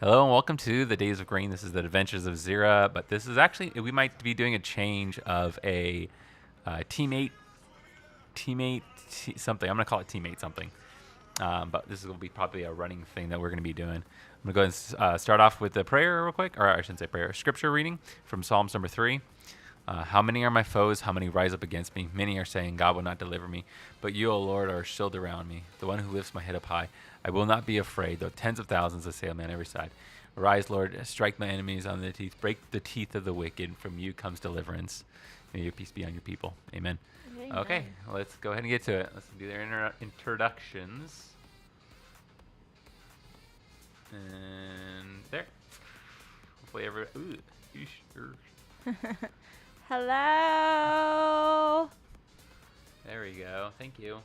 Hello and welcome to the Days of Green. This is the Adventures of Zira, but this is actually we might be doing a change of a teammate something. I'm gonna call it teammate something, but this is gonna be probably a running thing that we're gonna be doing. I'm gonna go ahead and start off with the prayer real quick, or I shouldn't say prayer, scripture reading from Psalms number 3. How many are my foes? How many rise up against me? Many are saying, God will not deliver me. But you, O Lord, are a shield around me, the one who lifts my head up high. I will not be afraid, though tens of thousands assail me on every side. Arise, Lord, strike my enemies on the teeth. Break the teeth of the wicked. From you comes deliverance. May your peace be on your people. Amen. Amen. Okay, let's go ahead and get to it. Let's do their introductions. And there. Hopefully Hello. There we go. Thank you.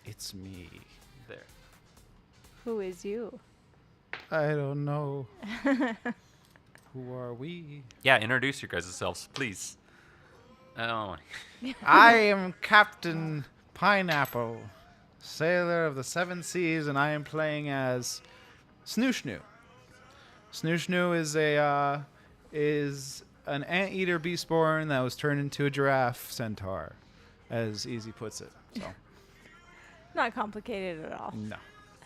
It's me. There. Who is you? I don't know. Who are we? Yeah, introduce your guys' selves, please. Oh. I am Captain Pineapple, sailor of the seven seas, and I am playing as Snewshoo. Snewshoo is an anteater beastborn that was turned into a giraffe centaur, as Easy puts it. So Not complicated at all. no.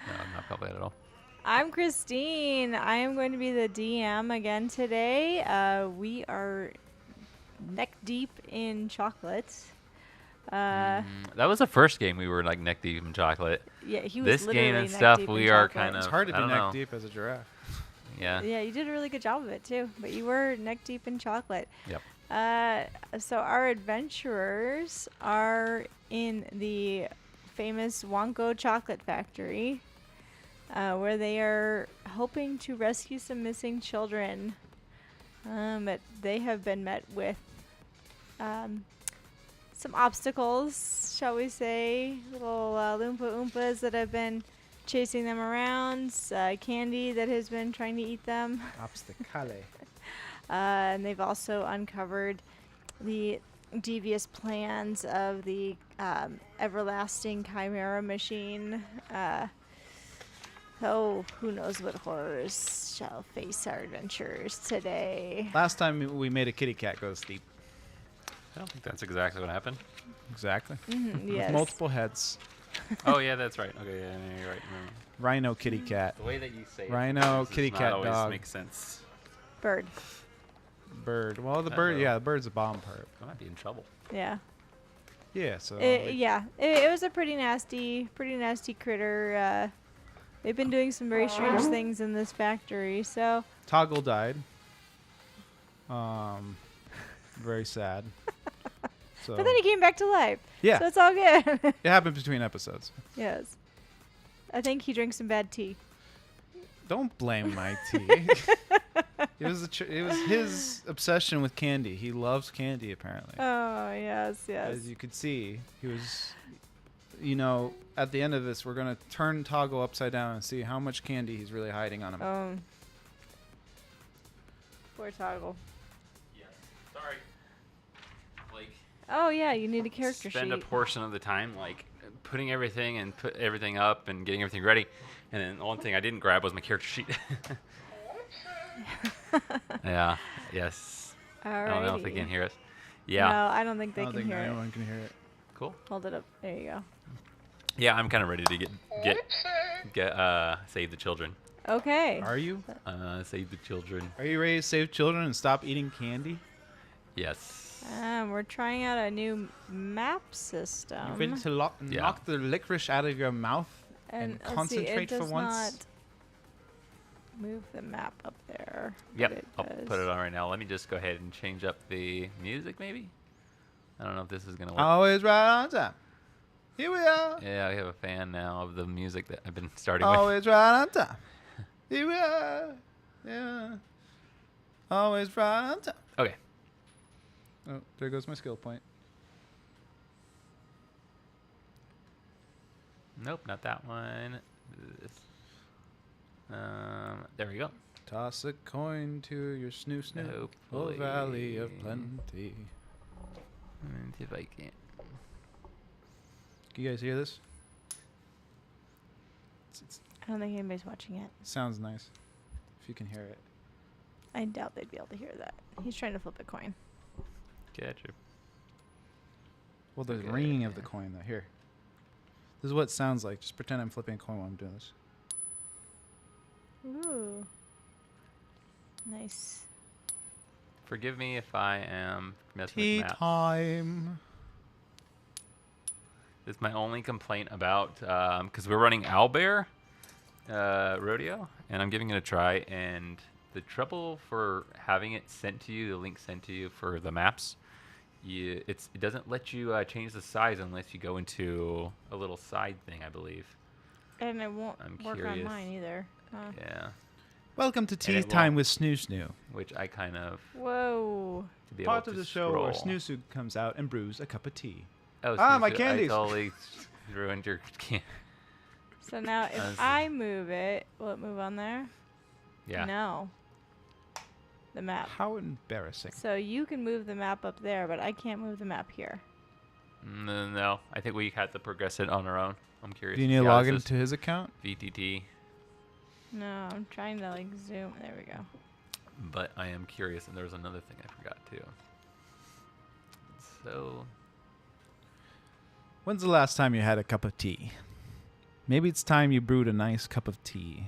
No, not probably at all. I'm Christine. I am going to be the DM again today. We are neck deep in chocolate. That was the first game we were like neck deep in chocolate. Yeah, he was This game literally and neck stuff, deep in we are chocolate. kind It's of. hard to I be don't neck know. deep as a giraffe. Yeah. Yeah, you did a really good job of it too. But you were neck deep in chocolate. Yep. So our adventurers are in the famous Wonka chocolate factory, where they are hoping to rescue some missing children. But they have been met with some obstacles, shall we say? Little Loompa Oompas that have been chasing them around. Candy that has been trying to eat them. Obstacle. And they've also uncovered the devious plans of the everlasting chimera machine. So who knows what horrors shall face our adventurers today. Last time we made a kitty cat go to sleep. I don't think that's exactly what happened. Exactly. Mhm, With yes. multiple heads. Oh yeah, that's right. Okay, yeah, you're right. No. Rhino kitty cat. The way that you say Rhino, it kitty does cat, not always dog. makes sense. Bird. Bird. Well, the bird, Uh-oh. yeah, the bird's the bottom part. I might be in trouble. Yeah. Yeah, so. Yeah. It was a pretty nasty critter. They've been doing some very strange things in this factory. So. Toggle died. Very sad. So. But then he came back to life. Yeah, So it's all good. it happened between episodes. Yes. I think he drank some bad tea. Don't blame my tea. It was his obsession with candy. He loves candy apparently. Oh, yes. As you could see, he was. At the end of this, we're gonna turn Toggle upside down and see how much candy he's really hiding on him. Poor Toggle. Yes. Sorry. Like. Oh, yeah, you need a character Spend sheet. a portion of the time like putting everything and put everything up and getting everything ready, and then the one thing I didn't grab was my character sheet. Yeah. Yes. I don't know if they Alrighty. can hear us. Yeah. No, I don't think they I don't can think hear it. anyone can hear it. Cool. Hold it up. There you go. Yeah, I'm kind of ready to get save the children. Okay. Are you? Save the children. Are you ready to save children and stop eating candy? Yes. We're trying out a new map system. You ready to Yeah. knock the licorice out of your mouth and let's see, concentrate it for does once? not move the map up there. but Yep. it I'll does. put it on right now. Let me just go ahead and change up the music, maybe. I don't know if this is gonna work. Always right on time. Here we are. Yeah, I have a fan now of the music that I've been starting with. Always right on time. Here we are. Yeah. Always right on time. Okay. Oh, there goes my skill point. Nope, not that one. This. There we go. Toss a coin to your snoo, oh Hopefully. valley of plenty. Let me see if I can. Can you guys hear this? I don't think anybody's watching it. Sounds nice. If you can hear it. I doubt they'd be able to hear that. He's trying to flip a coin. Gotcha. Well, the Okay. ringing of the coin, though. Here. This is what it sounds like. Just pretend I'm flipping a coin while I'm doing this. Ooh. Nice. Forgive me if I am messing Tea with maps. time. This is my only complaint about, because we're running Owlbear Rodeo, and I'm giving it a try, and the trouble for having it sent to you, the link sent to you for the maps, it doesn't let you change the size unless you go into a little side thing, I believe. And it won't I'm work on curious. mine either. Huh. Yeah, Welcome to Tea it Time won't. with Snewshoo. which I kind of Whoa. to be Part able of to the show where scroll. Snewshoo comes out and brews a cup of tea. Oh, Ah, my Snewshoo, candies. I totally ruined your can. So now if That's- I move it, will it move on there? Yeah. No. The map. How embarrassing. So you can move the map up there, but I can't move the map here. No, I think we had to progress it on our own. I'm curious. Do you to need to see how log this into his account? is. VTT, No, I'm trying to like zoom. There we go. but I am curious, and there was another thing I forgot too. So When's the last time you had a cup of tea? Maybe it's time you brewed a nice cup of tea.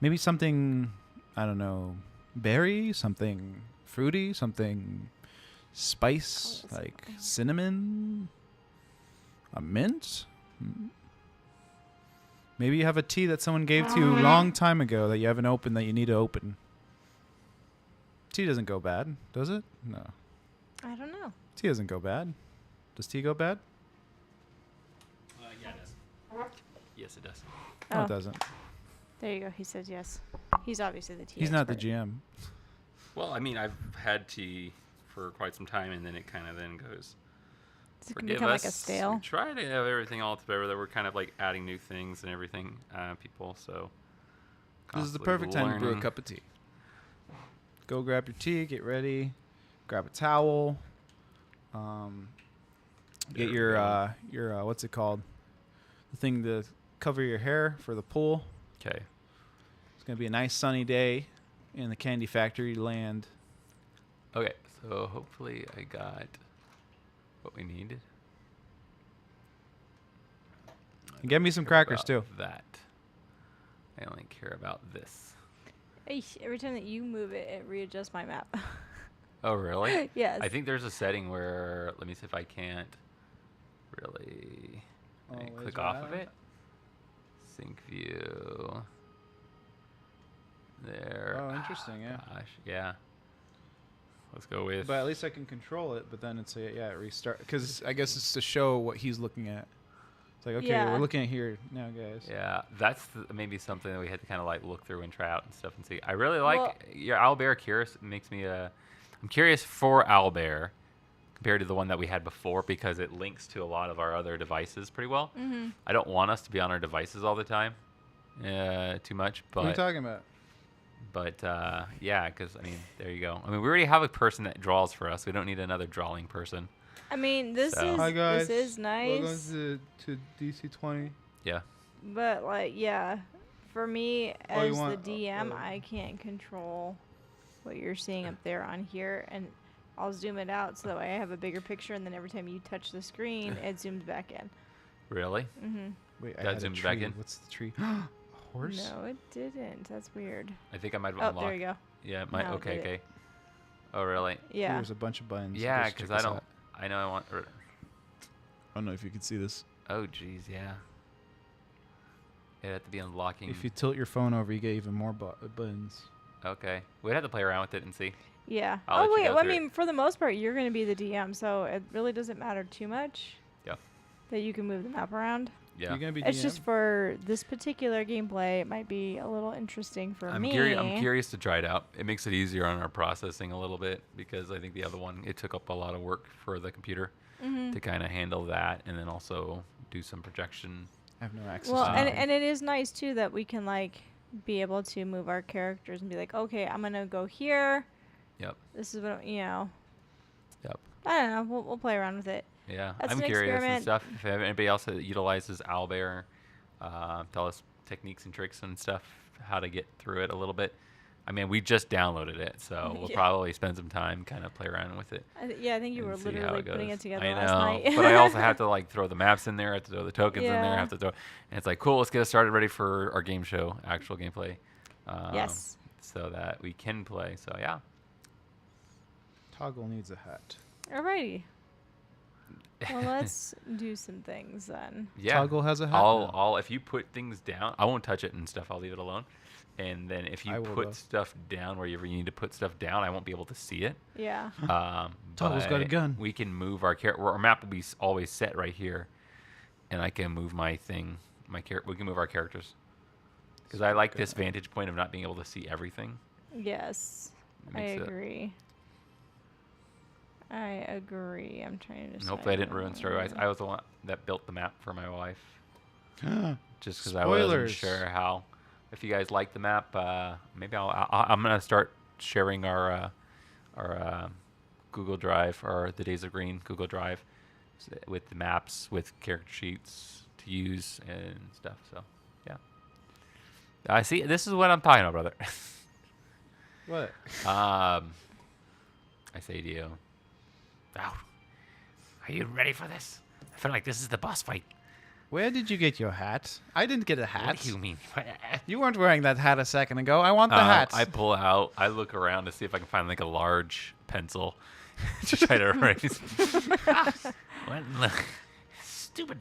Maybe something, I don't know, berry, something fruity, something spice, Oh, like something. cinnamon, a mint. Maybe you have a tea that someone gave to you a long time ago that you haven't opened that you need to open. Tea doesn't go bad, does it? No. I don't know. Tea doesn't go bad. Does tea go bad? yeah, it does. Yes, it does. No, Oh, it doesn't. there you go. He says yes. He's obviously the tea He's not the expert. GM. Well, I mean, I've had tea for quite some time, and then it kind of then goes. Does it Forgive become us. like a stale? We try to have everything all together. That we're kind of like adding new things and everything, people. So This is the constantly perfect time to brew a learning. cup of tea. Go grab your tea, get ready, grab a towel, There get we your go. what's it called? The thing to cover your hair for the pool. Okay. It's gonna be a nice sunny day in the candy factory land. Okay. So hopefully I got what we needed. I And get me don't some care crackers, about too. That. I only care about this. Every time that you move it, it readjusts my map. Oh, really? Yes. I think there's a setting where, let me see if I can't really click off of it. Sync view. There. Oh, interesting, yeah. Gosh, yeah. Let's go with. But at least I can control it. But then it's it restart because I guess it's to show what he's looking at. It's like, okay, Yeah. we're looking at here now, guys. Yeah, that's maybe something that we had to kind of like look through and try out and stuff and see. I really like Well- your Owlbear. Curious makes me. I'm curious for Owlbear compared to the one that we had before because it links to a lot of our other devices pretty well. Mm-hmm. I don't want us to be on our devices all the time, too much. What are you But talking about? yeah, because I mean, there you go. I mean, we already have a person that draws for us. We don't need another drawing person. I mean, this So- is Hi guys. this is nice, to DC20. Yeah. but like, yeah, for me Oh, you as the want, DM, I can't control what you're seeing up there on here, and I'll zoom it out so that way I have a bigger picture, and then every time you touch the screen, it zooms back in. Really? Mm-hmm. Wait, That I had a zooms back tree. in? What's the tree? A horse? No, it didn't. That's weird. I think I might have Oh, unlocked. there you go. Yeah, it might. Now it Okay, did it. okay. Oh, really? Yeah. There's a bunch of buttons. Yeah, Just because check I this don't. out. I know I want. I don't know if you can see this. Oh, geez, yeah. It'd have to be unlocking. If you tilt your phone over, you get even more buttons. Okay, we'd have to play around with it and see. Yeah. I'll let Oh you wait, go well, I through it. mean, for the most part, you're going to be the DM, so it really doesn't matter too much. Yeah. That you can move the map around. Yeah. You're gonna be It's DM? just for this particular gameplay, it might be a little interesting for I'm me. I'm curious to try it out. It makes it easier on our processing a little bit because I think the other one it took up a lot of work for the computer Mhm. to kind of handle that and then also do some projection. I have no access. Well, to and, anything. and it is nice too that we can like be able to move our characters and be like, okay, I'm gonna go here. Yep. This is what you know. Yep. I don't know. We'll play around with it. Yeah, That's I'm an curious and experiment. stuff. If anybody else that utilizes Owlbear, tell us techniques and tricks and stuff, how to get through it a little bit. I mean, we just downloaded it, so we'll Yeah. probably spend some time kind of play around with it. Yeah, I think you and were see how literally it putting goes. it together I last know, night. but I also have to like throw the maps in there, I have to throw the tokens in there, I Yeah. have to throw, and it's like, cool, let's get us started ready for our game show, actual gameplay. Yes. So that we can play. So yeah. Toggle needs a hat. Alrighty. Well, let's do some things then. Yeah. Toggle has a hat. now. I'll if you put things down, I won't touch it and stuff. I'll leave it alone. And then if I you will, put though. stuff down wherever you need to put stuff down, I won't be able to see it. Yeah. Toggle's got a but gun. We can move our map will be always set right here, and I can move my thing. We can move our characters because I like this vantage point of not being able to see everything. Yes. It I makes it- agree. I agree. I'm trying to. And hopefully I didn't ruin story-wise. I was the one that built the map for my wife, just because I wasn't Spoilers. sure how. If you guys like the map, maybe I'm gonna start sharing our Google Drive or the Days of Green Google Drive with the maps, with character sheets to use and stuff. So yeah, I see. This is what I'm talking about, brother. What? I say to you, oh, are you ready for this? I feel like this is the boss fight. Where did you get your hat? I didn't get a hat. What do you mean? You weren't wearing that hat a second ago. I want the hat. I pull out. I look around to see if I can find like a large pencil to try to erase. What stupid,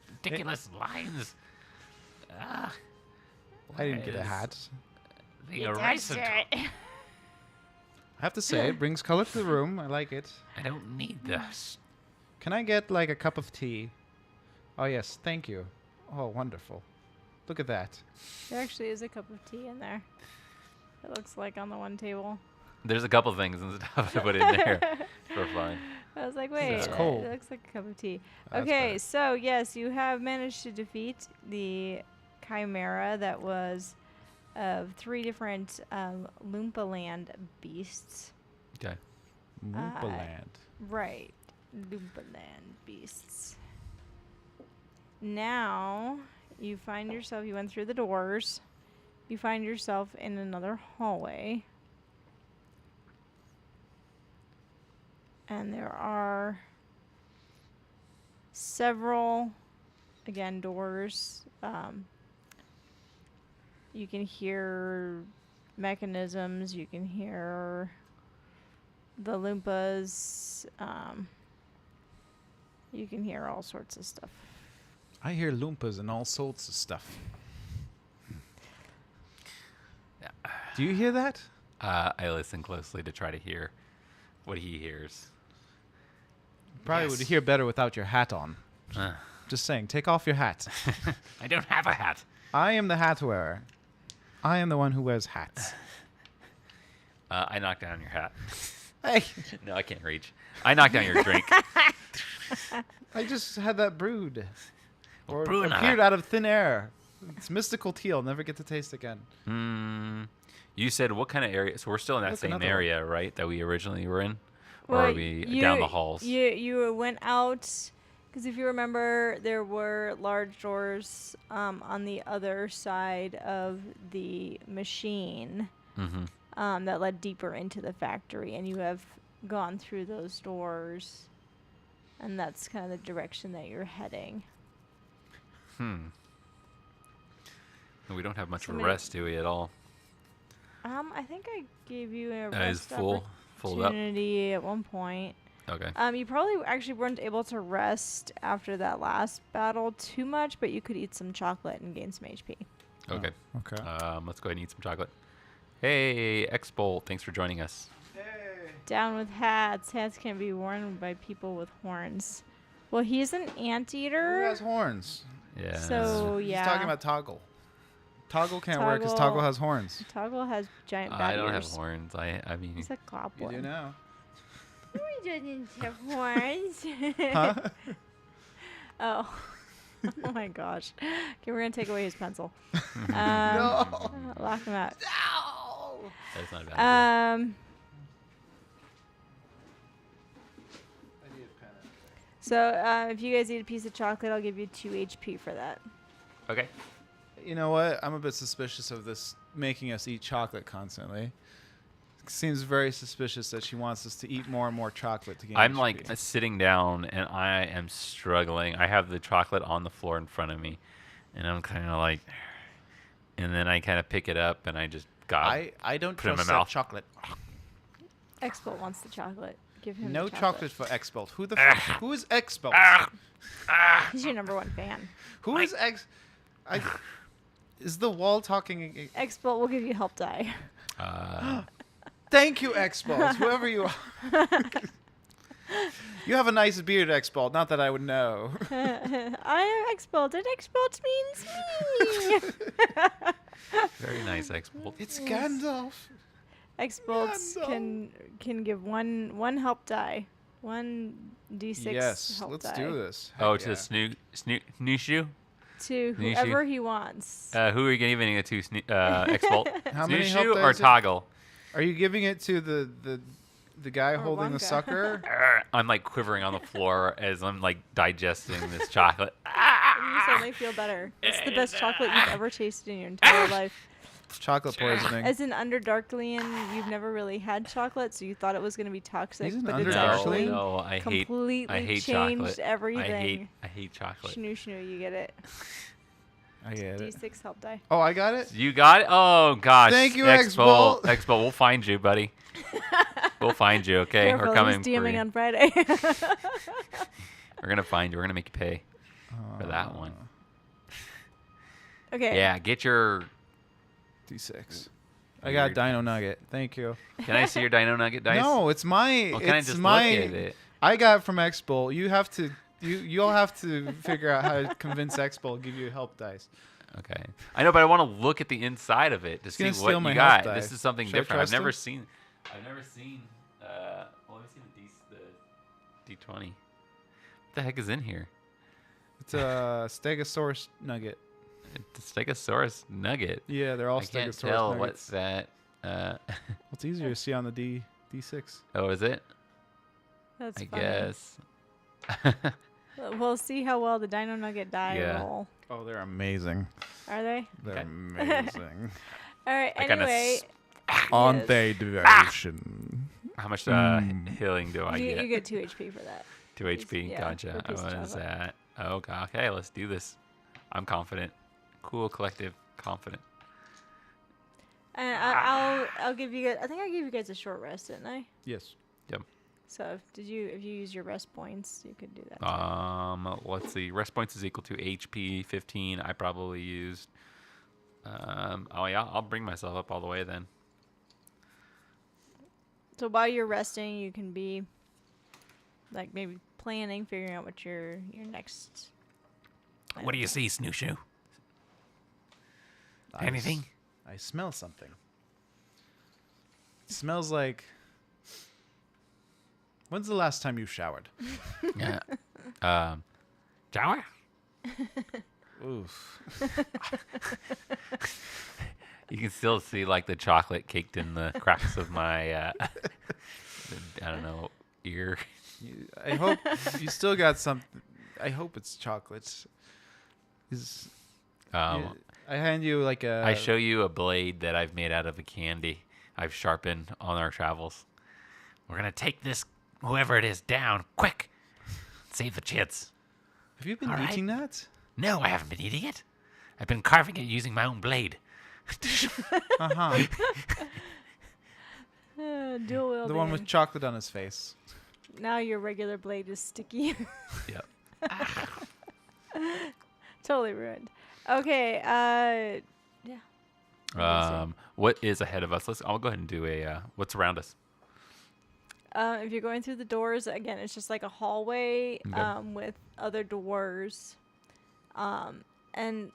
ridiculous lines. I didn't get a hat. The eraser. I have to say, it brings color to the room. I like it. I don't need this. Can I get like a cup of tea? Oh yes, thank you. Oh, wonderful. Look at that. There actually is a cup of tea in there. It looks like on the one table. There's a couple things and stuff to put in there for fun. I was like, wait, It's cold. it looks like a cup of tea. That's Okay, better. so yes, you have managed to defeat the chimera that was of 3 different Loompa Land beasts. Okay. Moopaland. Right, Loompa Land beasts. Now you find yourself, you went through the doors, you find yourself in another hallway. And there are several, again, doors. You can hear mechanisms. You can hear the Loompas. You can hear all sorts of stuff. I hear loompas and all sorts of stuff. Yeah. Do you hear that? I listen closely to try to hear what he hears. Probably Yes. would hear better without your hat on. Uh, Just saying, take off your hat. I don't have a hat. I am the hat wearer. I am the one who wears hats. I knocked down your hat. Hey, No, I can't reach. I knocked down your drink. I just had that brewed. Well, Or brewing appeared that. out of thin air. It's mystical tea. I'll never get to taste again. You said what kind of area? So we're still in that Look, same another one. area, right? That we originally were in, or Well, are we down the halls? You went out because if you remember, there were large doors on the other side of the machine Mm-hmm. that led deeper into the factory, and you have gone through those doors, and that's kind of the direction that you're heading. We don't have much of a Somebody- rest, do we, at all? I think I gave you a Is rest full up? opportunity at one point. Okay. You probably actually weren't able to rest after that last battle too much, but you could eat some chocolate and gain some HP. Okay. Okay. Let's go ahead and eat some chocolate. Hey, X-Bolt, thanks for joining us. Down with hats. Hats can be worn by people with horns. Well, he's an Who anteater. has horns? Yeah. So, yeah. He's talking about Toggle. Toggle can't work because Toggle has horns. Toggle has giant bat I don't have ears. horns. I mean, He's a You goblin. do now. He doesn't have horns. Huh? Oh. Oh my gosh. Okay, we're going to take away his pencil. No. Lock him out. that's not a bad idea. So if you guys eat a piece of chocolate, I'll give you 2 HP for that. Okay. You know what? I'm a bit suspicious of this making us eat chocolate constantly. It seems very suspicious that she wants us to eat more and more chocolate to gain I'm HP. like sitting down and I am struggling. I have the chocolate on the floor in front of me, and I'm kind of like, and then I kind of pick it up and I just I don't put it in trust my that mouth. chocolate. Expel wants the chocolate. Give him No the chocolate for Expelt. Who is Expelt? He's your #1 fan. Who is Is the wall talking? Expel will give you help die. Thank you, Expelt. Whoever you are. You have a nice beard, Expelt. Not that I would know. I am Expel. And Expel means me. Very nice, X-Bolt. It's Gandalf. Expels Gandalf. can give one help die. 1d6 Yes, help let's die do this. Oh, Heck to yeah. Snewshoo? to Snewshoo. whoever he wants. Who are you giving it to, X-Bolt? How many help Snewshoo or dice? Toggle? Are you giving it to the guy Or holding the Wonka. sucker? I'm like quivering on the floor as I'm like digesting this chocolate. You suddenly feel better. It's the best chocolate you've ever tasted in your entire life. It's chocolate poisoning. As an Underdarklian, you've never really had chocolate, so you thought it was going to be toxic, He's an but it's Underdarklian? actually No, I completely hate changed chocolate. everything. I hate chocolate. Snoo, you get it. I get it. D6 help die. Oh, I got it? You got it? Oh gosh. Thank you, X-Bolt. X-Bolt. X-Bolt, we'll find you, buddy. We'll find you, okay? Careful, We're coming he's for DMing you. on Friday. We're gonna find you. We're gonna make you pay for that one. Okay. Yeah, get your. D6. I got Weird. Dino Nugget. Thank you. Can I see your Dino Nugget dice? No, it's my. Well, can I it's just my. look at it? I got it from X-Bolt. You have to. You'll have to figure out how to convince X-Bolt to give you help dice. Okay. I know, but I want to look at the inside of it to see gonna what steal you my got. health This die. is something Should I different. I've trust never him? seen. Well, let me see the D20. What the heck is in here? It's a Stegosaurus Nugget. It's a Stegosaurus nugget. Yeah, they're all I can't Stegosaurus tell Nuggets. what's that. It's easier to see on the D6. Oh, is it? That's I funny. guess. We'll see how well the Dino Nugget die Yeah. roll. Oh, they're amazing. Are they? They're Okay. amazing. All right. I kinda Anyway, Aren't Yes. they devotion? How much Mm. healing do I you get? get 2 HP for that. 2 HP. yeah, Gotcha. for a piece of What is chocolate. that? Oh, okay. Let's do this. I'm confident. Cool, collective, confident. And I'll give you guys. I think I gave you guys a short rest, didn't I? Yes. So if you use your rest points, you could do that. too. Let's see. Rest points is equal to HP 15. I probably used. Oh yeah, I'll bring myself up all the way then. So while you're resting, you can be like maybe planning, figuring out what your next. What do you see, Snewshoo? Anything? I smell something. It smells like. When's the last time you showered? Yeah. Shower? Oof. You can still see like the chocolate caked in the cracks of my, I don't know, ear. I hope you still got some. I hope it's chocolate. Is I hand you like a. I show you a blade that I've made out of a candy I've sharpened on our travels. We're gonna take this, whoever it is, down quick. Save the chits. Have you been All right. eating that? No, I haven't been eating it. I've been carving it using my own blade. Uh huh. Dual wielding. The one with chocolate on his face. Now your regular blade is sticky. Yep. Totally ruined. Okay. Yeah. What is ahead of us? I'll go ahead and do a. What's around us? If you're going through the doors, again, it's just like a hallway Okay. with other doors. And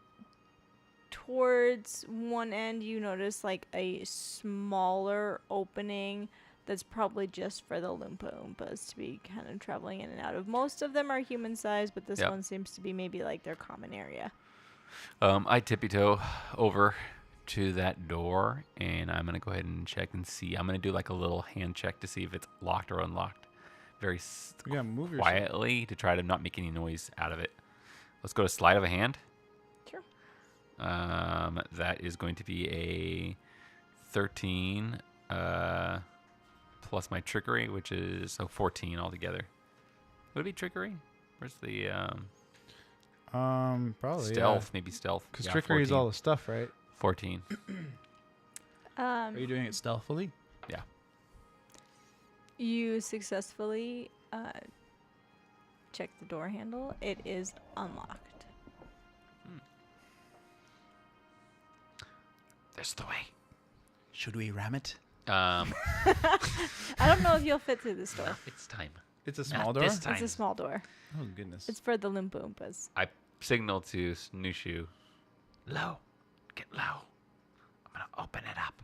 towards one end, you notice like a smaller opening that's probably just for the Loompa Oompas to be kind of traveling in and out of. Most of them are human sized, but this Yep. one seems to be maybe like their common area. I tippy toe over to that door, and I'm gonna go ahead and check and see. I'm gonna do like a little hand check to see if it's locked or unlocked, very You gotta move yourself. quietly to try to not make any noise out of it. Let's go to sleight of a hand. Sure. That is going to be a 13 plus my trickery, which is 14 altogether. Would it be trickery? Where's the Probably stealth? Maybe stealth. Because Yeah, trickery is 14. all the stuff, right? 14. Are you doing it stealthily? Yeah. You successfully check the door handle. It is unlocked. This the way. Should we ram it? I don't know if you'll fit through this door. It's time. It's a Not small door. this time. It's a small door. Oh goodness. It's for the Loompa Oompas. I signal to Snewshoo. Low. Get low. I'm going to open it up.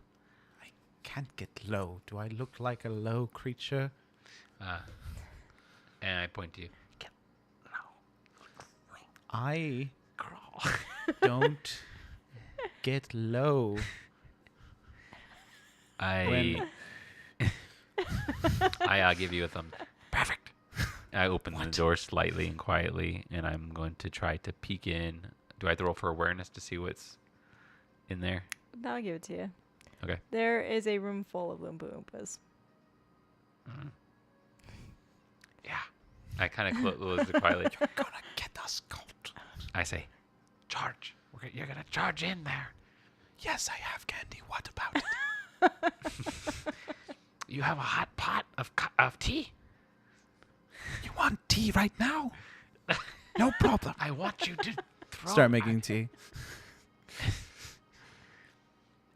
Can't get low. Do I look like a low creature? And I point to you. Get low. I Crawl. don't get low. I give you a thumb. Perfect. I open the door slightly and quietly, and I'm going to try to peek in. Do I have to roll for awareness to see what's in there? I'll give it to you. Okay. There is a room full of Loompa Oompas. Yeah. I kind of close it quietly. You're gonna get us caught. I say, charge. You're going to charge in there. Yes, I have candy. What about it? You have a hot pot of tea? You want tea right now? No problem. I want you to throw Start making tea.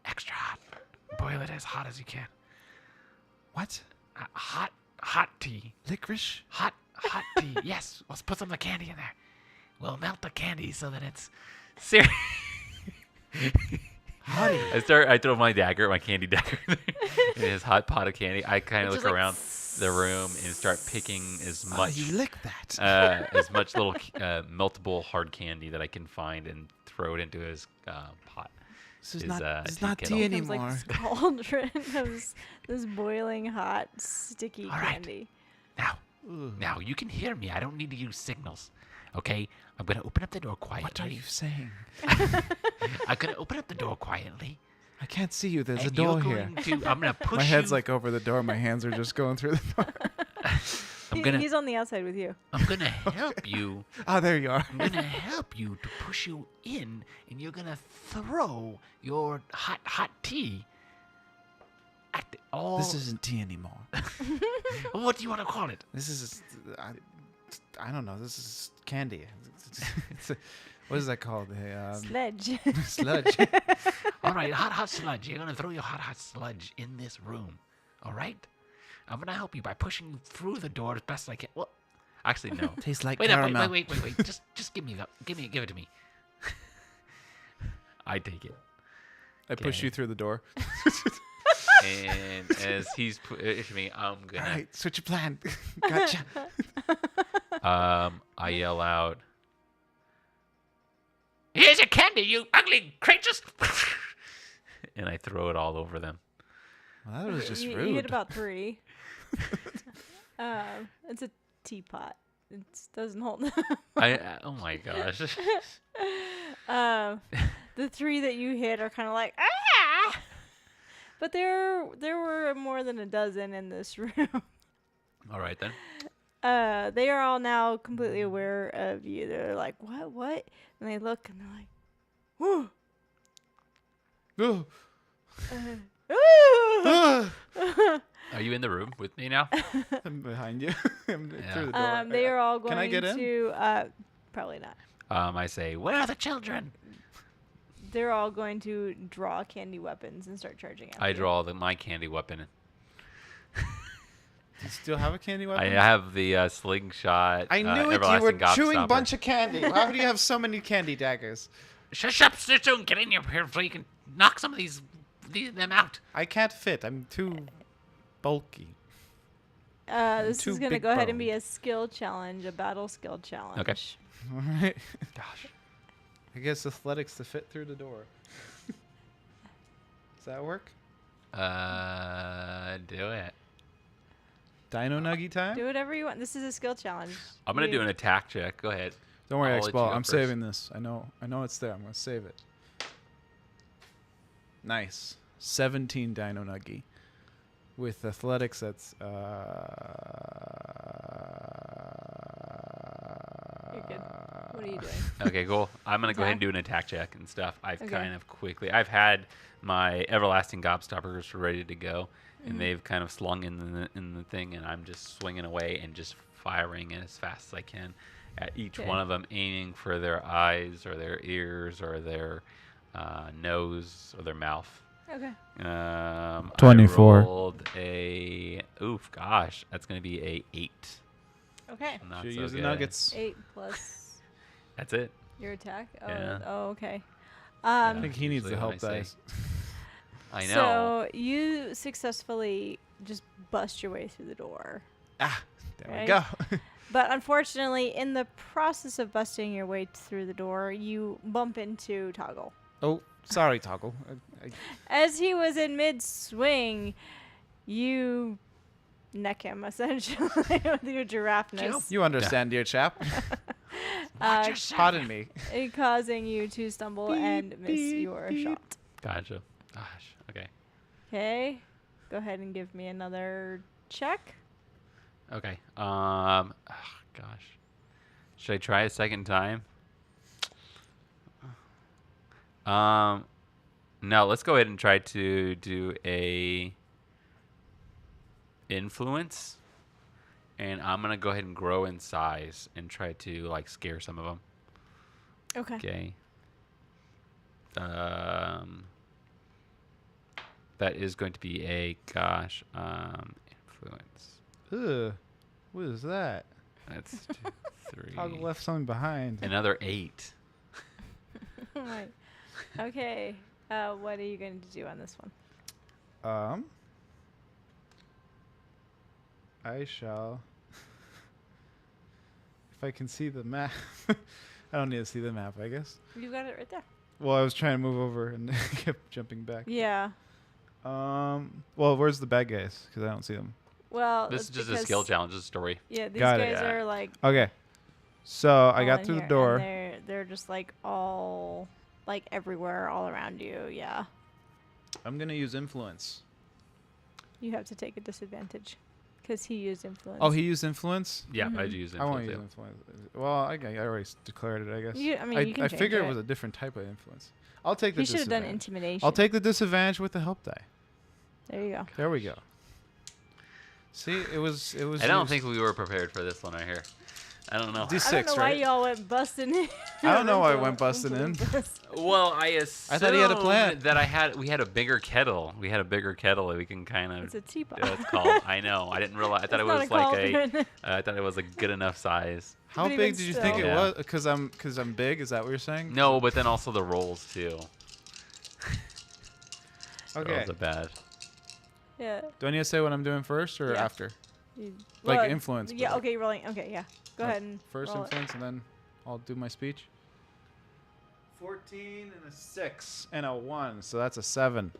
extra hot. Boil it as hot as you can. What? Hot tea. Licorice? Hot tea. Yes. Let's put some of the candy in there. We'll melt the candy so that it's serious. Honey. I throw my candy dagger in his hot pot of candy. I kind of It's look just like around the room and start picking as much You lick that. as much little meltable hard candy that I can find and throw it into his pot. This is his, not, tea this is not kettle. tea Becomes like anymore. this cauldron of this boiling hot, sticky All right. candy. Now you can hear me. I don't need to use signals. Okay, I'm gonna open up the door quietly. What are you saying? I'm gonna open up the door quietly. I can't see you. There's a and door you're here. going to, I'm gonna push My head's you. like over the door. My hands are just going through the door. He's on the outside with you. I'm gonna help you. Oh, there you are. I'm gonna help you to push you in, and you're gonna throw your hot tea at all. This isn't tea anymore. What do you want to call it? This is, I don't know. This is candy. What is that called? Sledge. Sludge. All right, hot sludge. You're gonna throw your hot sludge in this room. All right. I'm gonna help you by pushing you through the door as best I can. Well, actually, no. Tastes like Wait, caramel. wait. Just give it to me. I take it. I push Okay. you through the door. And as he's pushing me, I'm All gonna. right, switch your plan. Gotcha. I yell out, "Here's your candy, you ugly creatures!" And I throw it all over them. Well, that was just you rude. hit about 3. It's a teapot. It doesn't hold. Oh my gosh. The 3 that you hit are kind of like ah, but there were more than a dozen in this room. All right then. They are all now completely aware of you. They're like, what? And they look and they're like, whoo. Oh. Ooh. Are you in the room with me now? I'm behind you. I'm Yeah. through the door. They are all going Can I get in? to probably not. I say, "Where are the children?" They're all going to draw candy weapons and start charging after I you. draw my candy weapon. Do you still have a candy weapon? I have the slingshot. I knew it. You were chewing a bunch of candy. How do you have so many candy daggers? Shush up, Snewshoo, get in here so you can knock some of them out. I can't fit. I'm too bulky. This too is going to big go ahead and be boned. a skill challenge, a battle skill challenge. Okay. All right. Gosh. I guess athletics to fit through the door. Does that work? Do it. Dino Nuggy time? Do whatever you want. This is a skill challenge. I'm gonna You- do an attack check. Go ahead. Don't worry, I'll let you X-Ball. go I'm first. saving this. I know it's there. I'm going to save it. Nice. 17 Dino Nuggy. With athletics, that's... You're good. What are you doing? Okay, cool. I'm gonna go ahead and do an attack check and stuff. I've had my everlasting gobstoppers ready to go, and they've kind of slung in the thing, and I'm just swinging away and just firing as fast as I can at each one of them, aiming for their eyes or their ears or their nose or their mouth. Okay. 24. I rolled that's gonna be a 8. Okay. Not Should so use the good. nuggets. 8 plus That's it. your attack. Oh, Yeah. okay. I think he needs Usually the what help I say. dice. I know. So you successfully just bust your way through the door. There we Right. go. But unfortunately, in the process of busting your way through the door, you bump into Toggle. Oh, sorry, Toggle. As he was in mid-swing, you neck him, essentially, with your giraffe-ness. You understand, dear chap. Pardon me. Causing you to stumble and miss your shot. Gotcha. Gosh. Okay. Okay. Go ahead and give me another check. Okay. Gosh. Should I try a second time? No. Let's go ahead and try to do a influence, and I'm gonna go ahead and grow in size and try to like scare some of them. Okay. Okay. That is going to be a influence. Ugh. What is that? That's 2, 3. Toggle left something behind. Another 8. Right. Okay. What are you going to do on this one? I shall. If I can see the map. I don't need to see the map, I guess. You got it right there. Well, I was trying to move over and kept jumping back. Yeah. Well, where's the bad guys? Because I don't see them. Well, This is that's just a because- skill challenge, just a story. Yeah, these Got it. guys Yeah. are like. Okay. So I all got in through here, the door. and they're just like all like everywhere, all around you. Yeah. I'm gonna use influence. You have to take a disadvantage because he used influence. Oh, he used influence. Yeah, I Mhm. do use I won't use influence. influence. Well, I already declared it, I guess. You can I change figured it it. was a different type of influence. I'll take the He should have done disadvantage. intimidation. I'll take the disadvantage with the help die. There you go. There we go. See, it was. I don't think we were prepared for this one right here. I don't know. This- I don't know Six, why right? y'all went busting in. I don't know why I went busting in. Well, I assumed thought he had a plan. that we had a bigger kettle. We had a bigger kettle that we can kind of. It's a teapot. It's called. I know. I didn't realize. I thought It's it not was like cauldron. I thought it was a good enough size. How But big even did you still. think it Yeah. was? Because I'm big. Is that what you're saying? No, but then also the rolls too. Okay. Rolls are bad. Yeah. Do I need to say what I'm doing first or Yeah. after? You- Like well, influence, Yeah. but- Okay. Rolling. Okay. Yeah. Go ahead and First roll it. influence, and then I'll do my speech. 14 and a 6 and a 1, so that's a 7.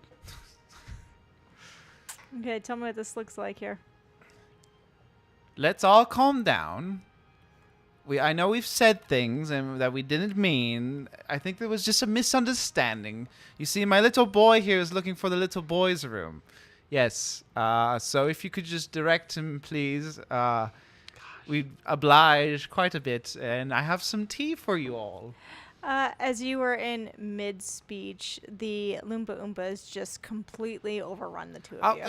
Okay. Tell me what this looks like here. Let's all calm down. I know we've said things and that we didn't mean. I think there was just a misunderstanding. You see, my little boy here is looking for the little boy's room. Yes. So if you could just direct him, please. We'd oblige quite a bit, and I have some tea for you all. As you were in mid-speech, the Loompa Oompas just completely overrun the two of you.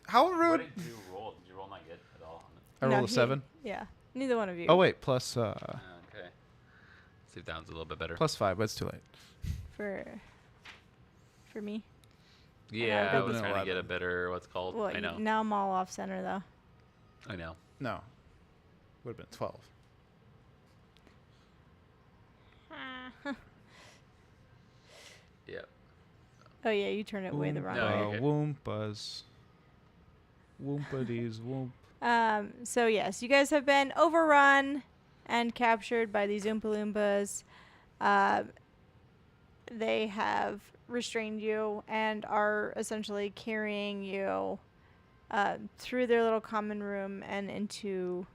How rude! What did you roll? Did you roll not good at all? I No, rolled a 7. Yeah. Neither one of you. Oh wait, plus Okay. See if that one's a little bit better. plus 5, but it's too late. For me. Yeah, got I was the trying to get a 11. better. What's called? Well, I know. now I'm all off center though. I know. No, would have been 12. Yep. Oh yeah, you turned it way the wrong No, way. you're good. Woompas. Woompadies, whoomp. So yes, you guys have been overrun and captured by these Oompa Loompas. They have restrained you and are essentially carrying you through their little common room and through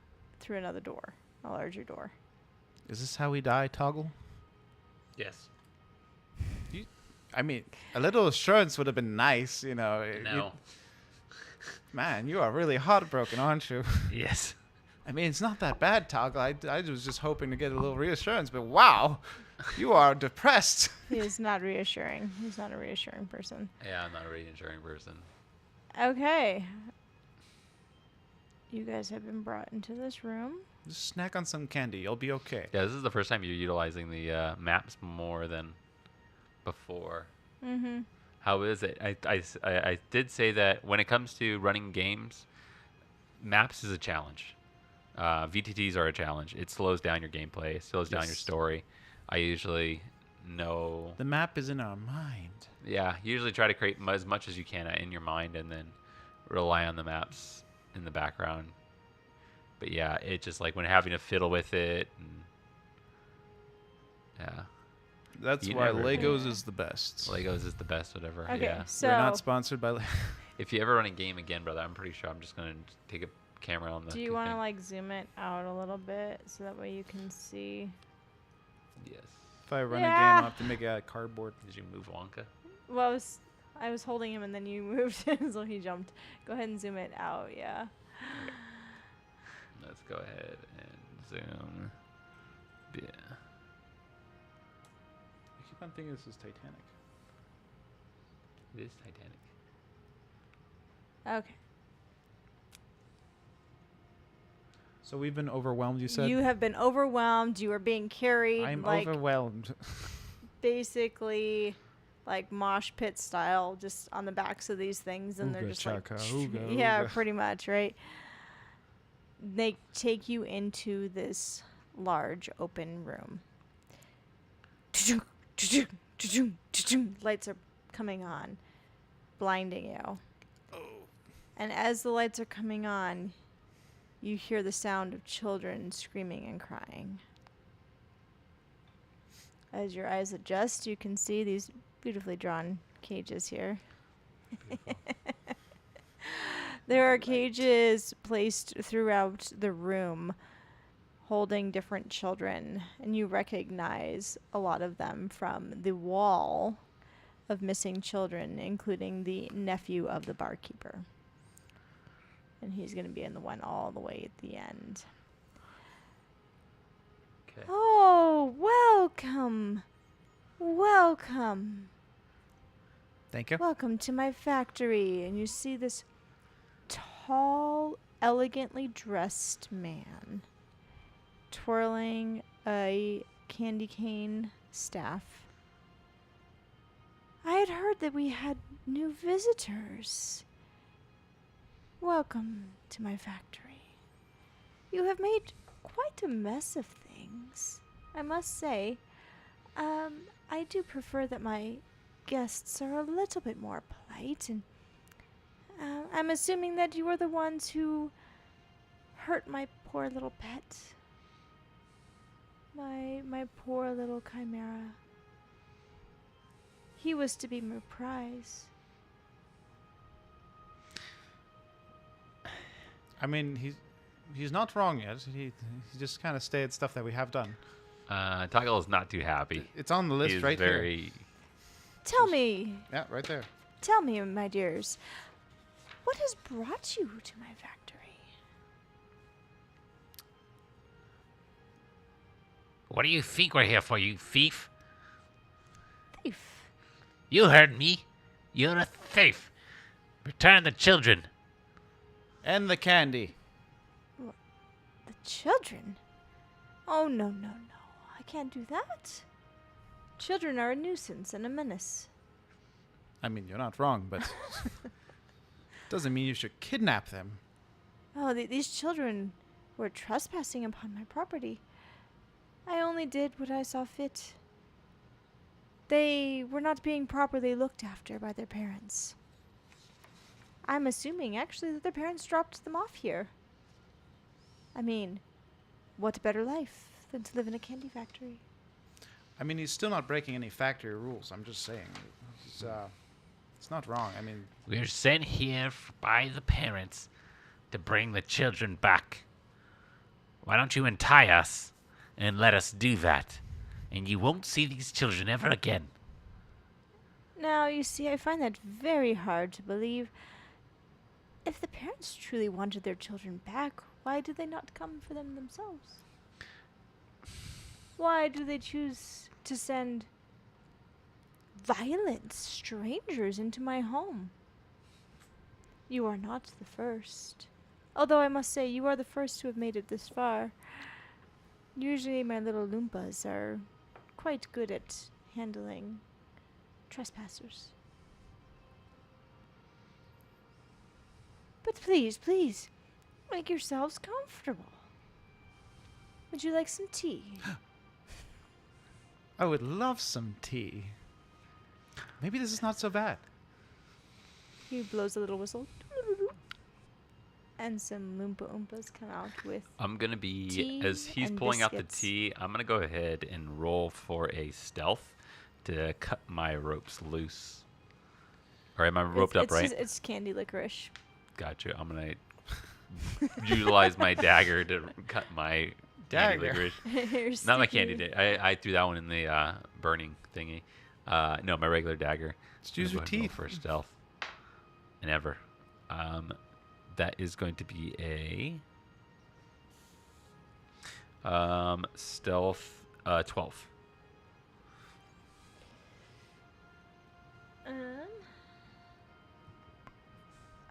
another door, a larger door. Is this how we die, Toggle? Yes. I mean, a little assurance would have been nice, you know. No. Man, you are really heartbroken, aren't you? Yes. I mean, it's not that bad, Toggle. I was just hoping to get a little reassurance, but wow, you are depressed. He is not reassuring. He's not a reassuring person. Yeah, I'm not a reassuring person. Okay. You guys have been brought into this room. Just snack on some candy. You'll be okay. Yeah, this is the first time you're utilizing the maps more than before. Mm-hmm. How is it? I did say that when it comes to running games, maps is a challenge. VTTs are a challenge. It slows down your gameplay. It slows down your Yes. story. I usually know. The map is in our mind. Yeah, usually try to create as much as you can in your mind and then rely on the maps in the background. But yeah, it just like when having to fiddle with it. And yeah, That's You why never- Legos is the best. Legos is the best, whatever. Okay, Yeah. so We're not sponsored by. If you ever run a game again, brother, I'm pretty sure I'm just gonna take a camera on the. do you want to thing. like zoom it out a little bit so that way you can see? Yes. If I run a Yeah. game, I'll have to make it out of cardboard. Did you move Wonka? Well, I was holding him and then you moved him, so he jumped. Go ahead and zoom it out. Yeah. Let's go ahead and zoom. Yeah. I keep on thinking this is Titanic. It is Titanic. Okay. So we've been overwhelmed, you said? You have been overwhelmed. You are being carried I'm like overwhelmed. basically like mosh pit style, just on the backs of these things, and they're Ooga just chaka, like, ooga, yeah, ooga. pretty much, right? They take you into this large open room. Lights are coming on, blinding you. And as the lights are coming on, you hear the sound of children screaming and crying. As your eyes adjust, you can see these beautifully drawn cages here. There are cages placed throughout the room holding different children, and you recognize a lot of them from the wall of missing children, including the nephew of the barkeeper. And he's going to be in the one all the way at the end. Okay. Oh, welcome. Welcome. Thank you. Welcome to my factory. And you see this tall, elegantly dressed man twirling a candy cane staff. I had heard that we had new visitors. Welcome to my factory. You have made quite a mess of things, I must say. I do prefer that my guests are a little bit more polite, and I'm assuming that you are the ones who hurt my poor little pet. My poor little chimera. He was to be my prize. I mean, he's not wrong yet. He just kind of stated stuff that we have done. Toggle is not too happy. It's on the list He's right very. here. Tell me, Yeah, right there. my dears, what has brought you to my factory? What do you think we're here for, you thief? Thief. You heard me. You're a thief. Return the children. And the candy. The children? Oh, no. I can't do that. Children are a nuisance and a menace. I mean, you're not wrong, but doesn't mean you should kidnap them. Oh, these children were trespassing upon my property. I only did what I saw fit. They were not being properly looked after by their parents. I'm assuming, actually, that their parents dropped them off here. I mean, what better life than to live in a candy factory? I mean, he's still not breaking any factory rules. I'm just saying. It's not wrong. I mean, We're sent here by the parents to bring the children back. Why don't you untie us and let us do that? And you won't see these children ever again. Now, you see, I find that very hard to believe. If the parents truly wanted their children back, why did they not come for them themselves? Why do they choose to send violent strangers into my home? You are not the first. Although I must say, you are the first to have made it this far. Usually my little Loompas are quite good at handling trespassers. But please, please, make yourselves comfortable. Would you like some tea? I would love some tea. Maybe this is not so bad. He blows a little whistle. And some Loompa Oompas come out with I'm gonna be tea as he's and pulling out the biscuits. tea. I'm gonna go ahead and roll for a stealth to cut my ropes loose. Or am I roped up, right? It's candy licorice. Gotcha. I'm gonna utilize my dagger to cut my candy Dagger. licorice. You're Not my sticky. candy dagger. I threw that one in the burning thingy. No, my regular dagger. Just use I'm your gonna go teeth. for stealth. Never. That is going to be a stealth 12.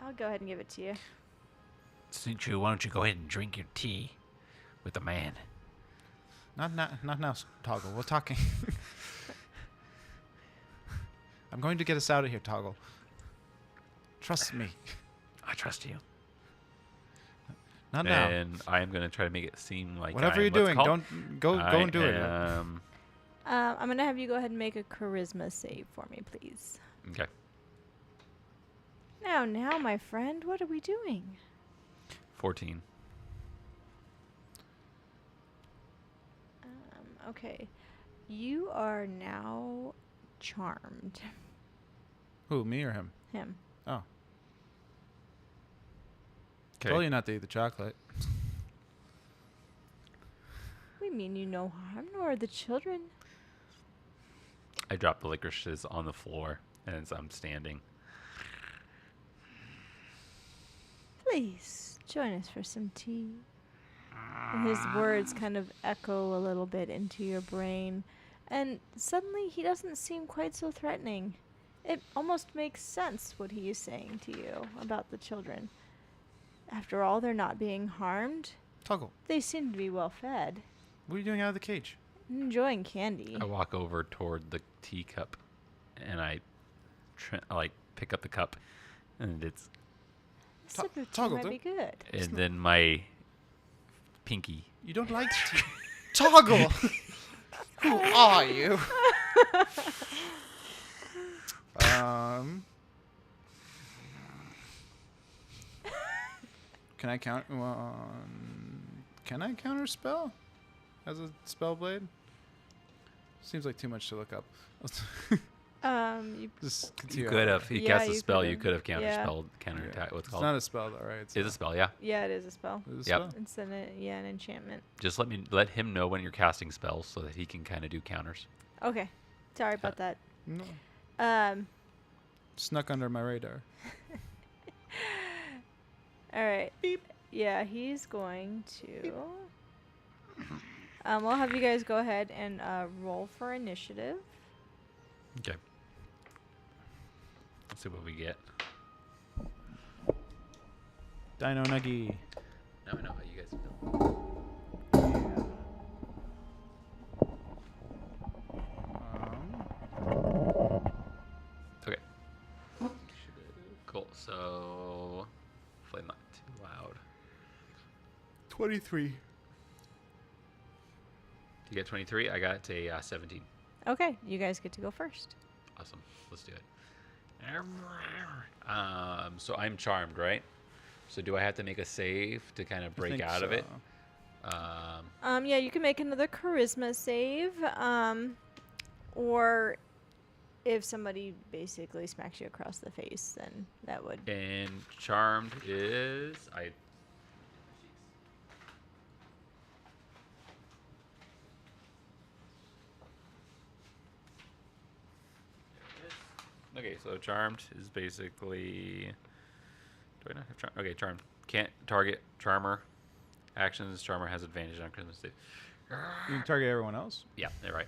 I'll go ahead and give it to you. Snewshoo, why don't you go ahead and drink your tea with the man? Not now, Toggle. We're talking. I'm going to get us out of here, Toggle. Trust me. I trust you. Not now. And I am going to try to make it seem like Whatever you're what's it doing, called? don't go and do it. I'm gonna have you go ahead and make a charisma save for me, please. Okay. Now, my friend, what are we doing? 14. Okay. You are now charmed. Who, me or him? Him. Oh. Okay. Told you not to eat the chocolate. We mean you no harm, nor the children. I drop the licorices on the floor as I'm standing. Please, join us for some tea. And his words kind of echo a little bit into your brain. And suddenly he doesn't seem quite so threatening. It almost makes sense what he is saying to you about the children. After all, they're not being harmed. Toggle, They seem to be well fed. what are you doing out of the cage? Enjoying candy. I walk over toward the teacup and I like pick up the cup and it's A sip of tea Toggle, might be good. and then my pinky. You don't like Toggle! Who are you? Can I count one? Can I counter spell as a spell blade? Seems like too much to look up. You Just You continue could on. have. He Yeah, cast a you spell. You could've. could have counter Yeah. spelled counter Yeah. attack. What's It's called? not a spell though, right? It's a spell. Yeah. Yeah, it is a spell. Is it a Yep. spell? It's an enchantment. Just let him know when you're casting spells so that he can kind of do counters. Okay. Sorry about that. No. Um, Snuck under my radar. all right. Beep. Yeah, he's going to. I'll have you guys go ahead and roll for initiative. Okay. Let's see what we get. Dino Nuggy. Now I know how you guys feel. Okay. Cool. So, hopefully not too loud. 23. You get 23. I got a 17. Okay, you guys get to go first. Awesome. Let's do it. So I'm charmed, right? So do I have to make a save to kind of break out of it? Yeah, you can make another charisma save. Or if somebody basically smacks you across the face, then that would. And charmed is Okay, so charmed is basically. Do I not have charm? Okay, charmed. Can't target charmer. Actions. Charmer has advantage on Christmas Eve. You can target everyone else. Yeah, they're right.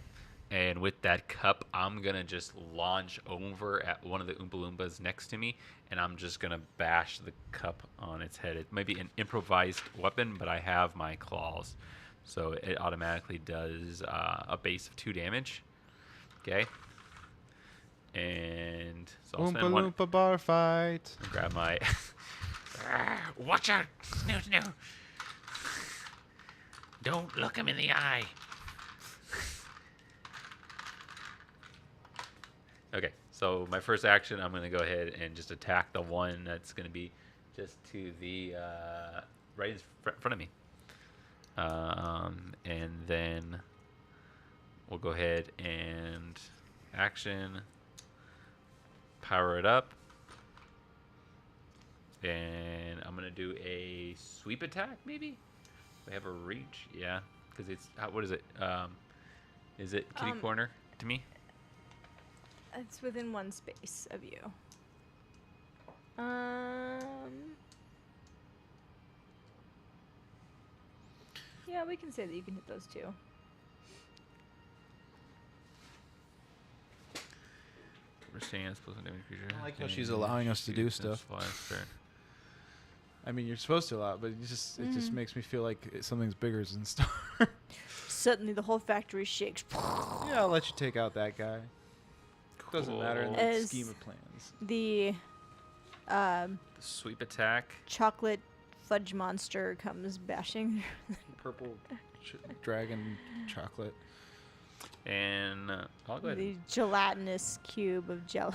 And with that cup, I'm gonna just launch over at one of the Oompa Loompas next to me, and I'm just gonna bash the cup on its head. It may be an improvised weapon, but I have my claws, so it automatically does a base of 2 damage. Okay. And so I'll Oompa spend one. Loompa bar fight. Grab my. Watch out, Snoo. Don't look him in the eye. Okay, so my first action, I'm gonna go ahead and just attack the one that's gonna be just to the right in front of me, and then we'll go ahead and action, power it up, and I'm gonna do a sweep attack. Maybe we have a reach, yeah, because it's what is it? Is it kitty corner to me? It's within 1 space of you. Yeah, we can say that you can hit those 2. Understand supposed to damage creature. I like how she's allowing us to do stuff. I mean, you're supposed to allow it, but it just makes me feel like something's bigger is in store. Suddenly, the whole factory shakes. Yeah, I'll let you take out that guy. Doesn't matter in the As scheme of plans. The Sweep attack. chocolate fudge monster comes bashing. Purple dragon chocolate. And I'll go ahead The and gelatinous cube of jello.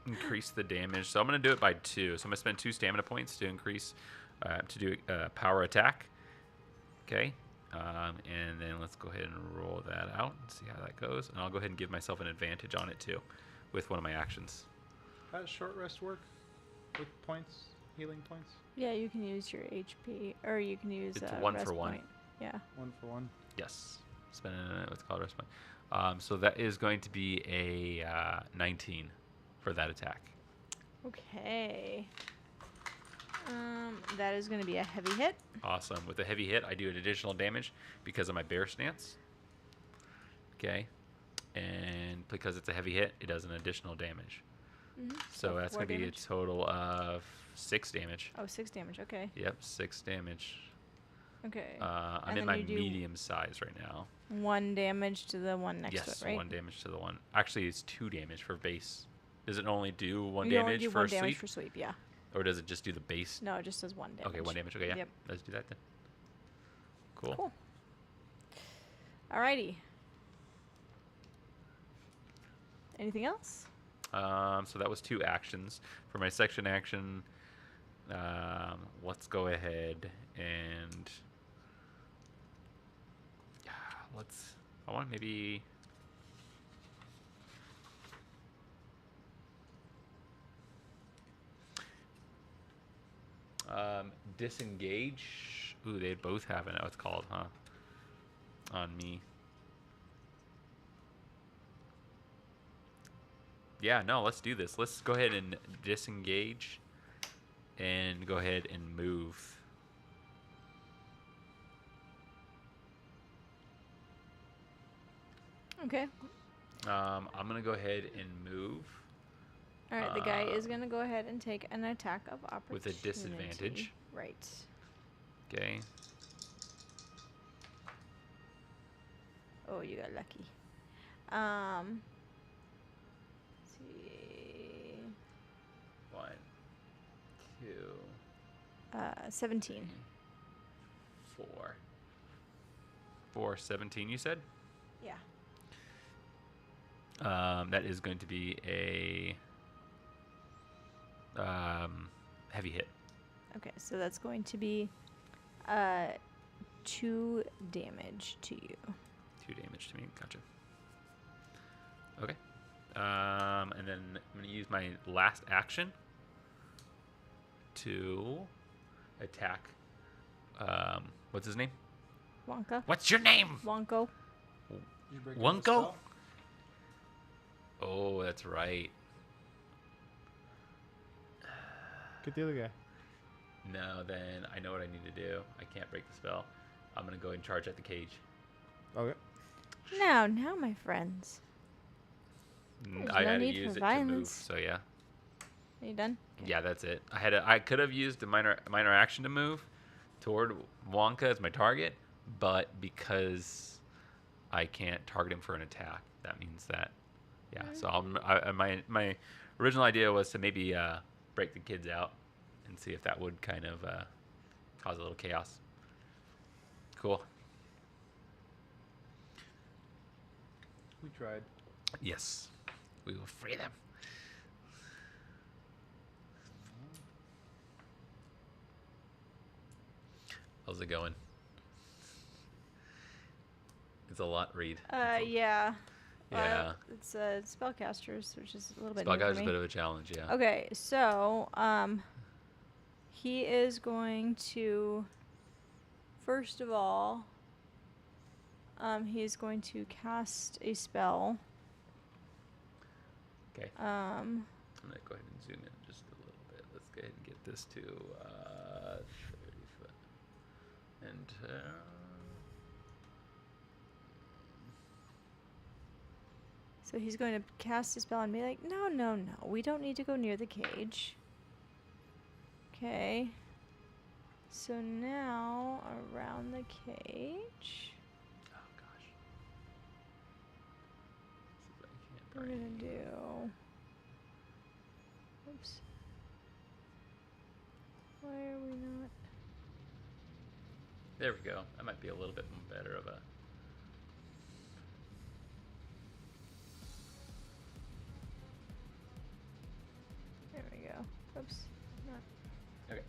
increase the damage. So I'm going to do it by 2. So I'm going to spend 2 stamina points to increase, to do a power attack. Okay. And then let's go ahead and roll that out and see how that goes. And I'll go ahead and give myself an advantage on it too with one of my actions. How does short rest work? With points? Healing points? Yeah, you can use your HP, or you can use It's a 1 rest for 1. point. Yeah. 1 for 1. Yes. Spending what's called a rest point. So that is going to be a 19 for that attack. Okay. That is going to be a heavy hit. Awesome. With a heavy hit, I do an additional damage because of my bear stance. Okay. And because it's a heavy hit, it does an additional damage. So that's 4 going to be a damage? total of 6 damage. Oh, 6 damage. Okay. Yep, 6 damage. Okay. I'm And in then my you do medium size right now. 1 damage to the one next to Yes, it, right? 1 damage to the one. Actually, it's 2 damage for base. Does it only do 1 You only damage do for 1 a damage sweep? for sweep, yeah. Or does it just do the base? No, it just does 1 damage. Okay, 1 damage. Okay, yeah. Yep. Let's do that then. Cool. Cool. Alrighty. Anything else? So that was 2 actions. For my section action, let's go ahead and I want maybe disengage. Ooh, they both have it. It's called, huh? On me. Yeah, no, let's do this. Let's go ahead and disengage and go ahead and move. Okay. I'm going to go ahead and move Alright, the guy is going to go ahead and take an attack of opportunity. with a disadvantage. Right. Okay. Oh, you got lucky. Let's see. 1, 2, 17. 4. 4, 17, you said? Yeah. That is going to be a heavy hit. Okay, so that's going to be 2 damage to you. 2 damage to me. Gotcha. Okay. And then I'm going to use my last action to attack. What's his name? Wonka. What's your name? Wonko. Wonko? Oh, that's right. Get the other guy. No, then I know what I need to do. I can't break the spell. I'm gonna go and charge at the cage. Okay. Now, my friends. There's I no had to need use for it to move. violence. So yeah. Are you done? Yeah, that's it. I could have used a minor action to move toward Wonka as my target, but because I can't target him for an attack, that means that yeah. So my original idea was to maybe break the kids out and see if that would kind of cause a little chaos. Cool. We tried. Yes, we will free them. How's it going? It's a lot, Reed. Yeah. Yeah. It's spellcasters, which is a little bit new Spellguy's for a me. bit of a challenge, yeah. Okay, so he is going to first of all he's going to cast a spell. Okay. Um I'm gonna go ahead and zoom in just a little bit. Let's go ahead and get this to 30 foot. And so he's going to cast a spell and be like, no, we don't need to go near the cage. Okay. So now around the cage, oh gosh. See if I can't we're bring- gonna do. Oops. Why are we not? There we go. That might be a little bit better of a. There we go. Oops. Not. Okay.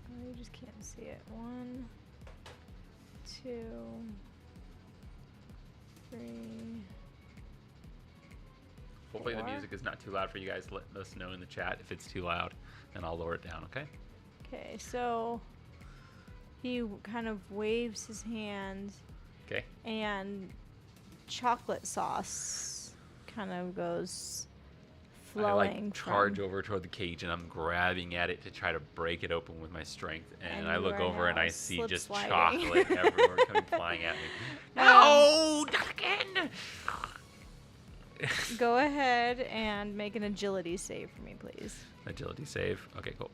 Oh, you just can't see it. 1, 2, 3. Hopefully the 4. music is not too loud for you guys. Let us know in the chat if it's too loud, and I'll lower it down. Okay. Okay, so he kind of waves his hand, Okay. and chocolate sauce kind of goes I flowing. like charge from, over toward the cage, and I'm grabbing at it to try to break it open with my strength. And And I you look are over and now I see slip just sliding. chocolate everywhere coming flying at me. No, not again. Go ahead and make an agility save for me, please. Agility save. Okay, cool.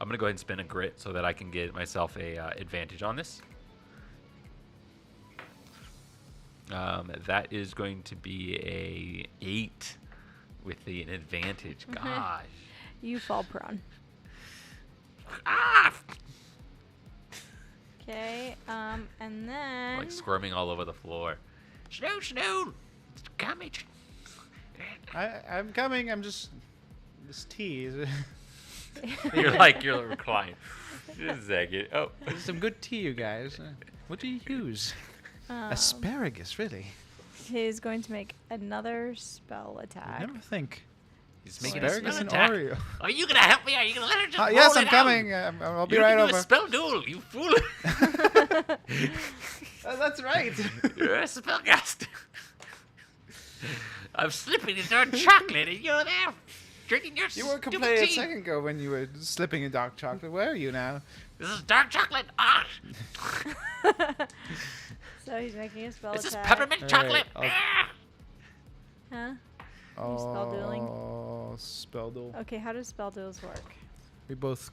I'm gonna go ahead and spin a grit so that I can get myself a advantage on this. That is going to be a 8 with an advantage. Gosh. You fall prone. Ah! Okay, and then Like squirming all over the floor. Snoo, coming. I'm coming. I'm just. This tea is. You're reclined. Just a second. Oh. There's some good tea, you guys. What do you use? Asparagus, really? he's going to make another spell I attack. never think. He's making Asparagus a and spell attack. Oreo. Are you gonna help me? Are you gonna let her just roll Yes, it I'm out? coming. I'll be You're right gonna do over. a spell duel, you fool. That's right. You're a spellcaster. I'm slipping in dark chocolate, and you're there drinking your You were stupid complaining a tea. second ago when you were slipping in dark chocolate. Where are you now? This is dark chocolate. Ah! So he's making a spell This is attack. peppermint All chocolate. right, Ah! Huh? You spell dueling? Oh, spell duel. Okay, how does spell duels work? We both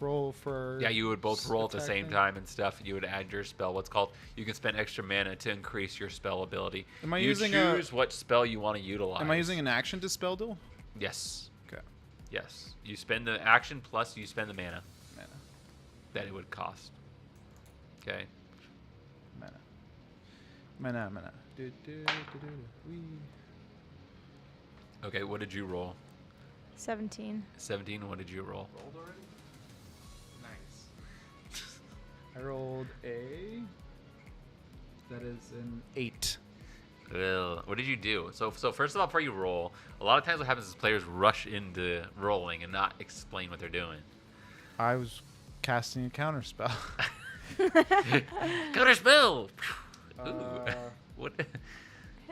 roll for. Yeah, you would both roll at the attack same thing. time and stuff. You would add your spell. What's called? You can spend extra mana to increase your spell ability. Am I you using choose what spell you want to utilize. Am I using an action to spell duel? Yes. Okay. Yes. You spend the action plus you spend the mana Mana. that it would cost. Okay. Mana. Wee. Okay. What did you roll? 17. 17. What did you roll? Rolled already? Nice. I rolled a. That is an 8. Ugh. What did you do? So first of all, before you roll, a lot of times what happens is players rush into rolling and not explain what they're doing. I was casting a counter spell. Counter spell. Ooh. What?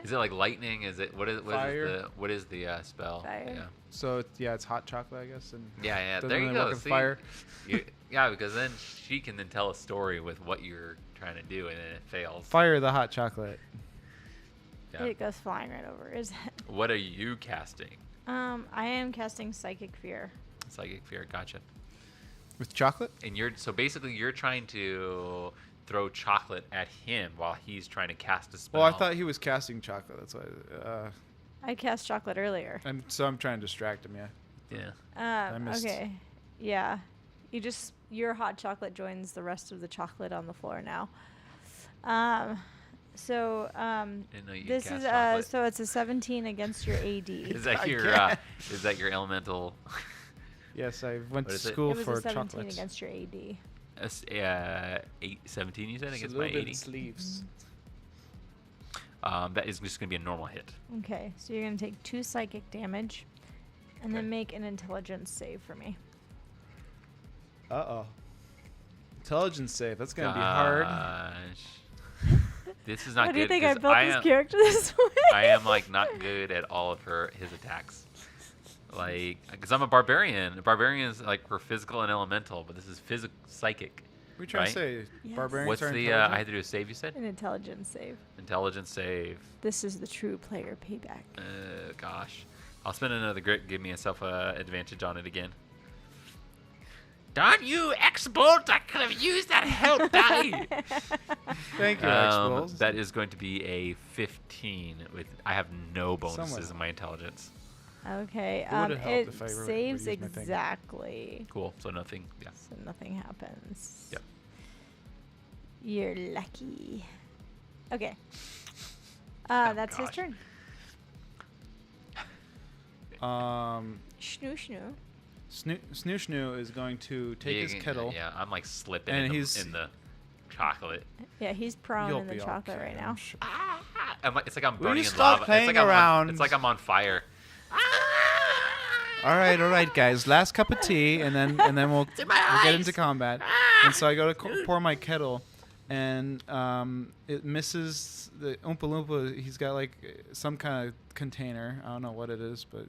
Is it like lightning? Is it what is Fire. what is the spell? Fire. Yeah. So it's hot chocolate, I guess. And Yeah. doesn't There you really go. work with See? fire. Yeah, because then she can then tell a story with what you're trying to do, and then it fails. Fire the hot chocolate. Yeah. It goes flying right over his head. What are you casting? I am casting Psychic Fear. Psychic fear. Gotcha. With chocolate? And so basically you're trying to throw chocolate at him while he's trying to cast a spell. Well, I thought he was casting chocolate. That's why. I cast chocolate earlier. I'm trying to distract him. Yeah. Yeah. I missed. Okay. Yeah. Your hot chocolate joins the rest of the chocolate on the floor now. So Didn't know you could this cast is chocolate. so it's a 17 against your AD. Is that your elemental? Yes, I went What to is it? school It was for a 17 chocolate. against your AD. 17 you said It's a against my little bit 80. in sleeves. That is just going to be a normal hit. Okay, so you're gonna take 2 psychic damage, and then make an intelligence save for me. Uh-oh. Intelligence save. That's gonna be hard. Gosh. This is not Why good. do you think I 'cause built this am, character this way? I am like not good at all of his attacks. Like, because I'm a barbarian. Barbarians like for physical and elemental, but this is psychic. We trying right? to say Yes. barbarians What's are the? intelligent? I had to do a save. You said An intelligence save. intelligence save. This is the true player payback. Gosh, I'll spend another grit. Give myself a advantage on it again. Darn you, X-Bolt! I could have used that help die. Thank you, X-Bulls. That is going to be a 15. I have no bonuses Somewhat. in my intelligence. Okay, It would've helped it if I were- saves would've used my thing. exactly, Cool. So nothing. Yeah. so nothing happens. Yep. You're lucky. Okay. Oh, That's his gosh. turn. Snewshoo. Snewshoo is going to take his kettle. Yeah, I'm like slipping And in, he's- in the chocolate. Yeah, he's prone You'll in the be chocolate okay, right I'm now. sure. It's like I'm Will burning you in stop lava. playing it's like around? it's like I'm on fire. All right, guys. Last cup of tea, and then we'll get into combat. And so I go to pour my kettle, and it misses the Oompa Loompa. He's got like some kind of container. I don't know what it is, but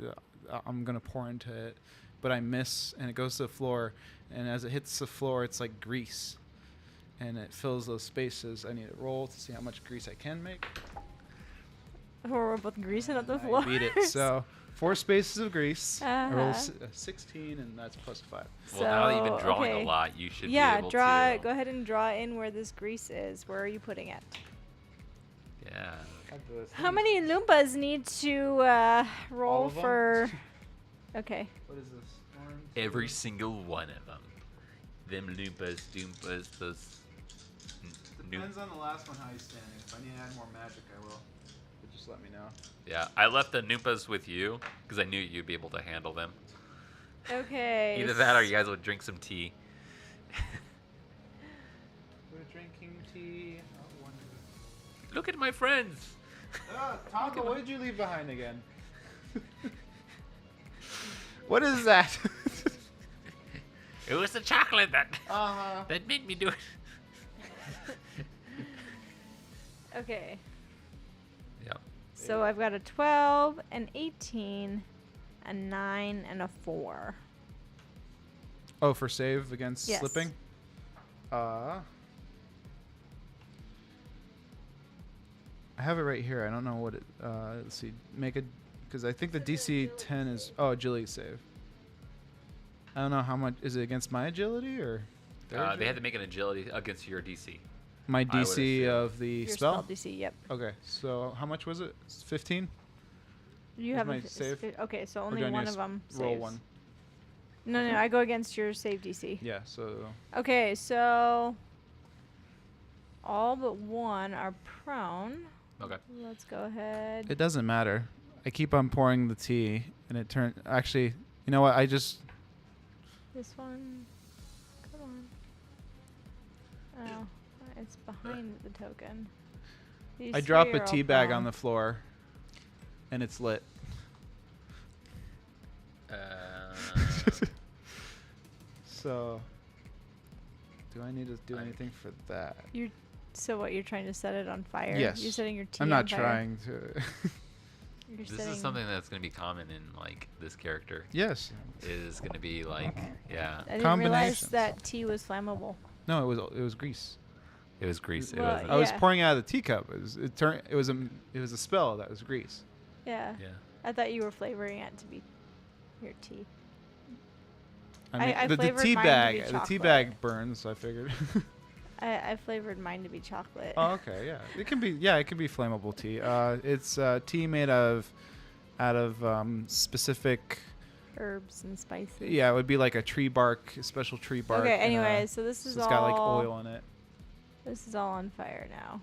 I'm gonna pour into it. But I miss, and it goes to the floor. And as it hits the floor, it's like grease, and it fills those spaces. I need to roll to see how much grease I can make. We're both greasing up the I floor. beat it. So 4 spaces of grease. I roll Uh-huh. a 16, and that's plus 5. Well, now that you've been So, drawing okay. a lot, you should be able draw. to. Go ahead and draw in where this grease is. Where are you putting it? Yeah. How many Loompas need to roll of 'em? for? Okay. What is this? Orange? Every single one of them. Them loompas, doompas, those. Depends on the last one how he's standing. If I need to add more magic, I will. But just let me know. Yeah, I left the Noompas with you because I knew you'd be able to handle them. Okay. Either that or you guys would drink some tea. We're drinking tea. Look at my friends. Tonka, what did you leave behind again? What is that? It was the chocolate that Uh-huh. that made me do it. Okay. Yeah. So I've got a 12, an 18, a 9, and a 4. Oh, for save against Yes. slipping? I have it right here. I don't know what it... let's see. Make a... Because I think the DC 10 is... Oh, agility save. I don't know how much... Is it against my agility or... their They had agility? to make an agility against your DC. My I would DC assume. of the Your spell? DC, yep. Okay, so how much was it? 15? You Where's have my a save? Okay, so Or only do I one need of to them roll saves. one? No, I go against your save DC. Yeah, so... Okay, so all but one are prone. Okay. Let's go ahead. It doesn't matter. I keep on pouring the tea, and it turned... Actually, you know what? I just... This one. Come on. Oh, it's behind the token. These I drop three a are tea all bag prone. on the floor, and it's lit. So, do I need to do I- anything for that? So what, you're trying to set it on fire? Yes. You're setting your tea I'm on not fire? trying to. You're This setting- is something that's going to be common in like this character. Yes. Is going to be like, yeah, I didn't realize Combinations. that tea was flammable. No, it was grease. it was grease. It Well, was. I was Yeah. pouring out of the teacup. It was a spell that was grease. Yeah. Yeah. I thought you were flavoring it to be your tea. I mean, I the flavored tea mine to bag, be the tea chocolate. bag burns. So I figured. I flavored mine to be chocolate. Oh, okay, yeah. It can be, it can be flammable tea. It's tea made out of specific. Herbs and spices. Yeah, it would be like a tree bark, a special tree bark. Okay. and, Anyway, so this so is it's all. got like oil in it. This is all on fire now.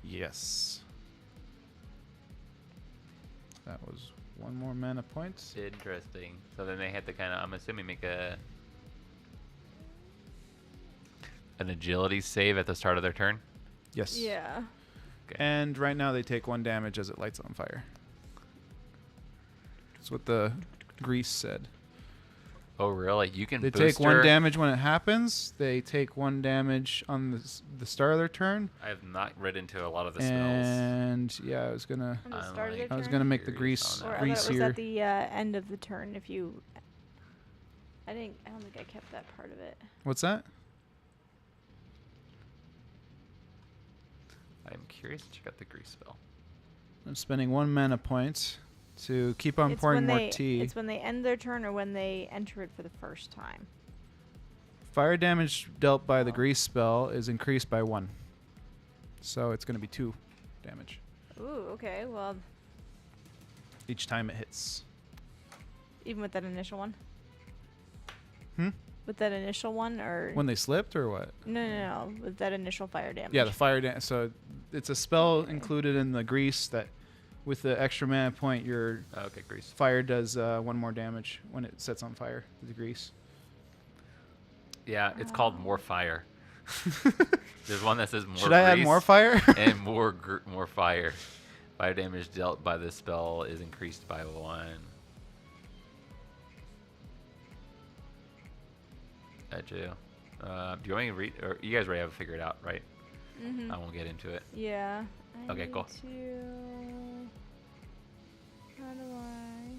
Yes. That was one more mana point. Interesting. So then they had to kind of, I'm assuming, make an agility save at the start of their turn. Yes. Yeah. Okay. And right now they take 1 damage as it lights on fire. That's what the grease said. Oh, really? You can They booster. take 1 damage when it happens. They take 1 damage on the start of their turn. I have not read into a lot of the spells. And yeah, I was gonna On the I'm start of like- their I was turn? gonna make the Curious grease on Or that. I thought it was greasier. at the end of the turn. If you. I don't think I kept that part of it. What's that? I'm curious to check out the grease spell. I'm spending 1 mana point to keep on It's pouring when more they, tea. It's when they end their turn or when they enter it for the first time. Fire damage dealt by the grease spell is increased by 1. So it's going to be 2 damage Ooh, okay. Well, each time it hits. even with that initial one? Hmm? With that initial one or. When they slipped or what? No. With that initial fire damage. Yeah, the fire damage. So it's a spell Okay. included in the grease that with the extra mana point, your Oh, okay, grease. fire does 1 more damage when it sets on fire with the grease. Yeah, it's called more fire. There's one that says more Should I add grease more fire? and more fire. Fire damage dealt by this spell is increased by 1. Gotcha. Do you want me to read? Or you guys already have it figured out, right? Mm-hmm. I won't get into it. Yeah. I Okay, cool. need to- How do I?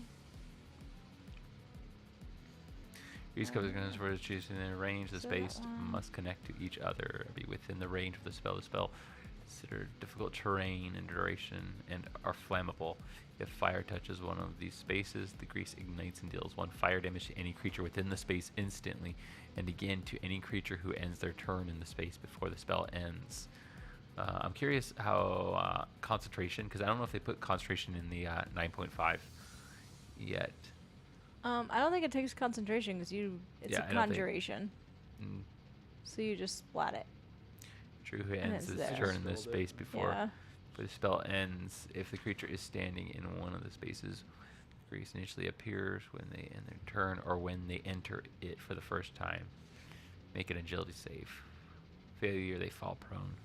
These covers guns for choosing a range. The So space that one. must connect to each other, be within the range of the spell. The spell considered difficult terrain and duration and are flammable. If fire touches one of these spaces, the grease ignites and deals 1 fire damage to any creature within the space instantly, and again to any creature who ends their turn in the space before the spell ends. I'm curious how concentration, because I don't know if they put concentration in the 9.5 yet. I don't think it takes concentration because it's Yeah, a I don't think- conjuration. Mm, So you just splat it. True, who And ends it's his there. turn in this Scrolled it. space before Yeah. the spell ends. If the creature is standing in one of the spaces, grease initially appears when they end their turn or when they enter it for the first time. Make an agility save. Failure, they fall prone.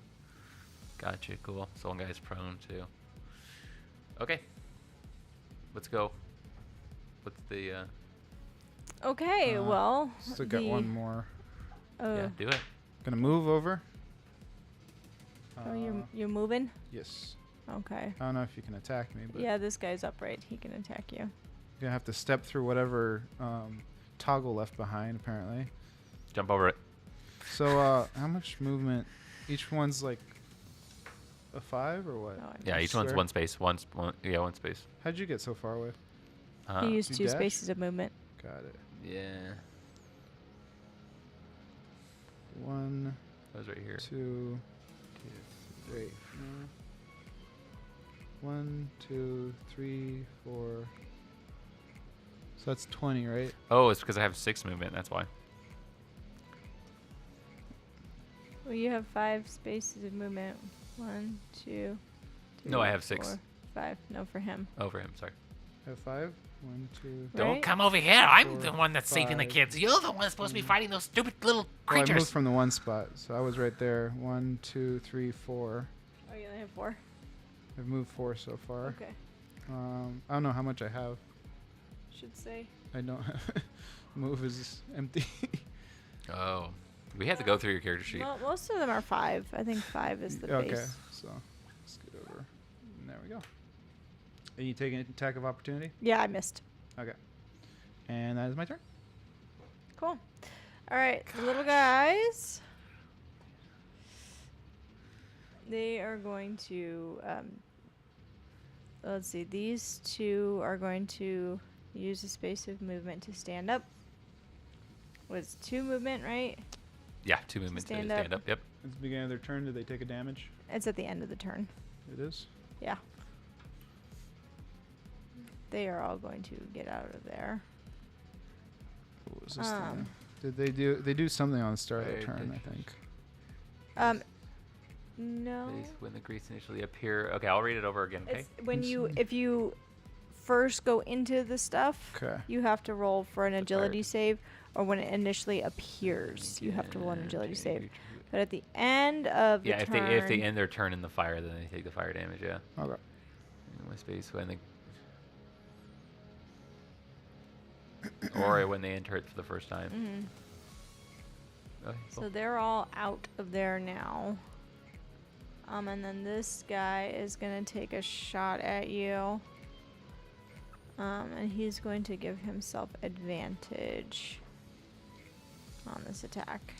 Gotcha, cool. So one guy's prone too. Okay. Let's go. What's the Okay, well. Still got the- 1 more. yeah, do it. Gonna move over. Oh, you're moving? Yes. Okay. I don't know if you can attack me, but Yeah, this guy's upright. He can attack you. you're gonna have to step through whatever toggle left behind, apparently. Jump over it. So, how much movement? Each one's like a 5 or what? Oh, I Yeah, each one's swear. 1 space. One space. How'd you get so far away? He used You 2 dash? spaces of movement. Got it. Yeah. 1, That was right here. 2, 3. 1, 2, 3, 4. So that's 20, right? Oh, it's because I have 6 movement. That's why. Well, you have 5 spaces of movement. 1, 2, 3. No, I have 6. 4, 5. No, for him. Over him. Sorry. I have 5. 1, 2. Don't Right? come over here. I'm the 4, one that's saving the 5, kids. You're the one that's supposed to be fighting those stupid little Well, I moved creatures. from the 1 spot, so I was right there. 1, 2, 3, 4. Oh, you only have 4? I've moved 4 so far. Okay. I don't know how much I have. Should say. I don't have. Move is empty. Oh. We have to go through your character sheet. Well, most of them are 5. I think 5 is the Okay, base. so let's get over. And there we go. Are you taking an attack of opportunity? Yeah, I missed. Okay. And that is my turn. Cool. All right, the little guys. They are going to. Let's see. These 2 are going to use a space of movement to stand up. Was 2 movement, right? Yeah, 2 movements to stand stand up. up. Yep. At the beginning of their turn, do they take a damage? It's at the end of the turn. It is. Yeah. They are all going to get out of there. What was this thing? Did they do? They do something on the start of the turn, I think. No. When the grease initially appear. Okay, I'll read it over again. Okay. It's when if you first go into the stuff, Okay. you have to roll for an The agility fire. save, or when it initially appears, you have to roll an agility Okay, save. But at the end of the Yeah, turn, if they end their turn in the fire, then they take the fire damage. Yeah. Okay. In my space when they. Or when they enter it for the first time. Mhm. Okay, So cool. they're all out of there now. And then this guy is gonna take a shot at you. And he's going to give himself advantage on this attack.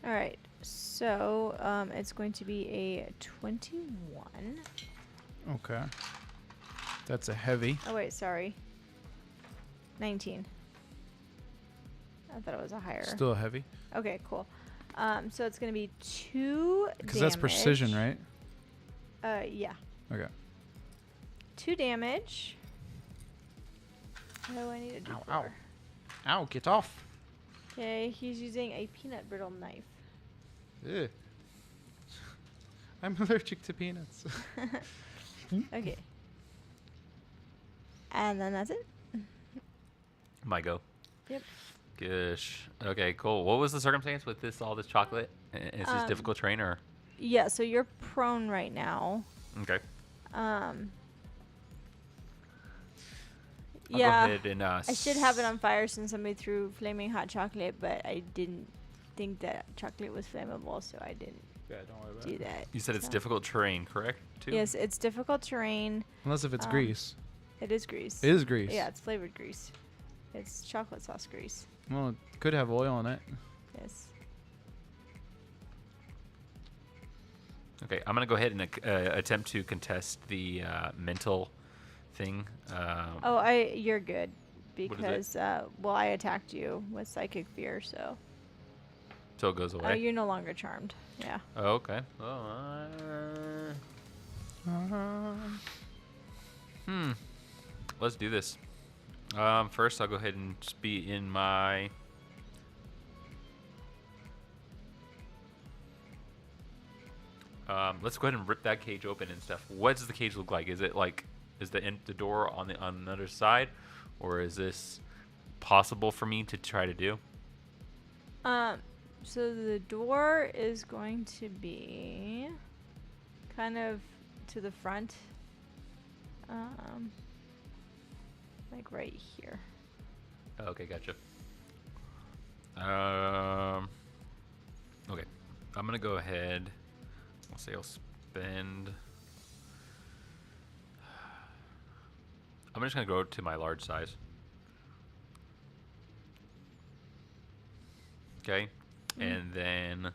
All right, so it's going to be a 21. Okay. That's a heavy. Oh wait, sorry. 19. I thought it was a higher. Still a heavy. Okay, cool. So it's gonna be 2 damage. Because that's precision, right? Yeah. Okay. 2 damage. What do I need to do? Ow, ow. Ow, get off. Okay, he's using a peanut brittle knife. Ugh. I'm allergic to peanuts. Okay. And then that's it. My go. Yep. Gosh. Okay, cool. What was the circumstance with all this chocolate? Is this difficult terrain or? Yeah, so you're prone right now. Okay. Yeah. I'll go ahead and, I should have it on fire since somebody threw flaming hot chocolate, but I didn't think that chocolate was flammable, so I didn't Yeah, don't worry about do it. that. You said it's so. difficult terrain, correct? Too? Yes, it's difficult terrain. Unless if it's Um, grease. It is grease. It is grease. Yeah, it's flavored grease. It's chocolate sauce grease. Well, it could have oil in it. Yes. Okay, I'm gonna go ahead and attempt to contest the mental thing. Oh, you're good What is it? because well, I attacked you with psychic fear, so So it goes away. you're no longer charmed. Yeah. Oh, okay. Let's do this. First, I'll go ahead and just be in my. Let's go ahead and rip that cage open and stuff. What does the cage look like? Is it like, is the door on the other side, or is this possible for me to try to do? So the door is going to be kind of to the front, like right here. Okay, gotcha. Okay, I'm gonna go ahead. I'll say I'll spend. I'm just gonna go to my large size. Okay, and then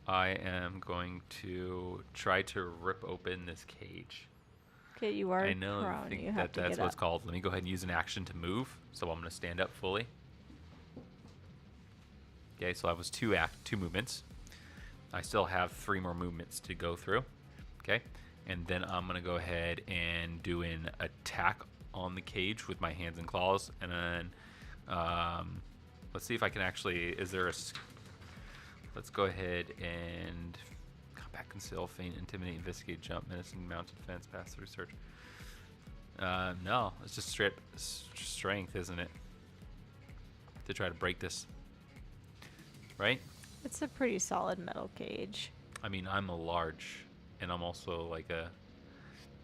I am going to try to rip open this cage. Okay, you are I know prone. think You have that to that's get what it's up. called. Let me go ahead and use an action to move. So I'm going to stand up fully. Okay, so that was two movements. I still have 3 more movements to go through. Okay, and then I'm going to go ahead and do an attack on the cage with my hands and claws. And then let's see if I can actually, let's go ahead and combat, conceal, feint, intimidate, investigate, jump, menacing, mount, defense, pass through, search. No, it's just straight strength, isn't it? To try to break this. Right? It's a pretty solid metal cage. I mean, I'm a large, and I'm also like a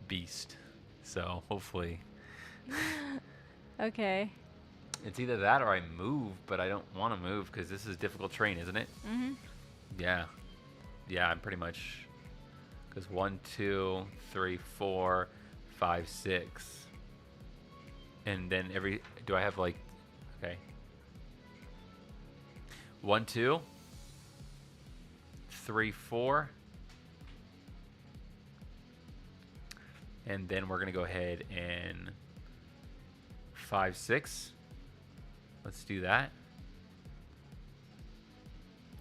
beast. So hopefully. Okay. It's either that or I move, but I don't want to move because this is difficult terrain, isn't it? Mm-hmm. Yeah. Yeah, I'm pretty much. Because 1, 2, 3, 4, 5, 6. And then do I have like. Okay. 1, 2, 3, 4. And then we're going to go ahead and 5, 6. Let's do that.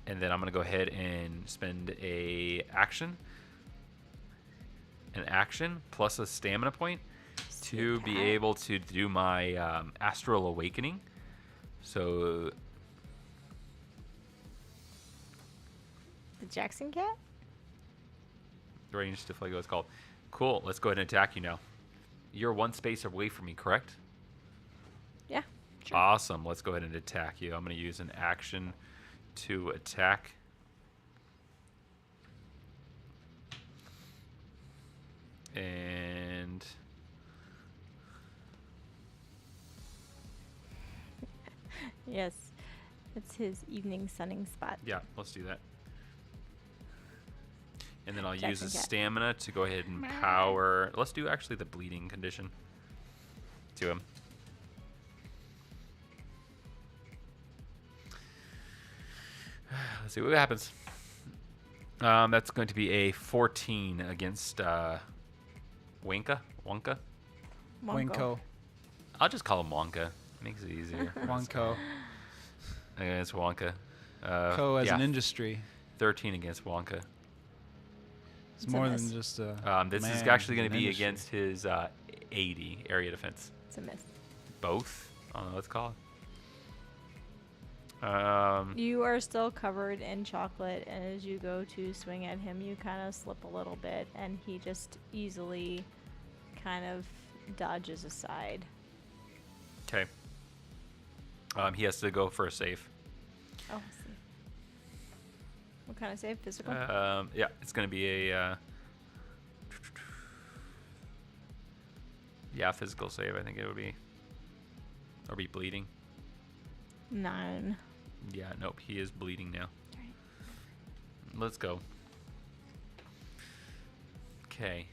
And then I'm going to go ahead and spend an action plus a stamina point to be able to do my Astral Awakening. So The Jackson cat? range deflego is called. Cool. Let's go ahead and attack you now. You're one space away from me, correct? Yeah. Sure. Awesome. Let's go ahead and attack you. I'm going to use an action to attack. And Yes. It's his evening sunning spot. yeah, let's do that. And then I'll use Jackson a cat. stamina to go ahead and power. Let's do actually the bleeding condition to him. Let's see what happens. That's going to be a 14 against Wonka. Wonko. Winko. I'll just call him Wonka. Makes it easier. Wonko. Against Wonka. Co as yeah, an industry. 13 against Wonka. It's It's a more miss. than just a. This is man, actually going an to be industry. against his 80 area defense. It's a miss. Both? I don't know what it's called. You are still covered in chocolate, and as you go to swing at him, you kind of slip a little bit, and he just easily kind of dodges aside. Okay. He has to go for a save. Oh, I see. What kind of save? Physical? Yeah, it's going to be a physical save. I think it would be, or be bleeding. 9. Yeah, nope, he is bleeding now. Alright. Let's go. Okay.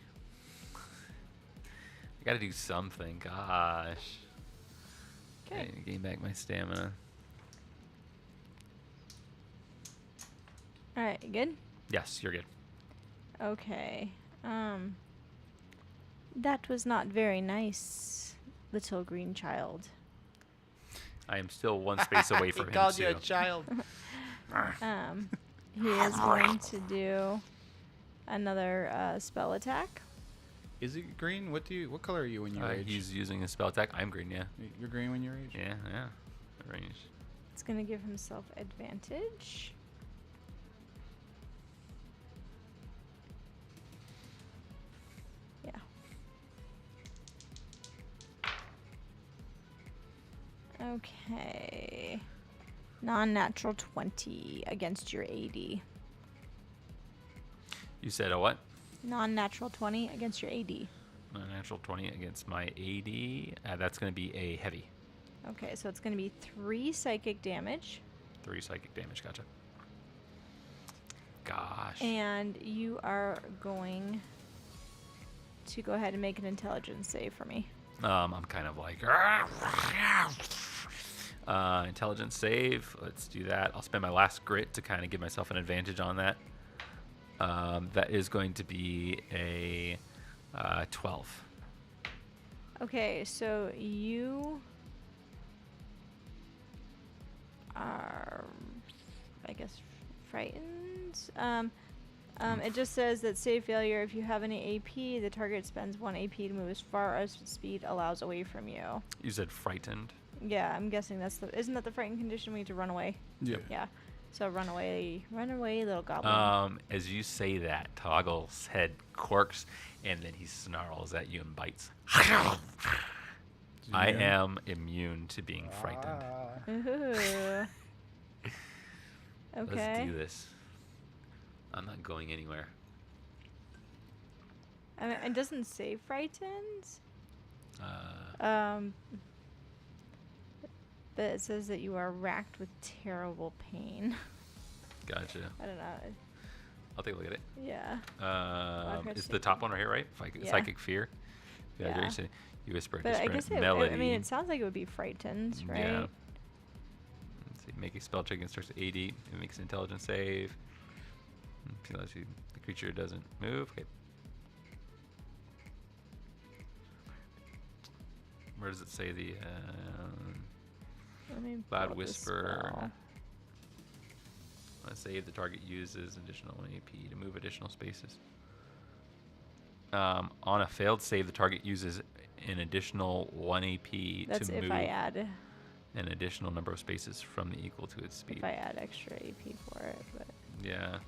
I got to do something. Gosh. Okay. Gain back my stamina. Alright, you good? Yes, you're good. Okay. That was not very nice, little green child. I am still one space away from He him called too. you a child. He is going to do another spell attack. Is it green? What color are you when you rage? He's using a spell attack. I'm green, yeah. You're green when you rage? Yeah. Range. It's going to give himself advantage. Yeah. Okay. Non-natural 20 against your 80. You said a what? Non-natural 20 against your 80. Natural 20 against my 80. That's going to be a heavy. Okay, so it's going to be 3 psychic damage. 3 psychic damage. Gotcha. Gosh. And you are going to go ahead and make an intelligence save for me. I'm kind of like intelligence save. Let's do that. I'll spend my last grit to kind of give myself an advantage on that. That is going to be a 12. Okay, so you are, I guess, frightened. It just says that save failure. If you have any AP, the target spends 1 AP to move as far as speed allows away from you. You said frightened. Yeah, I'm guessing isn't that the frightened condition? We need to run away. Yeah. Yeah. So run away, little goblin. As you say that, Toggle's head quirks, and then he snarls at you and bites. I am immune to being frightened. Ooh. Okay. Let's do this. I'm not going anywhere. I mean, it doesn't say frightened. bit, it says that you are racked with terrible pain. Gotcha. I don't know. I'll take a look at it. Yeah. It's the top one right here, right? Yeah. Psychic fear. Yeah. You whisper But I disparate guess melody. I mean, it sounds like it would be frightened, right? Yeah. Let's see. Make a spell check against starts 80. It makes an intelligence save. The creature doesn't move. Okay. Where does it say the Let me pull loud up the whisper? spell. Let's say the target uses additional 1 AP to move additional spaces. On a failed save, the target uses an additional 1 AP That's to if move I add an additional number of spaces from the equal to its speed. if I add extra AP for it, but Yeah.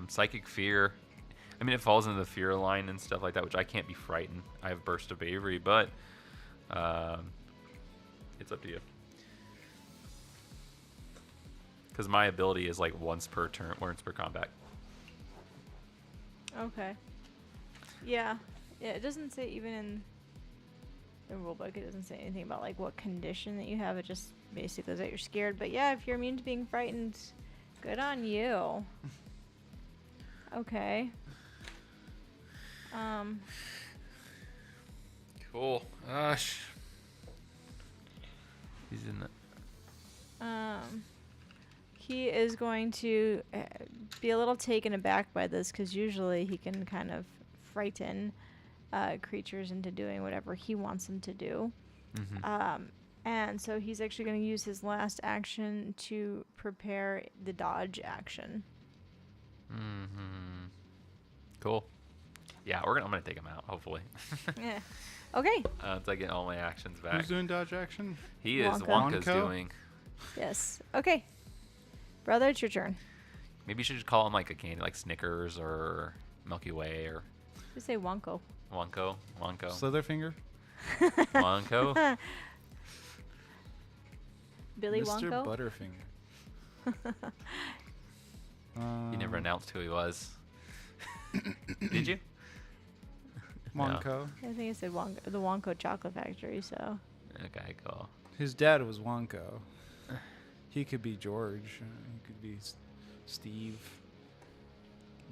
Psychic fear. I mean, it falls into the fear line and stuff like that, which I can't be frightened. I have burst of bravery, but it's up to you. Because my ability is like once per turn, once per combat. okay. Yeah. Yeah, it doesn't say even in the rulebook, it doesn't say anything about like what condition that you have. It just basically says that you're scared. But yeah, if you're immune to being frightened, good on you. Okay. Cool. Gosh. He's in the. He is going to be a little taken aback by this because usually he can kind of frighten creatures into doing whatever he wants them to do. Mm-hmm. And so he's actually going to use his last action to prepare the dodge action. Mm-hmm. Cool. Yeah, I'm gonna take him out. Hopefully. Yeah. Okay. Until I get all my actions back. Who's doing dodge action? He is. Wonka. Wonka's Wonka? doing. Yes. Okay. Brother, it's your turn. Maybe you should just call him like a candy, like Snickers or Milky Way or Just say Wonko. Wonko. Slitherfinger? Wonko. Billy Mr. Wonko. Butterfinger. He never announced who he was. Did you? Wonko. I think I said Wonko, the Wonko Chocolate Factory. So. Okay, cool. His dad was Wonko. He could be George. He could be Steve.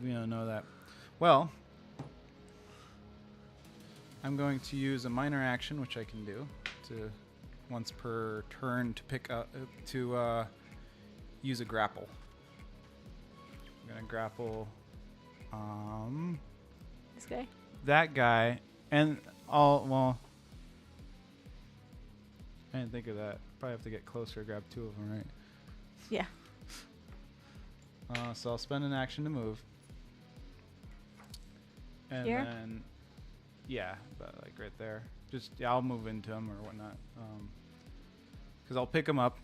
We don't know that. Well, I'm going to use a minor action, which I can do, to once per turn to pick up use a grapple. I'm gonna grapple This guy. That guy, and well, I didn't think of that. Probably have to get closer, grab two of them, right? Yeah. So I'll spend an action to move. And Here? then, yeah, but like right there. Just, yeah, I'll move into him or whatnot. Because I'll pick him up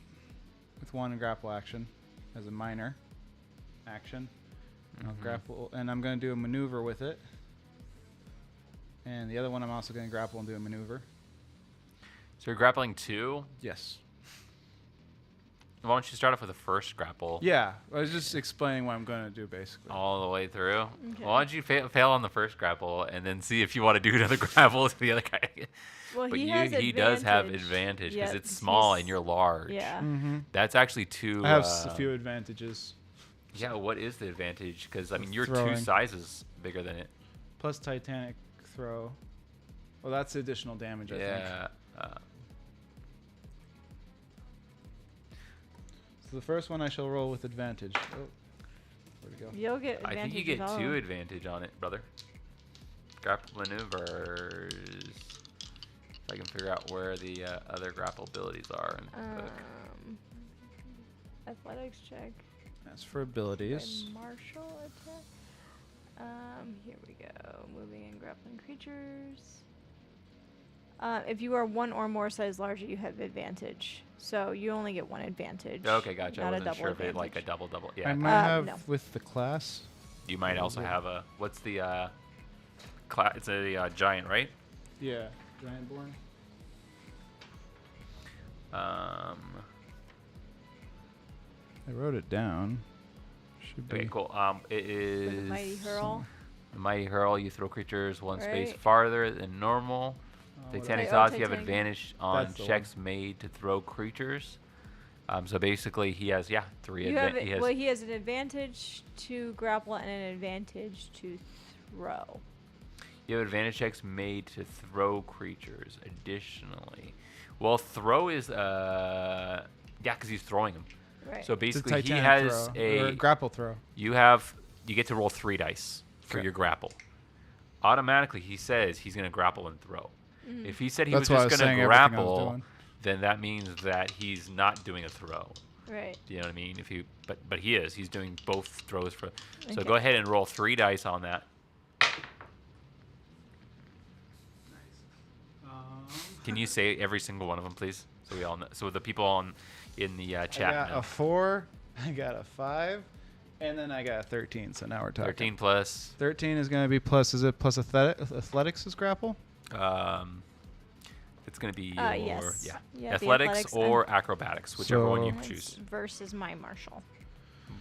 with one grapple action as a minor action. I'll grapple, and I'm going to do a maneuver with it. And the other one I'm also going to grapple and do a maneuver. So you're grappling 2. Yes. Why don't you start off with the first grapple? Yeah, I was just explaining what I'm going to do, basically. All the way through. Okay. Why don't you fail on the first grapple and then see if you want to do another grapple to the other guy? Well, But he does have advantage. advantage Yeah, because it's 'cause small he's- and you're large. Yeah. Mm-hmm. That's actually 2. I have a few advantages. Yeah, what is the advantage? Because I mean, you're Throwing. 2 sizes bigger than it. Plus Titanic throw. Well, that's additional damage, I think. Yeah. So the first one I shall roll with advantage. Oh, where'd it go? You'll get I advantage. think you get with all 2 of them. advantage on it, brother. Grapple maneuvers. If I can figure out where the other grapple abilities are in the book. Athletics check. That's for abilities. And martial attack. Here we go. Moving and grappling creatures. If you are 1 or more size larger, you have advantage. So you only get 1 advantage. Okay, gotcha. Not I a wasn't double sure if it had like a advantage. double. I Yeah. might have no. with the class. You might also have a. What's the. It's a giant, right? Yeah, Giantborn. Um. I wrote it down. Should be. Okay, cool. It With is. a mighty hurl. The mighty hurl. You throw creatures 1 space Right. farther than normal. Satanic Oh, thoughts. You have Titanic. advantage on That's the checks made to throw creatures. So basically, he has 3 You have advantage. well, he has an advantage to grapple and an advantage to throw. You have advantage checks made to throw creatures. Additionally, well, throw is because he's throwing them. Right. So It's a basically, he Titanic has throw, or a grapple throw. you get to roll 3 dice for Okay. your grapple. Automatically, he says he's going to grapple and throw. Mhm. If he said he That's was why I just was going saying to everything I was grapple, doing. then that means that he's not doing a throw. Right. Do you know what I mean? If you but he is. He's doing both throws for. So Okay. go ahead and roll 3 dice on that. Can you say every single one of them, please? So we all know. So the people in the chat I got know. a 4, I got a 5, and then I got a 13. So now we're talking. 13 plus. 13 is going to be plus. Is it plus athletics is grapple? It's going to be your yes. yeah. Yeah, the athletics athletics or acrobatics, whichever one you So- choose. Versus my martial.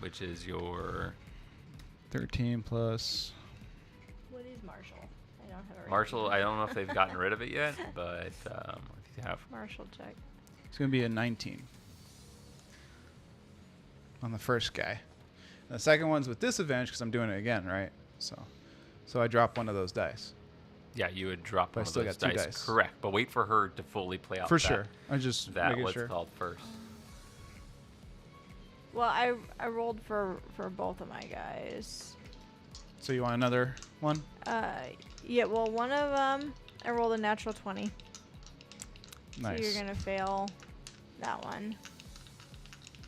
Which is your 13 plus. What is martial? I don't have it. martial. I don't know if they've gotten rid of it yet, but if you have. Martial check. It's going to be a 19 on the first guy. And the second one's with disadvantage because I'm doing it again, right? So I drop one of those dice. Yeah, you would drop But I one of still those got 2 dice. dice. Correct, but wait for her to fully play out. For that, sure. I just That making what's sure. called first. Well, I rolled for both of my guys. So you want another one? Yeah. Well, one of them I rolled a natural 20. Nice. So you're gonna fail that one.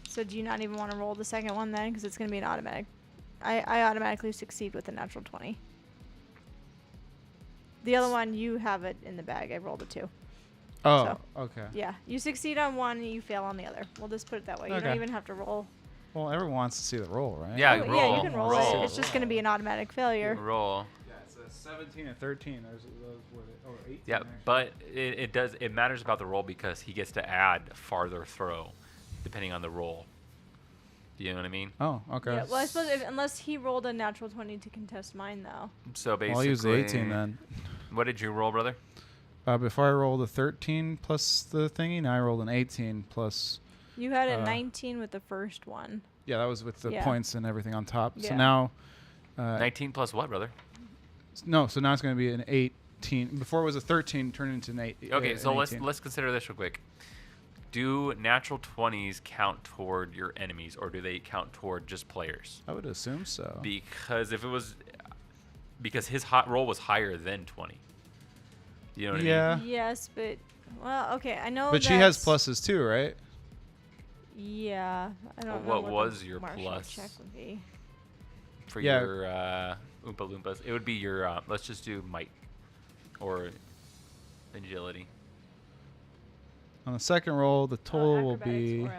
So do you not even want to roll the second one then? Because it's gonna be an automatic. I automatically succeed with a natural 20. The other one, you have it in the bag. I rolled a 2. Oh, okay. Yeah, you succeed on one, and you fail on the other. We'll just put it that way. You don't Okay. even have to roll. Well, everyone wants to see the roll, right? Yeah, Oh, yeah, roll, you can roll, roll. it. It's just gonna be an automatic failure. Roll. Yeah, it's a 17 and 13. Those were or 18. Yeah, actually. but it matters about the roll because he gets to add farther throw, depending on the roll. Do you know what I mean? Oh, okay. Yeah, well, I suppose unless he rolled a natural 20 to contest mine, though. So basically, Well, I'll use the 18 then. What did you roll, brother? Before I rolled a 13 plus the thingy, now I rolled an 18 plus. You had a 19 with the first one. Yeah, that was with the Yeah. points and everything on top. So Yeah. now. 19 plus what, brother? No, so now it's going to be an 18. Before it was a 13, turned into an 8. Okay, so an let's 18. let's consider this real quick. Do natural 20s count toward your enemies, or do they count toward just players? I would assume so. Because if it was, because his hot roll was higher than 20. You know what I Yeah. Yes, but well, okay, I know. But she has that's- pluses too, right? Yeah, I don't Well, know what what was the your martial plus? check would be. mean? For Yeah. your Oompa Loompas, it would be your. Let's just do might, or agility. On the second roll, the total will Acrobatics be. or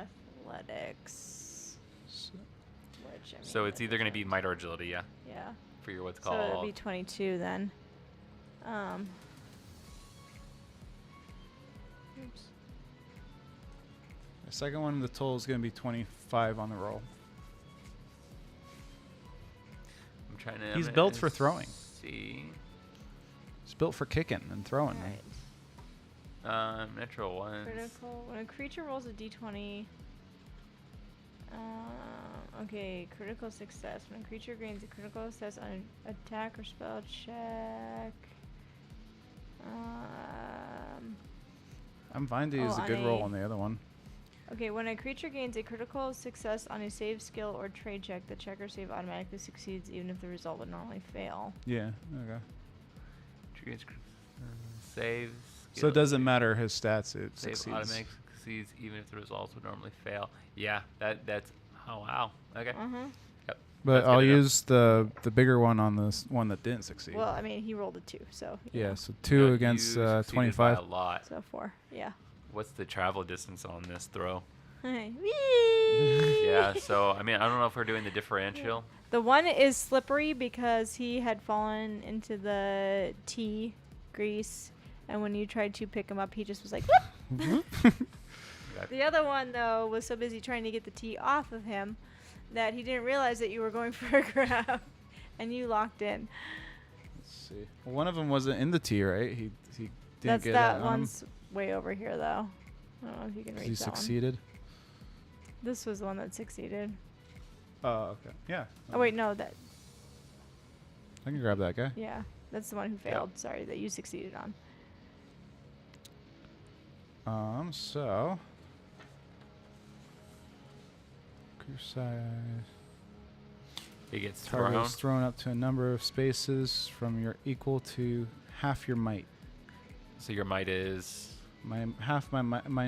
athletics. Which, I mean, So it's that either going to be doesn't- might or agility, yeah. Yeah. For your what's So it'd called. be 22 then. Oops. The second one, the total is going to be 25 on the roll. I'm trying to. He's built for throwing. See. It's built for kicking and throwing. Alright. Natural ones. Critical. When a creature rolls a d20. Okay, critical success. When a creature gains a critical success on an attack or spell check. I'm fine to use Oh, a on good roll a- on the other one. Okay, when a creature gains a critical success on a save, skill, or trade check, the check or save automatically succeeds even if the result would normally fail. Yeah, okay. Save. So it doesn't matter his stats, it Save succeeds. automatic succeeds even if the results would normally fail. Yeah, that's. Oh wow. Okay. Uh-huh. Yep. But That's good I'll to know. use the bigger one on this one that didn't succeed. Well, I mean, he rolled a 2, so. you Yeah, know. so You 2 know, against you succeeded by 25. a lot. So 4, yeah. What's the travel distance on this throw? Whee! Yeah. So I mean, I don't know if we're doing the differential. The one is slippery because he had fallen into the tea grease, and when you tried to pick him up, he just was like, whoop! The other one, though, was so busy trying to get the tea off of him that he didn't realize that you were going for a grab, and you locked in. Let's see. Well, one of them wasn't in the T, right? He That's get that on him? one's way over here, though. I don't know if you can 'Cause reach he that one. succeeded. This was the one that succeeded. Oh, okay. Yeah. Oh wait, no, that I can grab that guy. yeah, that's the one who failed. Sorry, that you succeeded on. So. Crew size. He gets Target thrown. is thrown up to a number of spaces from your equal to half your might. So your might is My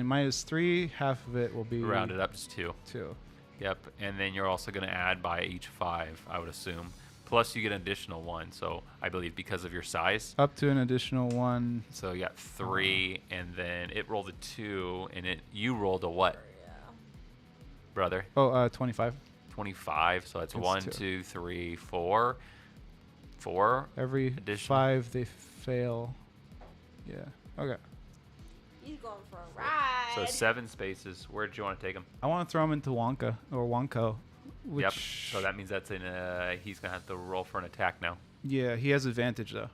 might is 3. Half of it will be rounded up to 2. 2. Yep. And then you're also going to add by each 5, I would assume. Plus you get an additional 1. So I believe because of your size. Up to an additional 1. So you got 3, and then it rolled a 2, and you rolled a what, brother? Oh, 25. 25. So that's It's 1, 2. 2, 3, 4. 4. Every Additional. 5 they fail. Yeah. Okay. He's going for a ride. So 7 spaces. Where do you want to take him? I want to throw him into Wonka or Wonko. Which, Yep. So that means that's he's gonna have to roll for an attack now. Yeah, he has advantage though.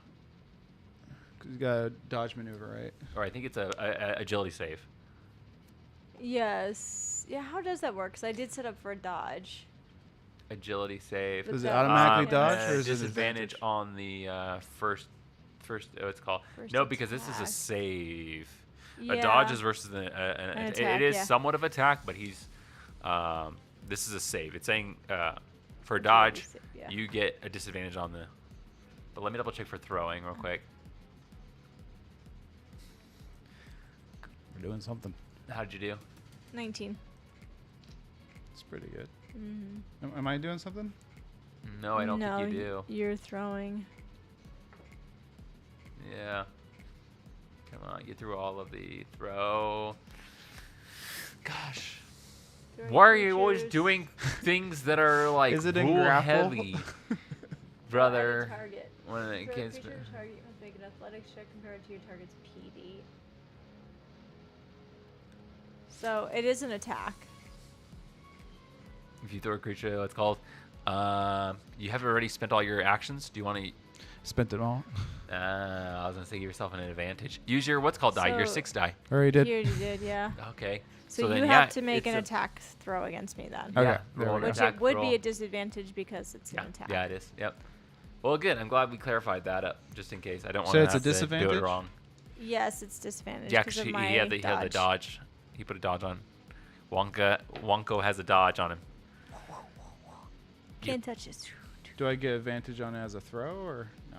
'Cause he's got a dodge maneuver, right? Or I think it's a agility save. Yes. Yeah. How does that work? Because I did set up for a dodge. Agility save. But Does it that- automatically Um, dodge or is it disadvantage advantage? on the first? What's it called? First No, because this is a attack. save. Yeah. A dodge is versus an attack, it is yeah. somewhat of attack, but he's this is a save. It's saying for a Agility dodge, save, yeah. you get a disadvantage on the. But let me double check for throwing real quick. We're doing something. How'd you do? 19. It's pretty good. Mm-hmm. Am I doing something? No, I don't think you do. You're throwing. Yeah. Come on, get through all of the throw. Gosh. Throwing Why are you always creatures. doing things that are like Is it in rule grapple? heavy, brother? Target. When it For a came creature or target, you must make an athletics check compared to your target's PD. So it is an attack. if you throw a creature, it's called. You have already spent all your actions. Do you want to? Spent it all. I was gonna say give yourself an advantage. Use your what's called die. Your So- 6 die. Already did. You already did, yeah. Okay. So, then, you yeah, have to make an it's a- attack throw against me then. Okay, Yeah, there roll we an go. Which attack it would roll. be a disadvantage because it's Yeah, an attack. yeah, it is. Yep. Well, good. I'm glad we clarified that up, just in case. I don't want So to it's a have to do disadvantage? it wrong. Yes, it's disadvantage. Yeah, 'cause because of he my had the dodge. He put a dodge on. Wonko has a dodge on him. Can't touch this. Do I get advantage on it as a throw or no?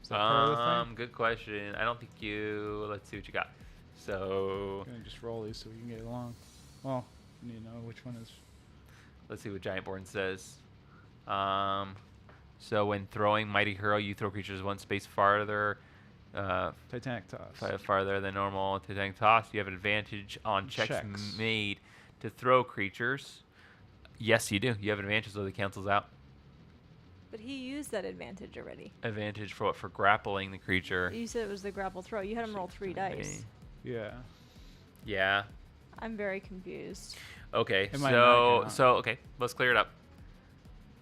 Is that part of the thing? Good question. I don't think you. Let's see what you got. So I'm gonna just roll these so we can get along. Well, you need to know which one is. let's see what Giantborn says. So when throwing Mighty Hero, you throw creatures 1 space farther, Titanic toss. farther than normal to tank toss. You have advantage on checks Checks. made to throw creatures. Yes, you do. You have advantage, so it cancels out. But he used that advantage already. Advantage for what? For grappling the creature. You said it was the grapple throw. You had him roll 3 dice. Yeah. Yeah. I'm very confused. Okay. It might knock it out. So okay, let's clear it up.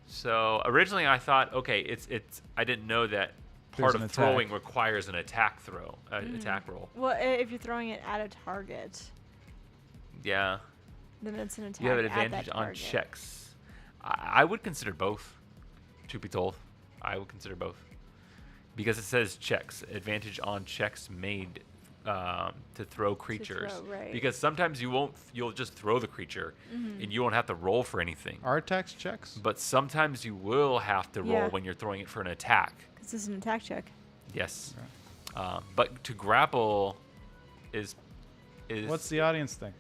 So originally I thought, okay, it's I didn't know that part There's an of attack. throwing requires an attack throw, attack roll. Well, if you're throwing it at a target, Yeah. then it's an attack. You have an at that advantage on target. checks. I would consider both. Truth be told, I would consider both because it says checks. Advantage on checks made to throw creatures. right. Because sometimes you'll just throw the creature and you won't have to roll for anything. Artax checks? But sometimes you will have to roll Yeah. when you're throwing it for an attack. Because this is an attack check. Yes. But to grapple is What's the audience think?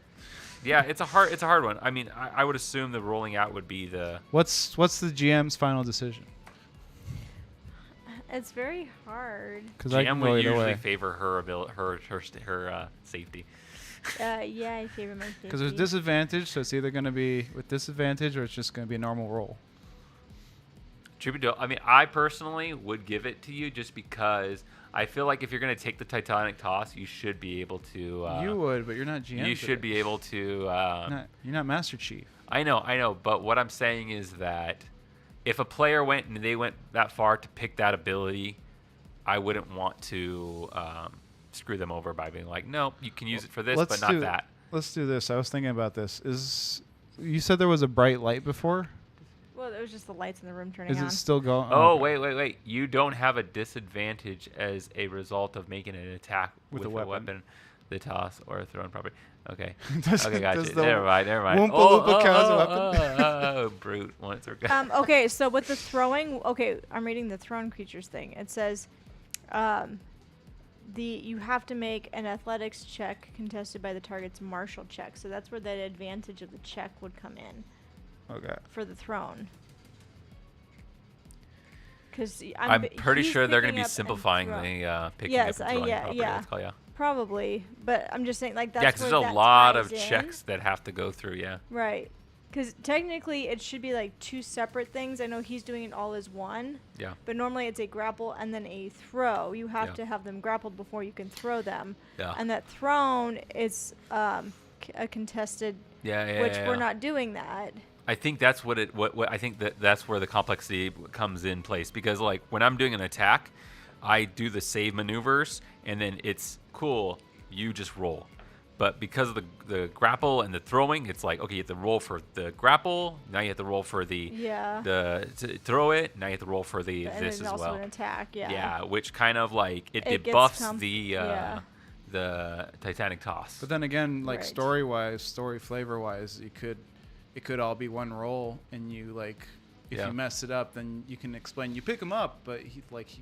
yeah, it's a hard one. I mean, I would assume the rolling out would be the What's the GM's final decision? It's very hard. Because I GM can go would either usually way. favor her safety. Yeah, I favor my safety. Because there's disadvantage, so it's either going to be with disadvantage or it's just going to be a normal roll. I mean, I personally would give it to you just because I feel like if you're going to take the Titanic toss, you should be able to. You would, but you're not GM. You should be able to. You're not Master Chief. I know. But what I'm saying is that if a player went and they went that far to pick that ability, I wouldn't want to screw them over by being like, no, you can use it for this, Let's but not do- that. Let's do this. I was thinking about this. You said there was a bright light before? Well, it was just the lights in the room turning Is on. it still going? Oh, okay. wait. You don't have a disadvantage as a result of making an attack With with a a weapon. weapon, the toss, or a thrown property. Okay. Does- Okay, gotcha. does the Never mind. Oompa Loompa count as a weapon? Oh, brute. Once we're Okay, so with the throwing, I'm reading the thrown creatures thing. It says, you have to make an athletics check contested by the target's martial check. So that's where the advantage of the check would come in Okay. for the thrown. Because I'm pretty sure they're going to be simplifying the the picking Yes, up and throwing yeah, property. yeah. That's called, yeah. probably, but I'm just saying like that's Yeah, because where there's a that lot of ties in. checks that have to go through, yeah. Right. Because technically it should be like two separate things. I know he's doing it all as one. Yeah. But normally it's a grapple and then a throw. You have Yeah. to have them grappled before you can throw them. Yeah. And that thrown is a contested, Yeah, which yeah. we're not doing that. I think that's what I think that's where the complexity comes in place, because like when I'm doing an attack, I do the save maneuvers and then it's cool, you just roll. But because of the grapple and the throwing, it's like, okay, you have to roll for the grapple, now you have to roll for the to throw it, now you have to roll for the And this then as also well. an attack, yeah. Yeah, which kind of like it It gets buffs yeah. the Titanic toss. But then again, like Right. story flavor wise, it could all be one roll, and you like if Yeah. you mess it up, then you can explain. You pick him up, but he gets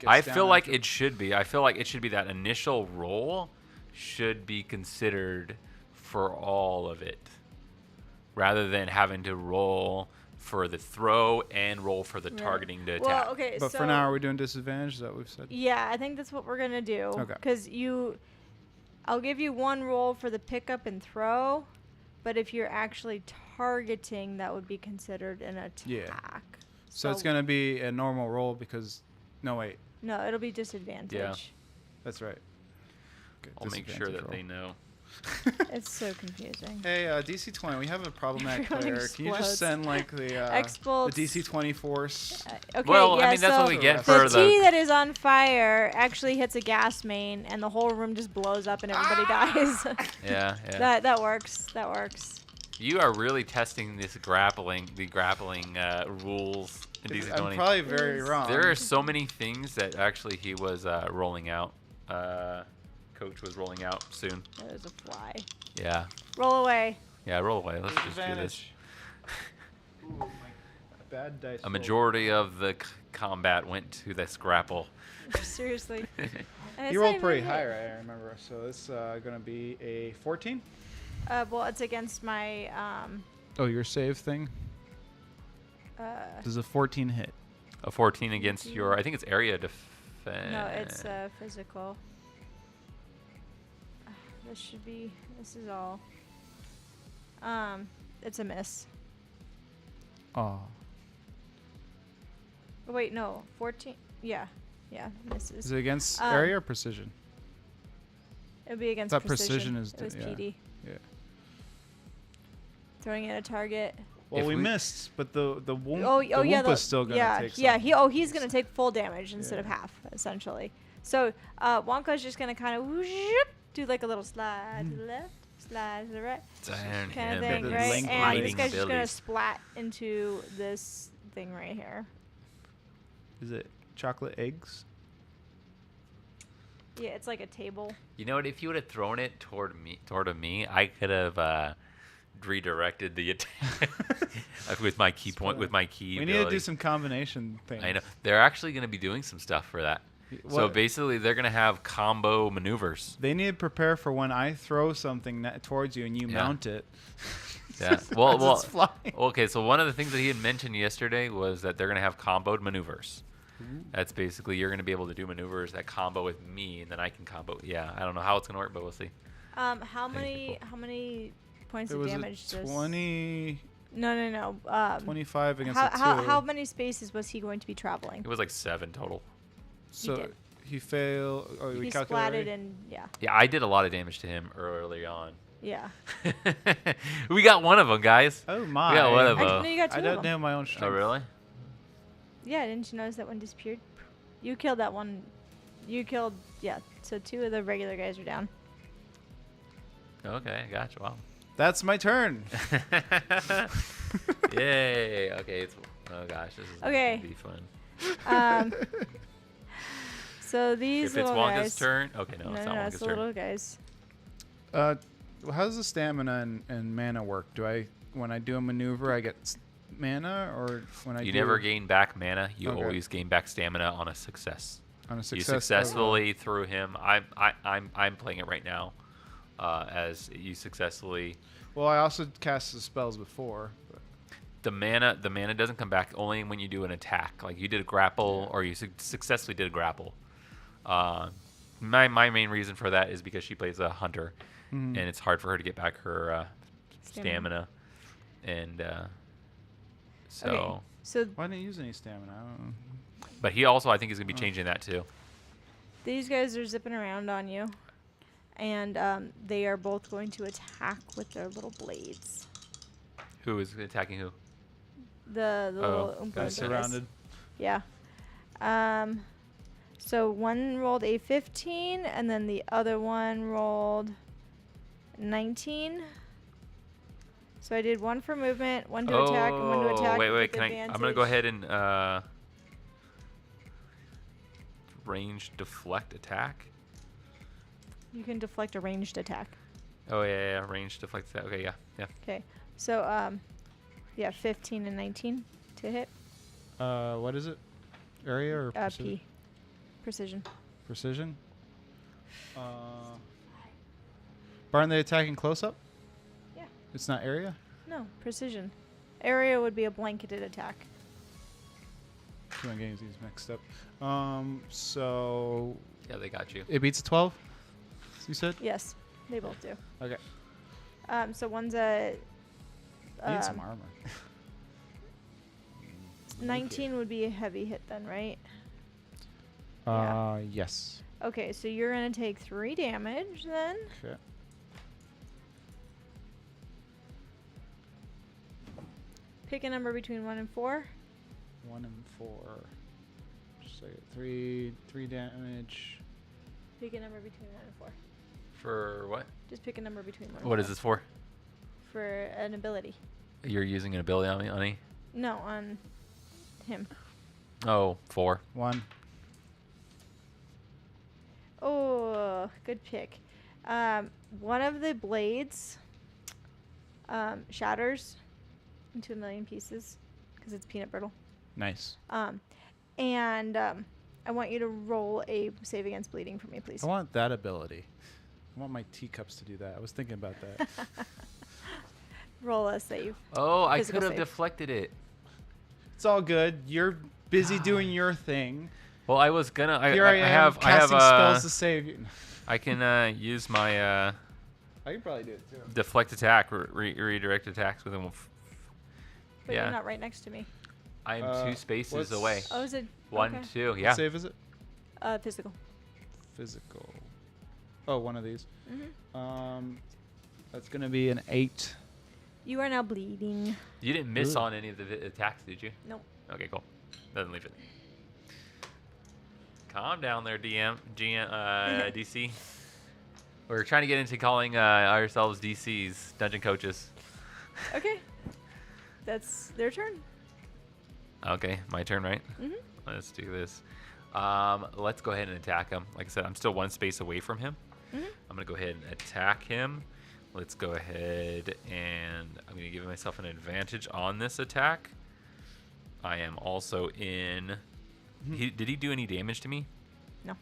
I down feel like after- it should be. I feel like it should be that initial roll should be considered for all of it, rather than having to roll for the throw and roll for the Right. targeting to attack. Well, okay, But so for now, are we doing disadvantage? Is that what we've said? yeah, I think that's what we're gonna do. Okay. Because I'll give you one roll for the pickup and throw, but if you're actually targeting, that would be considered an attack. Yeah. So it's gonna be a normal roll because, no wait, No, it'll be disadvantage. that's right. Okay, I'll make sure that they know. It's so confusing. Hey, DC20, we have a problematic Everyone player. Can you explodes. just send like the Explodes. DC20 force? Okay, Well, yeah, I mean that's so what we get the for tea that is on fire actually hits a gas main, and the whole room just blows up, and everybody dies. Yeah, yeah. That works. That works. You are really testing the grappling rules in I'm DC20. probably very wrong. There are so many things that actually he was rolling out. Coach was rolling out soon. There's a fly. Yeah. Roll away. Yeah, roll away. Let's just do this. Advantage. Ooh, my bad dice. A majority of the combat went to this grapple. Seriously. And it's You not rolled even pretty hit. high, right? I remember. So it's gonna be a 14. Well, it's against my Oh, your save thing. Does a 14 hit? A 14 against your, I think it's area defense. no, it's physical. This is all. It's a miss. Oh. Oh, wait, no, 14. Yeah, misses. Is it against Um, area or precision? It'll be against That precision. precision is It was yeah. PD. Yeah. Throwing at a target. Well, If we we- missed, but the Woompa's Oh yeah, still gonna yeah, take some. yeah. He's gonna take full damage instead of half, essentially. So Wonka's just gonna kind of do like a little slide to the left, slide to the right, Damn kind of him. thing, the right? length And this reading guy's just gonna abilities. splat into this thing right here. Is it chocolate eggs? Yeah, it's like a table. You know what? If you would have thrown it toward me, I could have redirected the attack with my key point, with my key. We need to ability. do some combination things. I know they're actually going to be doing some stuff for that. So What- basically, they're going to have combo maneuvers. They need to prepare for when I throw something towards you and you Yeah. mount it. Yeah. As Well. it's flying. Okay. So one of the things that he had mentioned yesterday was that they're going to have comboed maneuvers. That's basically you're going to be able to do maneuvers that combo with me, and then I can combo. Yeah. I don't know how it's going to work, but we'll see. How many points There of was damage a does? 20, No. 25 against How, a 2. how many spaces was he going to be traveling? It was like 7 total. So did. he failed. Oh, we He calculated. splatted and yeah. Yeah, I did a lot of damage to him early on. Yeah. We got one of them, guys. Oh my! We got one of I them. didn't know you got two I of don't them. know my own strength. Oh, really? Yeah, didn't you notice that one disappeared? You killed that one You killed, yeah. So 2 of the regular guys are down. Okay, gotcha. Wow. That's my turn. Yay. Okay. Oh gosh, this is Okay. gonna be fun. So these If it's little Wonka's guys. turn, okay, no, No, it's no, not no, Wonka's it's the turn. little guys. How does the stamina and mana work? Do I, when I do a maneuver, I get mana, or when I You do never gain back mana. You Okay. always gain back stamina on a success. on a You success? successfully threw him. I'm playing it right now, as you successfully. Well, I also cast the spells before. But The mana doesn't come back only when you do an attack. Like you did a grapple, or you successfully did a grapple. My main reason for that is because she plays a hunter, Mhm. and it's hard for her to get back her stamina, and so. Okay. So Why didn't I use any stamina? I don't know. But he also, I think, is gonna be changing that too. these guys are zipping around on you, and they are both going to attack with their little blades. Who is attacking who? The little Oompa gotcha. Loompa guys. Surrounded. Yeah. So one rolled a 15, and then the other one rolled 19. So I did 1 for movement, 1 to attack, and 1 to attack. Wait, with can I'm gonna go ahead and range deflect attack. You can deflect a ranged attack. Oh yeah, range deflect attack. Okay, yeah. Okay. So yeah, 15 and 19 to hit. What is it? Area or precision? P. Precision. Precision. Aren't they attacking close up? Yeah. It's not area. No, precision. Area would be a blanketed attack. I'm getting these mixed up. So Yeah, they got you. it beats a 12. You said. Yes, they both do. Okay. So one's a I need some armor. 19 would be a heavy hit then, right? Yeah. Yes. Okay, so you're gonna take 3 damage then. Okay. Pick a number between 1 and 4. 1 and 4. So I get 3 damage. Pick a number between 1 and 4. For what? Just pick a number between 1 and 4. What is this for? For an ability. You're using an ability on me, honey? No, on him. Oh, 4. 1. Oh, good pick. One of the blades shatters into 1,000,000 pieces because it's peanut brittle. Nice. And I want you to roll a save against bleeding for me, please. I want that ability. I want my teacups to do that. I was thinking about that. Roll a save. Oh, I Physical could have save. deflected it. It's all good. You're busy doing your thing. Well, I was gonna. Here I am casting spells to save you. I can use my I can probably do it too. deflect attack, redirect attacks with him. But Yeah. you're not right next to me. I'm 2 spaces what's- away. Oh, is it? 1, okay. 2, What yeah. save is it? Physical. Physical. Oh, one of these. Mm-hmm. That's gonna be an 8. You are now bleeding. You didn't miss Ooh. on any of the attacks, did you? Nope. Okay, cool. Doesn't leave it. Calm down there, DC. We're trying to get into calling ourselves DCs, dungeon coaches. Okay. That's their turn. Okay, my turn, right? Mm-hmm. Let's do this. Let's go ahead and attack him. Like I said, I'm still 1 space away from him. Mm-hmm. I'm going to go ahead and attack him. Let's go ahead and I'm going to give myself an advantage on this attack. I am also in... Did he do any damage to me? No.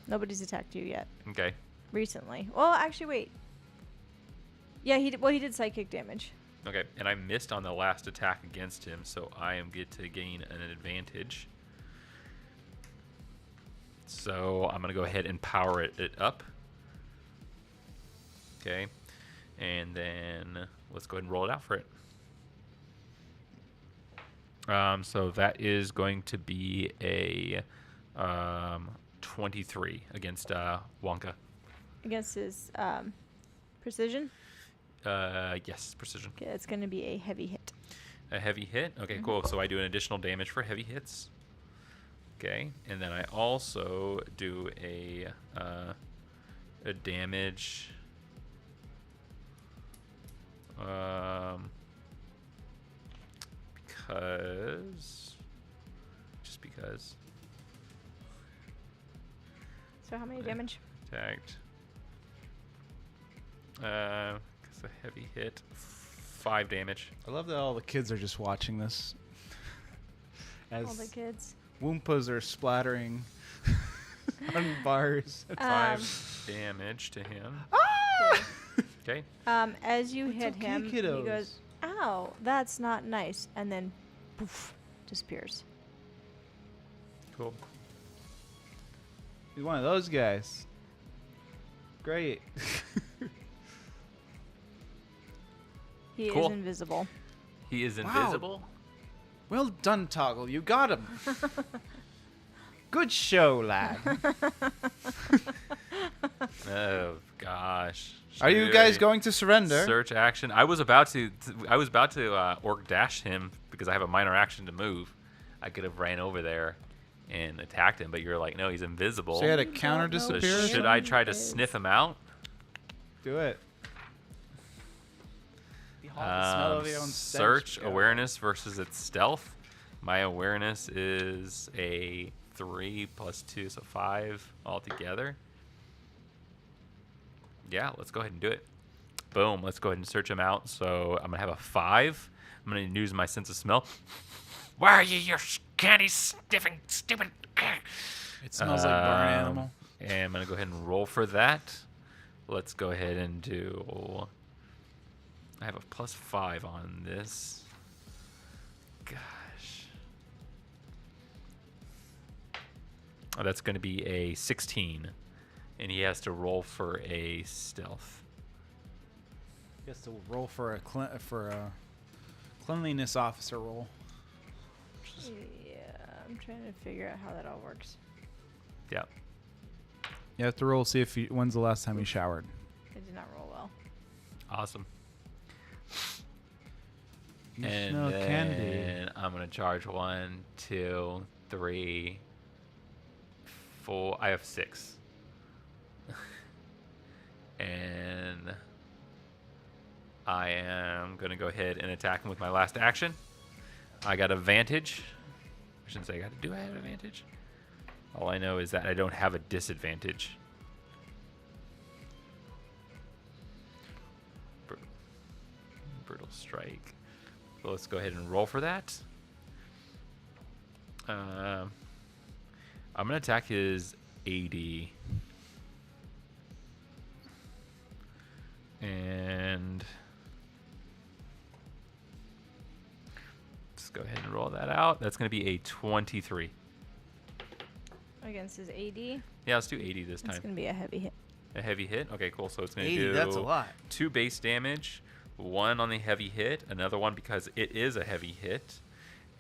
Nobody's attacked you yet. Okay. Recently. Well, actually, wait. Yeah, he did psychic damage. Okay, and I missed on the last attack against him, so I am get to gain an advantage. So I'm going to go ahead and power it up. Okay, and then let's go ahead and roll it out for it. So that is going to be a 23 against Wonka. Against his precision. Yes, precision. Okay, it's going to be a heavy hit. A heavy hit? Okay, cool. So I do an additional damage for heavy hits. Okay, and then I also do a damage. Just because. So how many damage? Tagged. It's a heavy hit. 5 damage. I love that all the kids are just watching this. All the As kids. Woompas are splattering on bars. 5 damage to him. Okay. As you It's hit okay, him, he kiddos. goes, "Ow, that's not nice," and then, poof, disappears. Cool. He's one of those guys. Great. He Cool. is invisible. He is Wow. invisible. Well done, Toggle. You got him. Good show, lad. Oh gosh. Are you Should guys I going to surrender? search action? I was about to. Orc dash him because I have a minor action to move. I could have ran over there and attacked him, but you're like, no, he's invisible. So you had to You don't counter know So disappear? or where should something? I try to is. sniff him out? Do it. Search awareness versus its stealth. My awareness is a 3 plus 2, so 5 altogether. Yeah, let's go ahead and do it. Boom. Let's go ahead and search him out. So I'm gonna have a 5. I'm gonna use my sense of smell. Why are you, candy sniffing, stupid? It smells like barn Um, animal. And I'm gonna go ahead and roll for that. Let's go ahead and do. I have a plus 5 on this. Gosh. Oh, that's going to be a 16. And he has to roll for a stealth. He has to roll for a cleanliness officer roll. Yeah, I'm trying to figure out how that all works. Yeah. You have to roll, see if when's the last time you showered. It did not roll well. Awesome. You And smell then candy. I'm going to charge 1, 2, 3, 4. I have 6. And I am going to go ahead and attack him with my last action. I got advantage. I shouldn't say do I have advantage? All I know is that I don't have a disadvantage. Brutal strike. So let's go ahead and roll for that. I'm going to attack his AD. And let's go ahead and roll that out. That's going to be a 23. Against his AD, Yeah, let's do 80 this it's time. going to be a heavy hit. A heavy hit? Okay, cool. So it's going to 80, do that's a lot. 2 base damage, 1 on the heavy hit, another one because it is a heavy hit,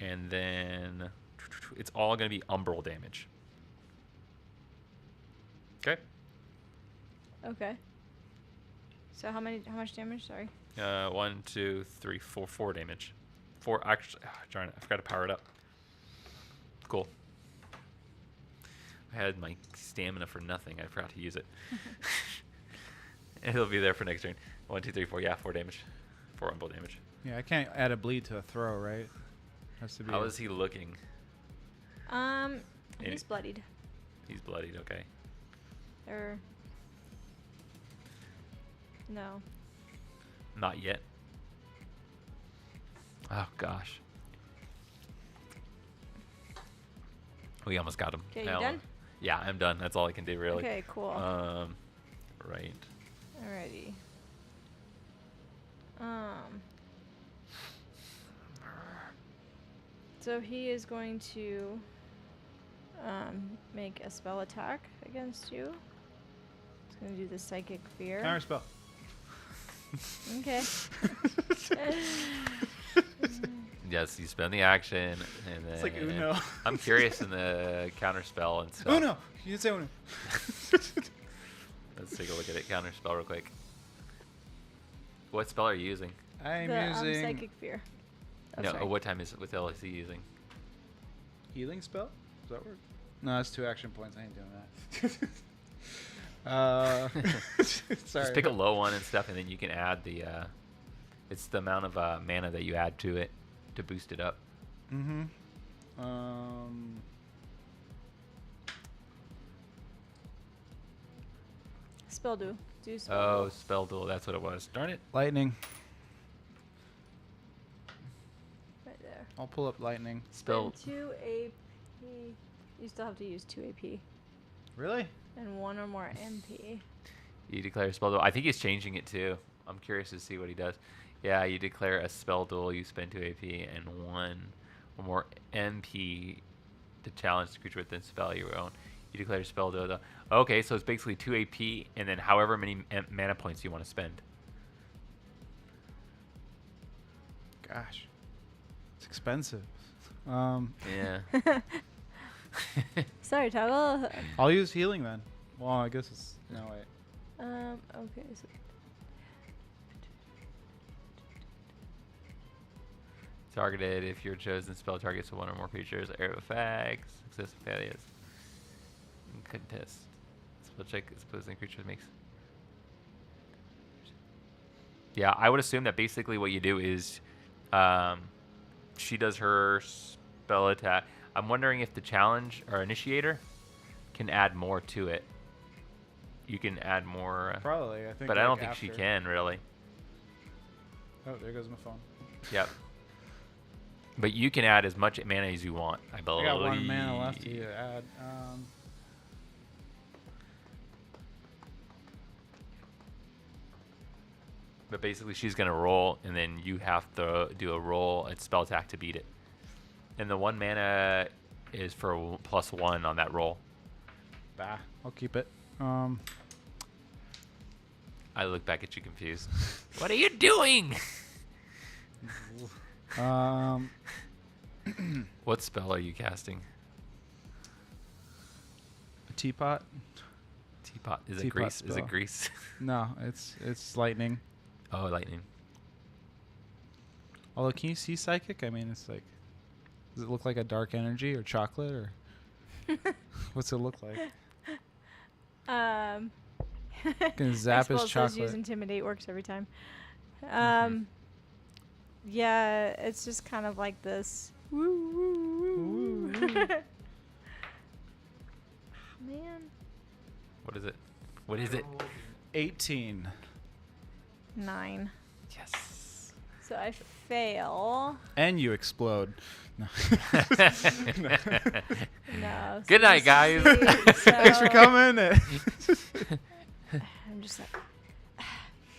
and then it's all going to be umbral damage. Okay. Okay. So how much damage? Sorry. 1, 2, 3, 4, 4 damage. 4. Actually, darn it, I forgot to power it up. Cool. I had my stamina for nothing. I forgot to use it. It'll be there for next turn. 1, 2, 3, 4. Yeah, 4 damage. 4 umbral damage. Yeah, I can't add a bleed to a throw, right? Has to be. How is he looking? He's bloodied. He's bloodied. Okay. Or no. Not yet. Oh gosh. We almost got him. 'Kay, you Now- done? Yeah, I'm done. That's all I can do, really. Okay, cool. Right. Alrighty. So he is going to make a spell attack against you. He's going to do the psychic fear. Counter spell. Okay. Yes, you spend the action, and then It's like Uno. I'm curious in the counter spell and stuff. Uno! You didn't say Uno. Let's take a look at it. Counter spell real quick. What spell are you using? I'm The using psychic fear. Oh, No, sorry. what time is it? What spell is he using? healing spell. Does that work? No, that's 2 action points. I ain't doing that. Sorry. Just pick a low one and stuff, and then you can add the. It's the amount of mana that you add to it to boost it up. Mm-hmm. Spell do. Do spell Oh, do. spell duel. That's what it was. Darn it. Lightning. Right there. I'll pull up lightning. Spell. Spend 2 AP. You still have to use 2 AP. Really? And 1 or more MP. You declare a spell duel. I think he's changing it too. I'm curious to see what he does. Yeah, you declare a spell duel. You spend 2 AP and 1 or more MP to challenge the creature with the spell you own. You declare a spell duel. Okay, so it's basically 2 AP and then however many mana points you want to spend. Gosh. It's expensive. Yeah. Sorry, Toggle. I'll use healing then. Well, I guess it's... No, wait. Okay. So Targeted if your chosen spell targets one or more creatures, area of effects, success failures. Contest. Spell check opposing creatures makes. Yeah, I would assume that basically what you do is she does her spell attack. I'm wondering if the challenge or initiator can add more to it. You can add more. Probably, I think. But I like don't think she after. can really. Oh, there goes my phone. Yep. But you can add as much mana as you want, I I believe. got 1 mana left to add. But basically, she's going to roll, and then you have to do a roll at spell attack to beat it. And the 1 mana is for +1 on that roll. Bah, I'll keep it. I look back at you confused. What are you doing? What spell are you casting? A teapot? Teapot. Is it Teapot grease? Is spell. it grease? No, it's lightning. Oh, lightning. Although, can you see psychic? I mean, it's like, does it look like a dark energy or chocolate or what's it look like? Can zap his X-Bolt says chocolate. use intimidate works every time. Mhm. Yeah, it's just kind of like this. Man. What is it? What is it? 18. 9. Yes. So I fail. And you explode. No. No. Good night, guys. Thanks for coming. I'm just like,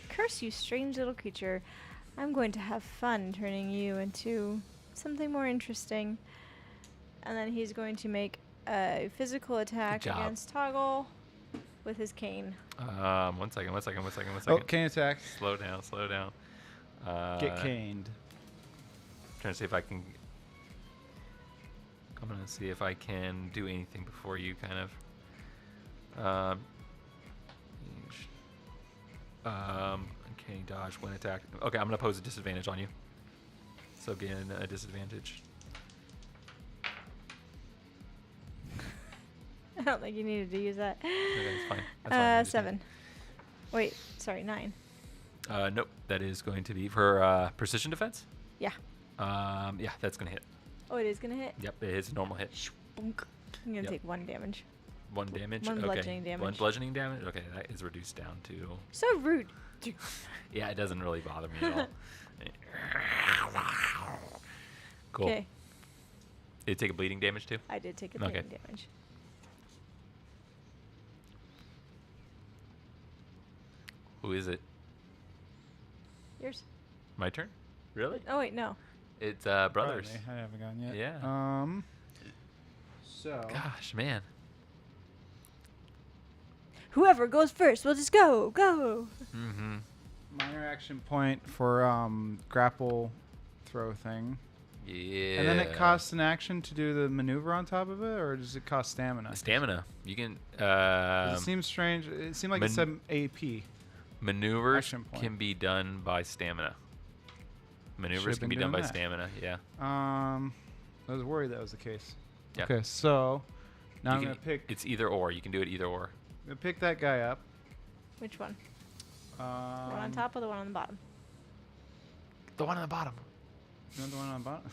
curse you, strange little creature. I'm going to have fun turning you into something more interesting. And then he's going to make a physical attack job. against Toggle with his cane. 1 second. Oh, cane attack. Slow down. Get caned. Trying to see if I can. I'm gonna see if I can do anything before you kind of. Okay, dodge, one attack. Okay, I'm gonna pose a disadvantage on you. So gain a disadvantage. I don't think you needed to use that. Okay, that's fine. That's fine. I just 7. Wait, sorry, 9. Nope. That is going to be for precision defense. Yeah. Yeah, that's gonna hit. Oh, it is gonna hit? Yep, it is a normal hit. Bonk. I'm gonna Yep. take 1 damage. 1 damage. One okay. bludgeoning 1 damage. bludgeoning damage. Okay, that is reduced down to. So rude. Yeah, it doesn't really bother me at all. Cool. Okay, Did it take a bleeding damage too? I did take a Okay. bleeding damage. Who is it? Yours? My turn? Really? Oh wait, no. It's brothers. Probably. I haven't gone yet. Yeah. So. Gosh, man. Whoever goes first, we'll just go. Mm-hmm. Minor action point for grapple throw thing. Yeah. And then it costs an action to do the maneuver on top of it, or does it cost stamina? Stamina. You can. 'Cause it seems strange. It seemed like it said AP. Maneuvers action point. can be done by stamina. Maneuvers Should've can been be done by doing that. stamina. Yeah. I was worried that was the case. Yeah. Okay, so now I'm You gonna can- pick. It's either or. You can do it either or. I'm gonna pick that guy up. Which one? The one on Um, top or the one on the bottom? The one on the bottom. you want the one on the bottom?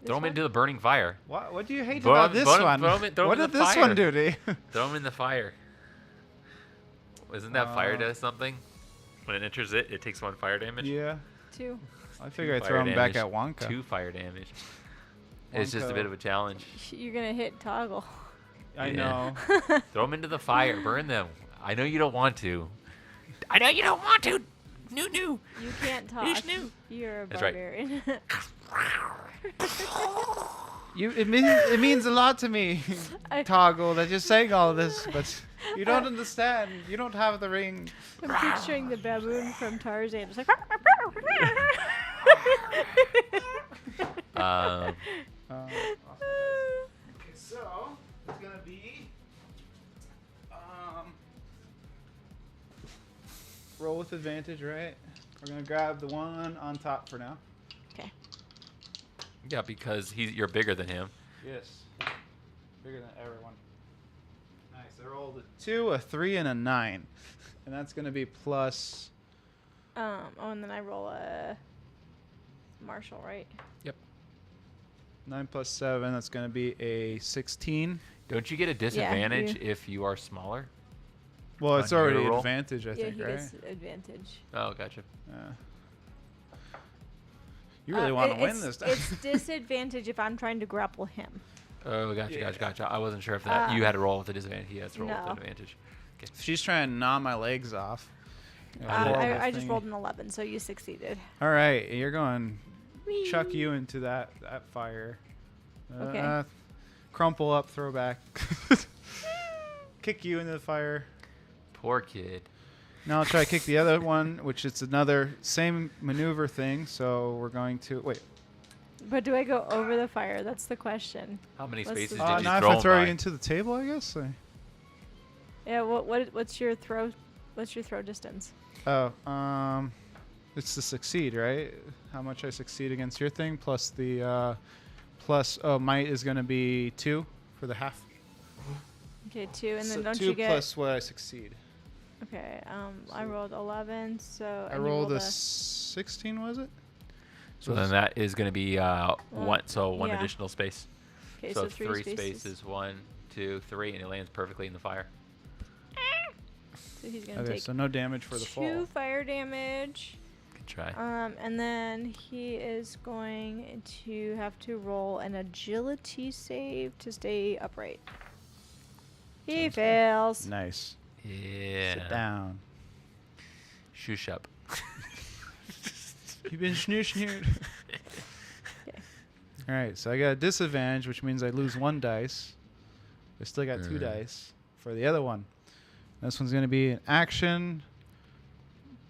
This Throw him one? into the burning fire. What do you hate Throw about him- this throw him- one? throw him in- throw him What in did the this one fire. do to you? Throw him in the fire. Isn't that fire Uh, does something? When it enters it takes 1 fire damage. Yeah, 2. I figure I'd Fire throw him back damage, at Wonka. 2 fire damage. It's just a Wonka. bit of a challenge. You're gonna hit toggle. I Yeah. know. Throw them into the fire. Burn them. I know you don't want to. I know you don't want to. New. You can't talk. Snoo. You're a That's right. barbarian. It means a lot to me, I- Toggle, that you're saying all this, but you don't understand. You don't have the ring. I'm picturing the baboon from Tarzan. Just like. Um, Okay, so it's gonna be roll with advantage, right? We're gonna grab the one on top for now. Okay. yeah, because you're bigger than him. Yes, bigger than everyone. Nice. I rolled a 2, a 3, and a 9, and that's gonna be plus. Oh, and then I roll a martial, right? 9 plus 7, that's going to be a 16. Don't you get a disadvantage if you are smaller? Well, it's On your already roll? advantage, I Yeah, think, he right? gets advantage. Oh, gotcha. You really want to win it's- this time. It's disadvantage if I'm trying to grapple him. Oh, gotcha, Yeah. gotcha. I wasn't sure if that you had to roll with a disadvantage. He has to roll No. with an advantage. She's trying to gnaw my legs off. I just rolled an 11, so you succeeded. All right, you're going Whee! chuck you into that fire. Okay. Crumple up, throw back. Kick you into the fire. Poor kid. Now I'll try to kick the other one, which is another same maneuver thing. So we're going to wait. But do I go over the fire? That's the question. How many What's the- spaces Did did Now you if throw I him throw by? you into the table, I guess. Yeah. What's your throw? What's your throw distance? Oh, it's to succeed, right? How much I succeed against your thing plus the might is going to be 2 for the half. Okay, 2, and then So don't 2 you get? plus what I succeed. Okay. I rolled 11, so. I and you rolled a a 16, was it? So then that is going to be one. So one yeah. additional space. Okay, so so 3 spaces. 1, 2, 3, and it lands perfectly in the fire. So he's gonna Okay, take so no damage for the 2 fall. fire damage. Good try. And then he is going to have to roll an agility save to stay upright. He fails. Nice. Yeah. Sit down. Shush up. You've been snooshing. Okay. All right, so I got a disadvantage, which means I lose 1 dice. I still got 2 dice for the other one. This one's going to be an action,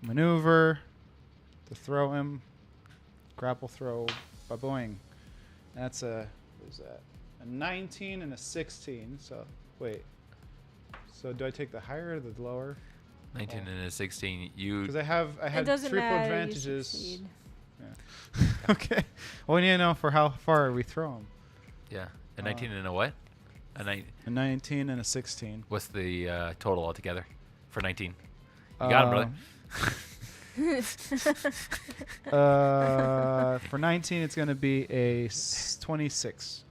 maneuver, to throw him, grapple throw, ba-boing. That's what is that? A 19 and a 16. So, wait. So do I take the higher or the lower? 19 and a 16. You. Because I It had doesn't triple matter. You advantages. succeed. Okay. Well, we need to know for how far we throw them. Yeah. A 19 and a what? A 9. A 19 and a 16. What's the total altogether for 19? You got him, brother. For 19, it's going to be a 26.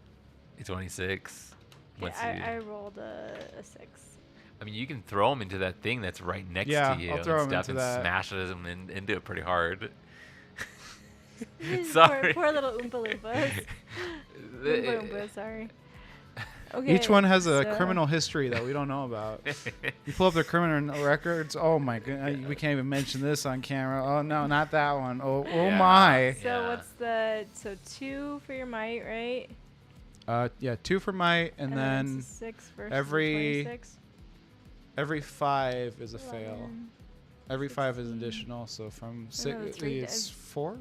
It's 26. Okay, Let's see. I rolled a 6. I mean, you can throw him into that thing that's right next Yeah, to you I'll throw and him stuff into and that. smashes him into it pretty hard. Poor, Sorry. poor little Oompa Loompas. Oompa Loompa, sorry. Okay, Each one has a so- criminal history that we don't know about. You pull up their criminal records. Oh my god, we can't even mention this on camera. Oh no, not that one. Oh Yeah. my. So Yeah. what's the 2 for your might, right? Yeah, 2 for might, and it's then a 6 versus every- 26. every 5 is a fail. 11. Every 5 is 16. additional. So from no, 6, it's three it's 4.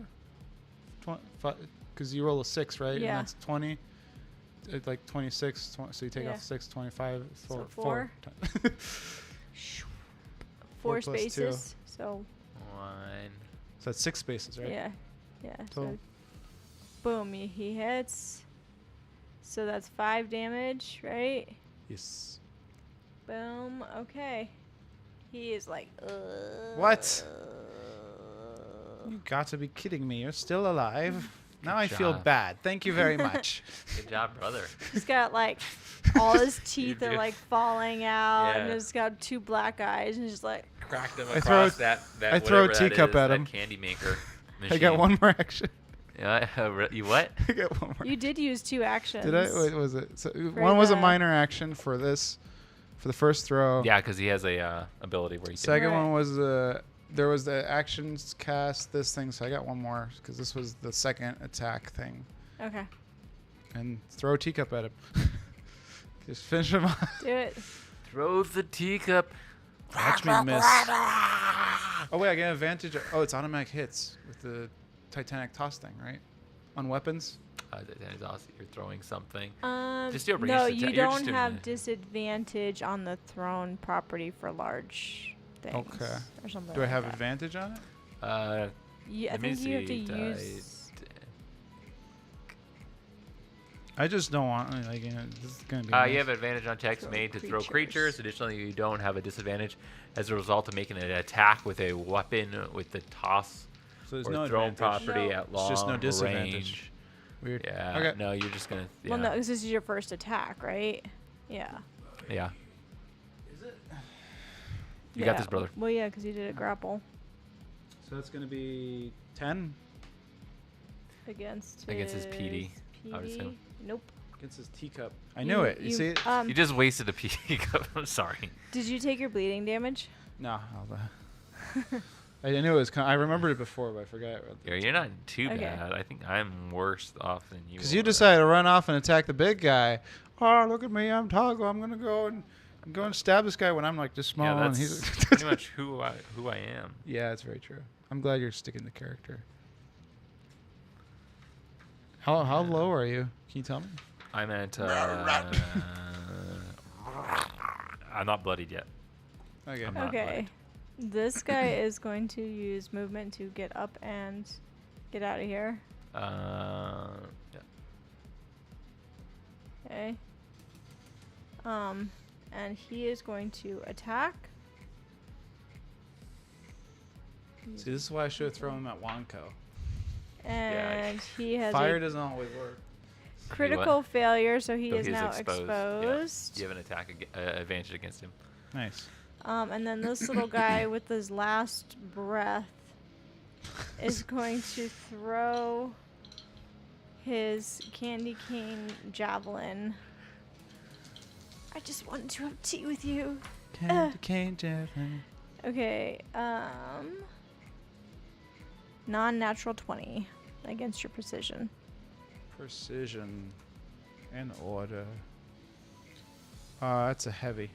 Because you roll a 6, right? Yeah. And that's 20. It's like 26. So you take Yeah. off 6, 25. So 4. 4 plus two. spaces. So 1. So that's 6 spaces, right? yeah, yeah. Total. So boom, he hits. So that's 5 damage, right? Yes. Boom. Okay. He is like, What? You got to be kidding me. You're still alive. Now I feel job. bad. Thank you very much. Good job, brother. He's got like all his teeth are do. like falling out, and Yeah. he's got 2 black eyes, and he's just like, Cracked him I across throw- that I throw a whatever that teacup is, at that him. candy maker I machine. got one more action. Yeah, you what? I got one more. you did use 2 actions. Did I? Wait, was it? So, For one was a the- minor action for this, for the first throw. Yeah, because he has a ability where he can. Second Right. one was there was the actions cast this thing, so I got one more because this was the second attack thing. Okay. And throw a teacup at him. Just finish him off. Do it. Throw the teacup. Watch me miss. Oh wait, I get advantage. Oh, it's automatic hits with the Titanic toss thing, right? On weapons. That is awesome. You're throwing something. No, Just do a ranged you attack. You're just don't doing have it. disadvantage on the thrown property for large things. Okay. Or something Do I like have that. advantage on it? Uh, Yeah, I let me think you have to see, use. I just don't want like this is gonna be. you have advantage on checks Throw made to throw creatures. creatures. Additionally, you don't have a disadvantage as a result of making an attack with a weapon with the toss so there's or no thrown advantage. property No. at It's long just no disadvantage. range. Weird. Yeah. Okay. No, you're just gonna. Yeah. Well, no, 'cause this is your first attack, right? Yeah. Yeah. You Yeah. got this, brother. Well, yeah, 'cause you did a grapple So that's gonna be 10 against Against his PD, I would PD. assume. Nope. against his teacup. I knew it. You see it? You just wasted a peacup. I'm sorry. Did you take your bleeding damage? No. I knew it was. I remembered it before, but I forgot. You're not too Okay. bad. I think I'm worse off than you. Because you are. decided to run off and attack the big guy. Oh, look at me! I'm Toggle. I'm gonna go and stab this guy when I'm like this small. Yeah, and that's he's pretty much who I am. Yeah, that's very true. I'm glad you're sticking to character. How low are you? Can you tell me? I'm at. I'm not bloodied yet. Okay. I'm not Okay. This guy is going to use movement to get up and get out of here. Yeah. Okay. And he is going to attack. See, this is why I should have thrown him at Wonka. And he has Fire a doesn't always work. critical failure, so he So is he is now exposed, exposed. You have an attack advantage against him. Nice. And then this little guy with his last breath is going to throw his candy cane javelin. I just wanted to have tea with you. Candy cane javelin. Okay, non-natural 20 against your precision. Precision and order. That's a heavy.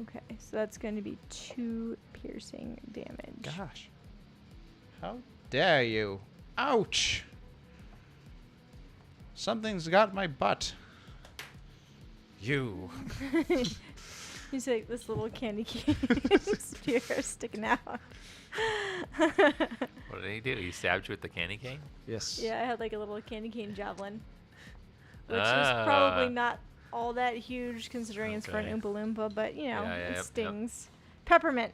Okay, so that's going to be 2 piercing damage. Gosh. How dare you? Ouch. Something's got my butt. You. He's like this little candy cane spear sticking out. What did he do? He stabbed you with the candy cane? Yes. Yeah, I had like a little candy cane javelin, which is Ah. probably not all that huge considering it's for an Okay. Oompa Loompa, but you know, Yeah, it yep, yep. stings. Peppermint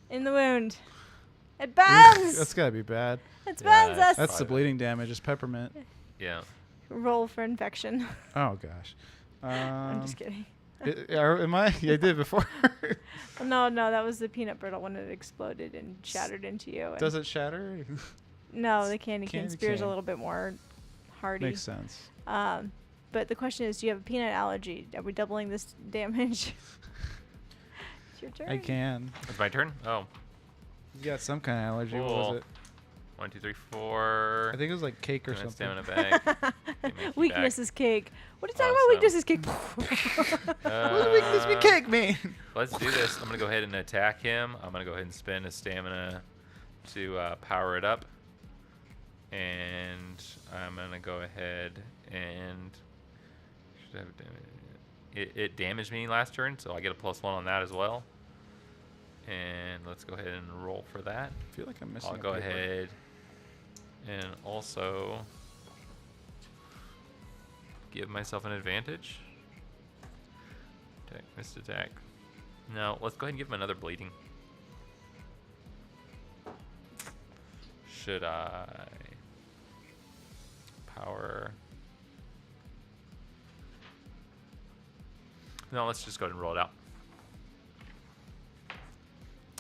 in the wound. It burns! That's gotta be bad. It Yeah, burns it's us! That's the Probably. bleeding damage. Is peppermint. Yeah. Roll for infection. Oh gosh. I'm just kidding. Am I? Yeah, I did before. No, that was the peanut brittle when it exploded and shattered into you. and- Does it shatter? No, the candy cane Candy spear is a cane. little bit more hardy. Makes sense. But the question is, do you have a peanut allergy? Are we doubling this damage? It's your turn. I can. It's my turn? Oh. You got some kind of allergy. What Cool. was it? 1, 2, 3, 4. I think it was like cake or Give me a something. stamina bag. Give me a key Weakness bag. is cake. What are you talking about? Weakness is cake. What does weakness be cake mean? Let's do this. I'm going to go ahead and attack him. I'm going to go ahead and spend a stamina to power it up. And I'm going to go ahead and... It damaged me last turn, so I get a +1 on that as well. And let's go ahead and roll for that. I feel like I'm missing. I'll a go paper. ahead and also give myself an advantage. Attack, missed attack. No, let's go ahead and give him another bleeding. Should I? Power. No, let's just go ahead and roll it out.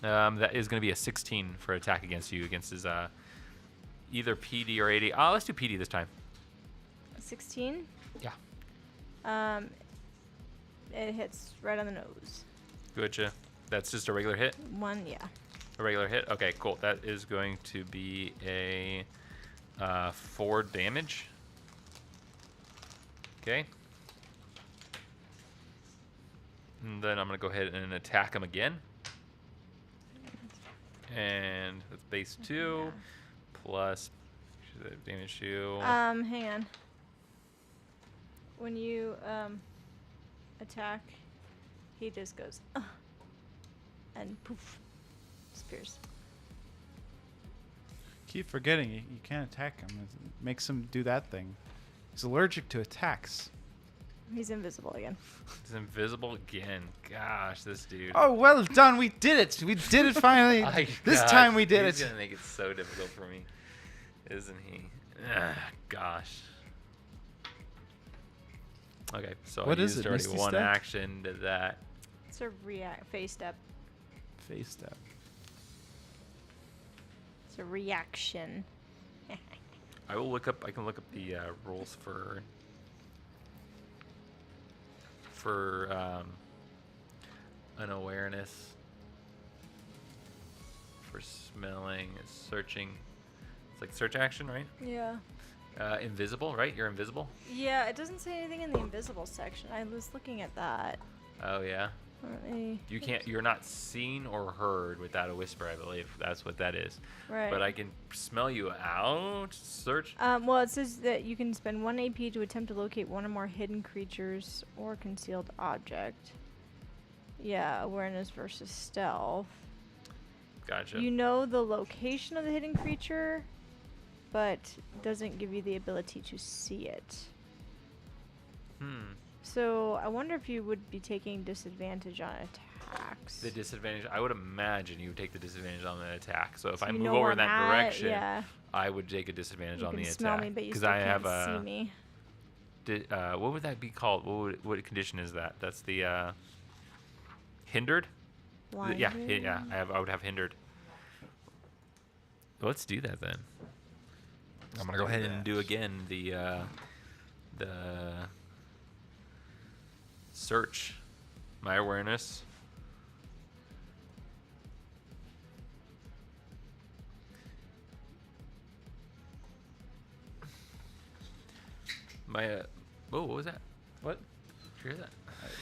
That is going to be a 16 for attack against you, against his either PD or AD. Oh, let's do PD this time. 16. Yeah. It hits right on the nose. Gotcha. That's just a regular hit? One, yeah. A regular hit? Okay, cool. That is going to be a 4 damage. Okay. And then I'm going to go ahead and attack him again. And that's base 2 Yeah. plus damage 2. Hang on. When you attack, he just goes and poof, disappears. Keep forgetting you can't attack him. It makes him do that thing. He's allergic to attacks. He's invisible again. He's invisible again. Gosh, this dude. Oh, well done. We did it. We did it finally. My This gosh, time we did he's it. gonna make it so difficult for me, isn't he? Ugh, gosh. Okay, so What I is used it, already Misty one Step? action to that. It's a face step. Face step. It's a reaction. I will look up. I can look up the rules for unawareness, for smelling, searching. It's like search action, right? Yeah. Invisible, right? You're invisible. Yeah, it doesn't say anything in the invisible section. I was looking at that. Oh yeah. Let me- You can't. You're not seen or heard without a whisper. I believe that's what that is. Right. But I can smell you out. Search. Well, it says that you can spend 1 AP to attempt to locate one or more hidden creatures or concealed object. Yeah, awareness versus stealth. Gotcha. You know the location of the hidden creature, but doesn't give you the ability to see it. So I wonder if you would be taking disadvantage on attacks. The disadvantage. I would imagine you would take the disadvantage on the attack. So if So I you move know over where in that I'm at, direction, yeah. I would take a disadvantage You on can the smell attack. me, but you 'Cause still I can't have see a. me. What would that be called? What condition is that? That's the hindered. Yeah, Blinded? yeah. I would have hindered. Let's do that then. I'm gonna go ahead and do again the search. My awareness. My what was that? What? Did you hear that?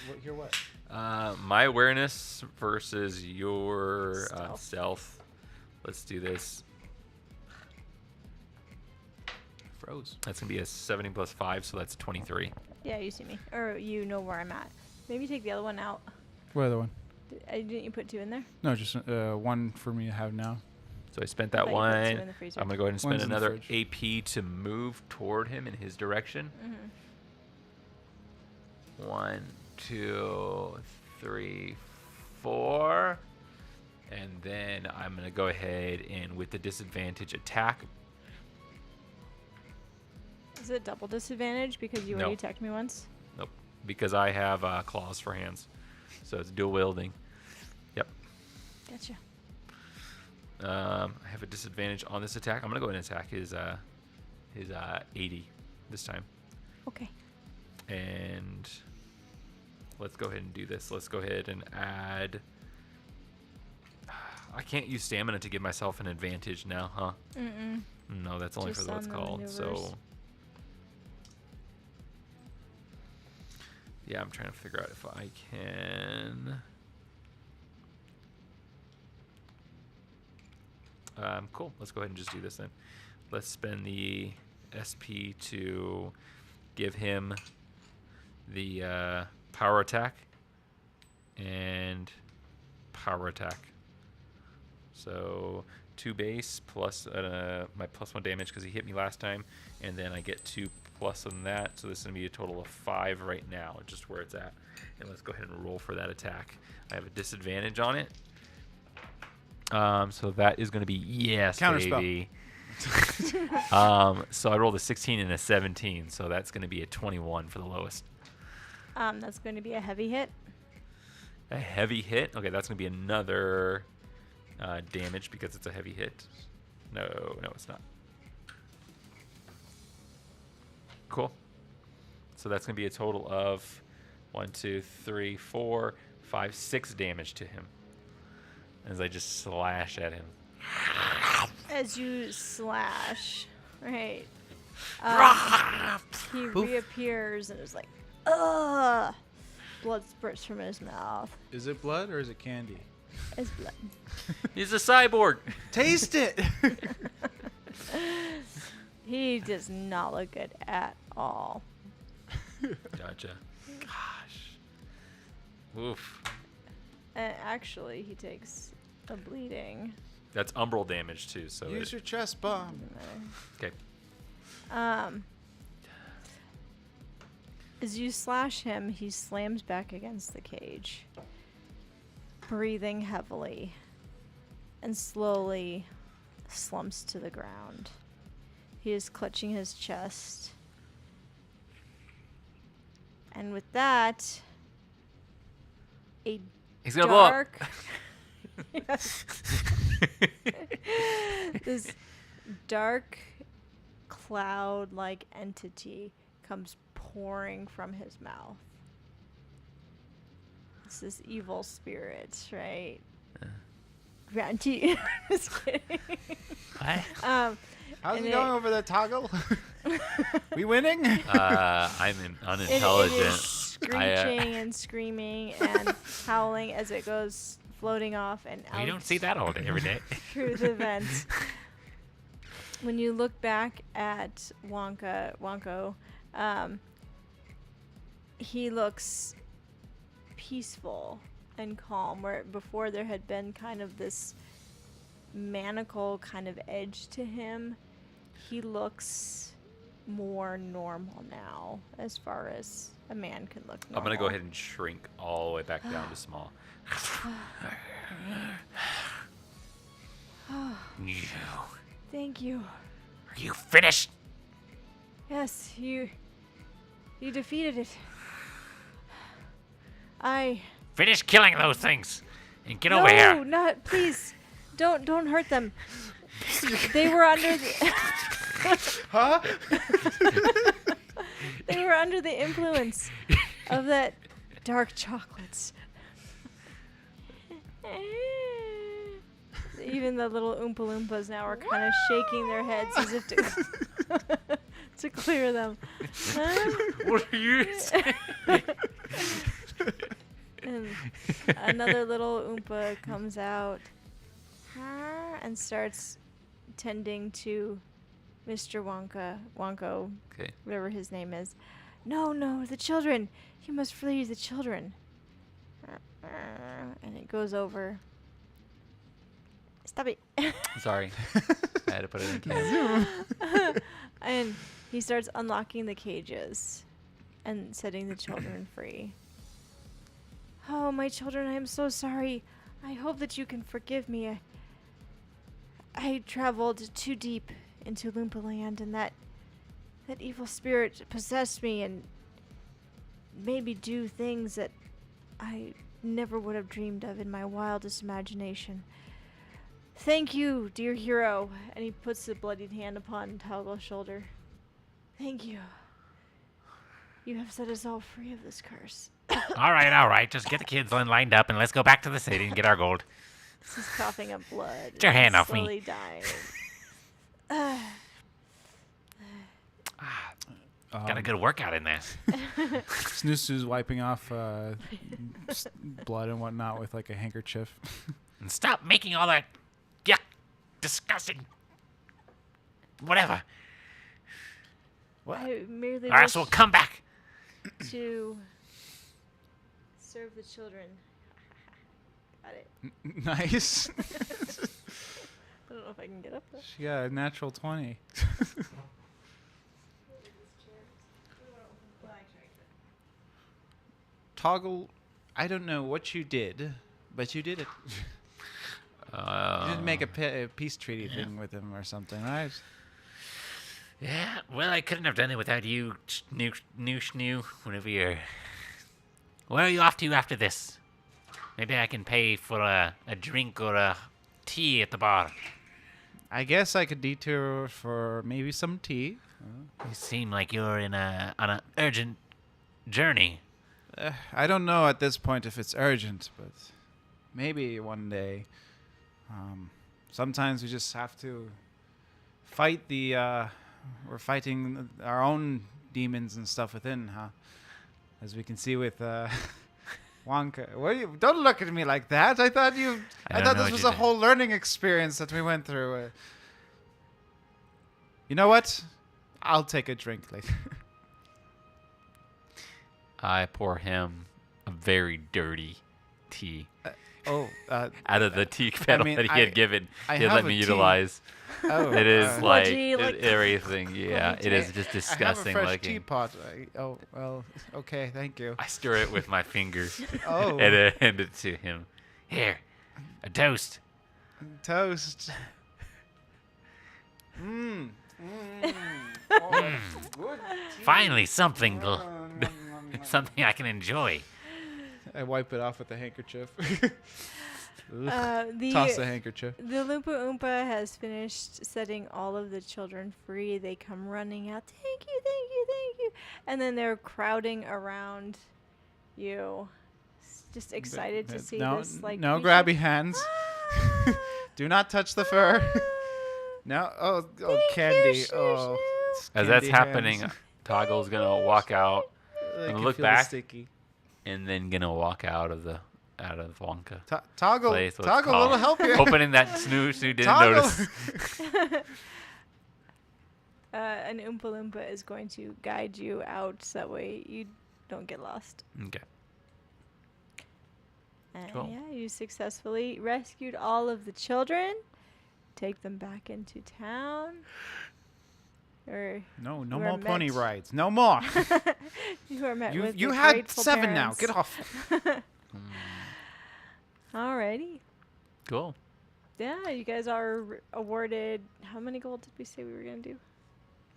What? Hear what? My awareness versus your Stealth. stealth. Let's do this. Froze. That's gonna be a 17 plus 5, so that's 23. Yeah, you see me. Or you know where I'm at. Maybe take the other one out. What other one? Didn't you put 2 in there? No, just one for me to have now. So I spent I that thought you put 2 one. in the freezer. I'm gonna go ahead and spend One's in the another fridge. AP to move toward him in his direction. Mm-hmm. 1, 2, 3, 4. And then I'm gonna go ahead and with the disadvantage attack. Is it double disadvantage because you No. already attacked me once? Nope. Because I have claws for hands. So it's dual wielding. Yep. Gotcha. I have a disadvantage on this attack. I'm gonna go ahead and attack his 80 this time. Okay. And let's go ahead and do this. Let's go ahead and add. I can't use stamina to give myself an advantage now, huh? Mm-mm. No, that's only Just for what's on the called. maneuvers. So yeah, I'm trying to figure out if I can. Cool. Let's go ahead and just do this then. Let's spend the SP to give him the power attack and power attack. So 2 base plus my +1 damage because he hit me last time, and then I get 2 plus on that. So this is gonna be a total of 5 right now, just where it's at. And let's go ahead and roll for that attack. I have a disadvantage on it. So that is gonna be Counterspell. baby. So I rolled a 16 and a 17, so that's gonna be a 21 for the lowest. That's going to be a heavy hit. A heavy hit. Okay, that's gonna be another damage because it's a heavy hit. No, it's not. Cool. So that's gonna be a total of 1, 2, 3, 4, 5, 6 damage to him as I just slash at him. As you slash, right? He reappears and is like, ugh! Blood spurts from his mouth. Is it blood or is it candy? It's blood. He's a cyborg. Taste it. He does not look good at all. Gotcha. Gosh. Oof. And actually, he takes a bleeding. That's umbral damage too. So Use your chest bomb. okay. As you slash him, he slams back against the cage, breathing heavily, and slowly slumps to the ground. He is clutching his chest. And with that, a He's gonna blow up. dark... Yes. This dark cloud-like entity comes pouring from his mouth. It's this evil spirit, right? Ranty. Just kidding. What? How's And it going it- over there, Toggle? We winning? I'm It is unintelligent. screeching and screaming and howling as it goes floating off and out. You don't see that all day, every day. Through the vents. When you look back at Wonko, he looks peaceful and calm, where before there had been kind of this maniacal kind of edge to him. He looks more normal now, as far as a man can look normal. I'm gonna go ahead and shrink all the way back down to small. You, Thank you. are you finished? Yes, you defeated it. I Finish killing those things and get no, over here. not please. Don't hurt them. They were under the Huh? they were under the influence of that dark chocolates. Even the little Oompa Loompas now are kind of shaking their heads as if to to clear them. What are you saying? And another little Oompa comes out and starts tending to Mr. Wonko, Okay. whatever his name is. No, the children. You must flee the children. And it goes over. Stop it. Sorry. I had to put it in camera. And he starts unlocking the cages and setting the children free. Oh, my children, I am so sorry. I hope that you can forgive me. I traveled too deep into Loompa Land, and that evil spirit possessed me and made me do things that I never would have dreamed of in my wildest imagination. Thank you, dear hero. And he puts a bloodied hand upon Toggle's shoulder. Thank you. You have set us all free of this curse. All right. Just get the kids lined up and let's go back to the city and get our gold. He's coughing up blood. Get your hand off me. Slowly dying. Got a good workout in there. Snewshoo's wiping off blood and whatnot with like a handkerchief. And stop making all that yuck, disgusting, whatever. I merely Or wish else we'll come back. to serve the children. Got it. Nice. I don't know if I can get up there. She got a natural 20. Toggle, I don't know what you did, but you did it. You didn't make a peace treaty thing with him or something, right? Yeah, well, I couldn't have done it without you, Snewshoo, whenever you're... Where are you off to after this? Maybe I can pay for a drink or a tea at the bar. I guess I could detour for maybe some tea. You seem like you're on an urgent journey. I don't know at this point if it's urgent, but maybe one day. Sometimes we just have to fight we're fighting our own demons and stuff within, huh? As we can see with Wonka. Don't look at me like that. I thought this was a whole learning experience that we went through. You know what? I'll take a drink later. I pour him a very dirty tea out of the tea kettle that he had given. He had let me utilize. Oh, it is like everything. Yeah, it is just disgusting I have a fresh looking. teapot. Well, okay, thank you. I stir it with my fingers Oh, and hand it to him. Here, a toast. toast. Good. Finally, something I can enjoy. I wipe it off with a handkerchief. The Toss the handkerchief. The Loompa Oompa has finished setting all of the children free. They come running out. Thank you, thank you, thank you. And then they're crowding around you, just excited to see no, this. Like no creature. grabby hands. Ah! Do not touch the fur. Ah! No. Oh, Thank candy. you, Oh. Snewshoo. As that's candy happening, hands. Toggle's gonna walk out I can look feel the back. sticky. and then gonna walk out of Wonka. Toggle, Place, what's Toggle, called. it'll help you. Hoping that Snewshoo didn't Toggle. notice. An Oompa Loompa is going to guide you out so that way you don't get lost. Okay. And Cool. yeah, you successfully rescued all of the children. Take them back into town. Or No You are more pony met. rides. No more. you are met with You the had grateful 7 now. parents. Get off. Alrighty. Cool. Yeah, you guys are awarded. How many gold did we say we were gonna do?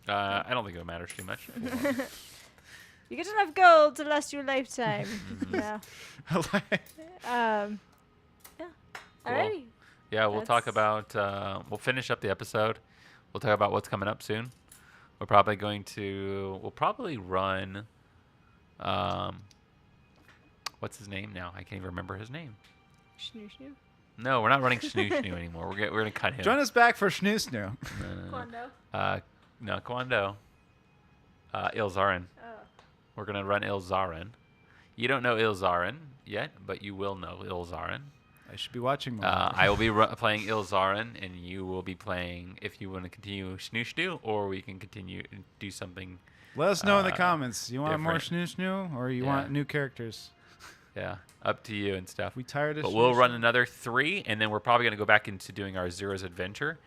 I don't think it matters too much. You get enough gold to last you a lifetime. yeah. Yeah. Alrighty. Yeah, we'll talk That's- about. We'll finish up the episode. We'll talk about what's coming up soon. We're probably going to. We'll probably run. What's his name now? I can't even remember his name. Snewshoo. No, we're not running Snewshoo anymore. We're gonna cut him. Join us back for Snoo. Quando. No, Quando. Ilzarin. Oh. We're gonna run Ilzarin. You don't know Ilzarin yet, but you will know Ilzarin. I should be watching more. I will be playing Ilzarin, and you will be playing, if you want to continue Snewshoo, or we can continue and do something. Let us know in the comments. You want more different. Snoo, or you Yeah. want new characters? Yeah, up to you and stuff. We tired of But we'll run Snoo? another 3, and then we're probably going to go back into doing our Zero's Adventure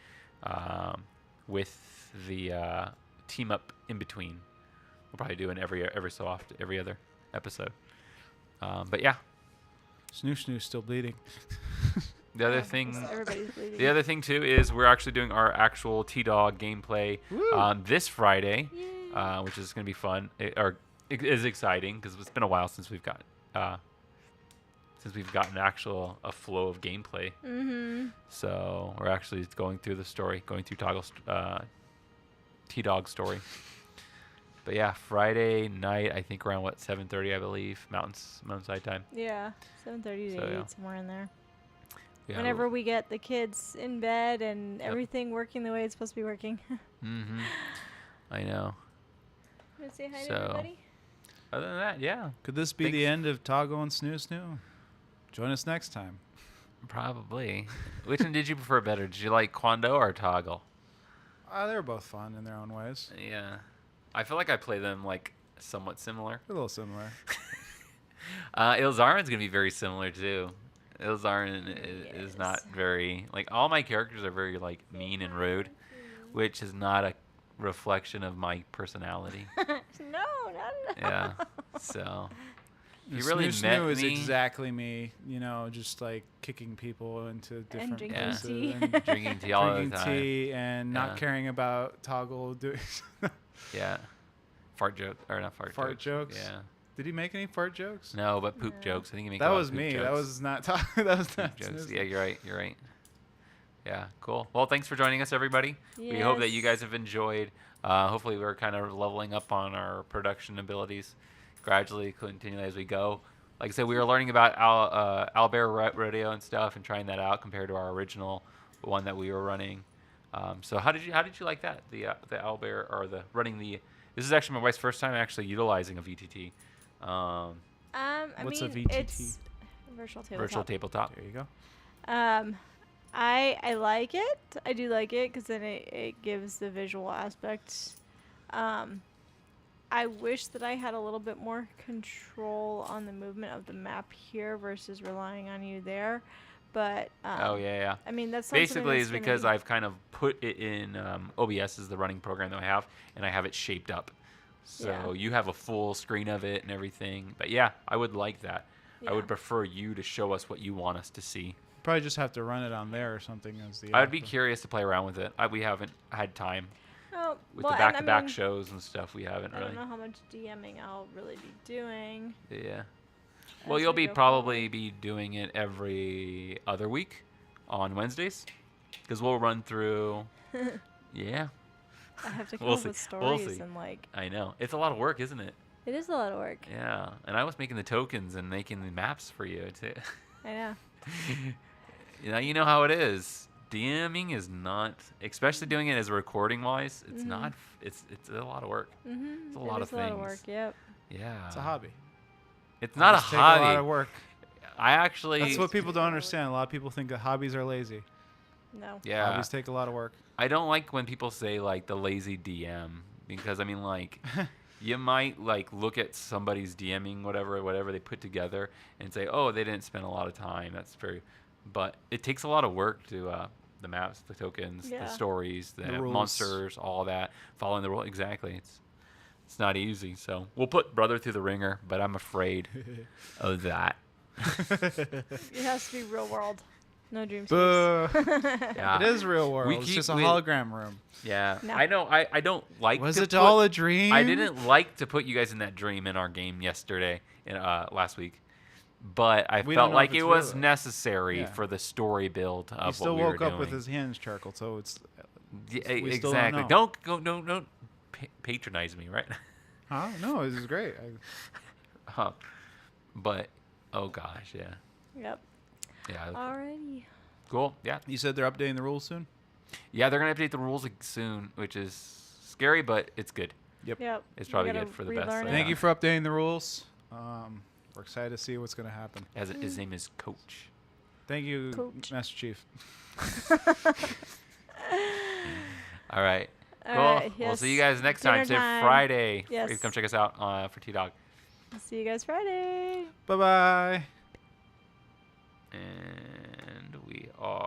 with the team up in between. We'll probably do an every so often, every other episode. But yeah, Snoo's still bleeding. the other thing. Everybody's bleeding. The other thing too is we're actually doing our actual Tdog gameplay this Friday, Yay. which is going to be fun. It is exciting because it's been a while since we've gotten a flow of gameplay. Mm-hmm. So we're actually going through the story, going through Tdog's story. But yeah, Friday night, I think around 7:30, I believe, Mountainside time. Yeah. 7:30 to So, 8, yeah. somewhere in there. Yeah, Whenever we get the kids in bed and Yep. everything working the way it's supposed to be working. Mm-hmm. I know. Want to say hi So- to everybody? Other than that, yeah, Could this be the Thanks. end of Toggle and Snoo? Join us next time. probably. Which one did you prefer better? Did you like Quando or Toggle? They're both fun in their own ways. Yeah. I feel like I play them like somewhat similar. They're a little similar. Ilzarin's gonna be very similar too. Ilzarn is not Yes. very like all my characters are very like mean and rude, which is not a reflection of my personality. No, not at Yeah. all. So if you really met Snoo is me, exactly me. You know, just like kicking people into different drinking Yeah. places tea. and drinking tea all the drinking time. tea and Yeah. not caring about Toggle doing Yeah. Fart joke or not fart, fart jokes. Yeah. Did he make any fart jokes? No, but poop No. jokes. I think you make a That lot was of poop me. Jokes. That was not. That was Poop not. jokes. Snooze. Yeah, you're right. You're right. Yeah, cool. Well, thanks for joining us, everybody. We hope that you Yes. guys have enjoyed. Hopefully, we're kind of leveling up on our production abilities gradually, continually as we go. Like I said, we were learning about Owlbear Rodeo and stuff, and trying that out compared to our original one that we were running. So how did you like that? The Owlbear or the running the. This is actually my wife's first time actually utilizing a VTT. I What's a mean, VTT? it's virtual tabletop. Virtual tabletop. There you go. I like it. I do like it because then it gives the visual aspect. I wish that I had a little bit more control on the movement of the map here versus relying on you there. But Oh yeah. I mean that's not something Basically, that's is gonna because be- I've kind of put it in OBS is the running program that I have, and I have it shaped up. So Yeah. you have a full screen of it and everything. But yeah, I would like that. I Yeah. would prefer you to show us what you want us to see. Probably just have to run it on there or something as the. I'd be output. curious to play around with it. We haven't had time Oh, with well, the and I back-to-back mean, shows and stuff. We haven't I really. don't know how much DMing I'll really be doing. Yeah. Well, as you'll we be go probably be doing it every other week on Wednesdays, because we'll run through. Yeah, I have to come We'll up with see. We'll stories see. and like I know. It's a lot of work, isn't it? it is a lot of work. Yeah, and I was making the tokens and making the maps for you too. I know. You know how it is. DMing is not, especially doing it as recording wise. It's not. It's a lot of work. Mm-hmm. It's a lot of A lot of things. work. Yep. Yeah, It's a hobby. It's not a Hobbies take a lot of hobby. work. I actually. That's what people don't understand. A lot of people think that hobbies are lazy. No. Yeah, Hobbies take a lot of work. I don't like when people say like the lazy DM, because I mean like you might like look at somebody's DMing whatever they put together and say, oh, they didn't spend a lot of time. That's very, but it takes a lot of work to the maps, the tokens, Yeah. the stories, the rules. monsters, all that, following the rule. Exactly, it's not easy. So we'll put brother through the ringer, but I'm afraid of that. It has to be real world. No dream Boo. Yeah. It is real world. It's keep- just a we- hologram room. Yeah, No. I know. I don't like. Was to it put- all a dream? I didn't like to put you guys in that dream in our game yesterday, last week, but I We don't felt know like if it it's was real. necessary Yeah. for the story build of He what still we were woke up doing. with his hands charcoal, so it's. Yeah, we still don't exactly. know. Don't patronize me, right? Huh? No, this is great. But oh gosh, yeah, Yep. yeah, Alrighty. cool, yeah, You said they're updating the rules soon? yeah. They're gonna update the rules soon, which is scary, but it's good. Yep. It's We probably gotta good for the best. relearn it. Thank you for updating the rules. We're excited to see what's going to happen. His name is Coach. Thank you, Coach. Master Chief. All right. Cool. Alright, We'll see you yes. guys next Dinner time. Say time. Friday. Yes. Come check us out for Tdog. See you guys Friday. Bye bye. And we are.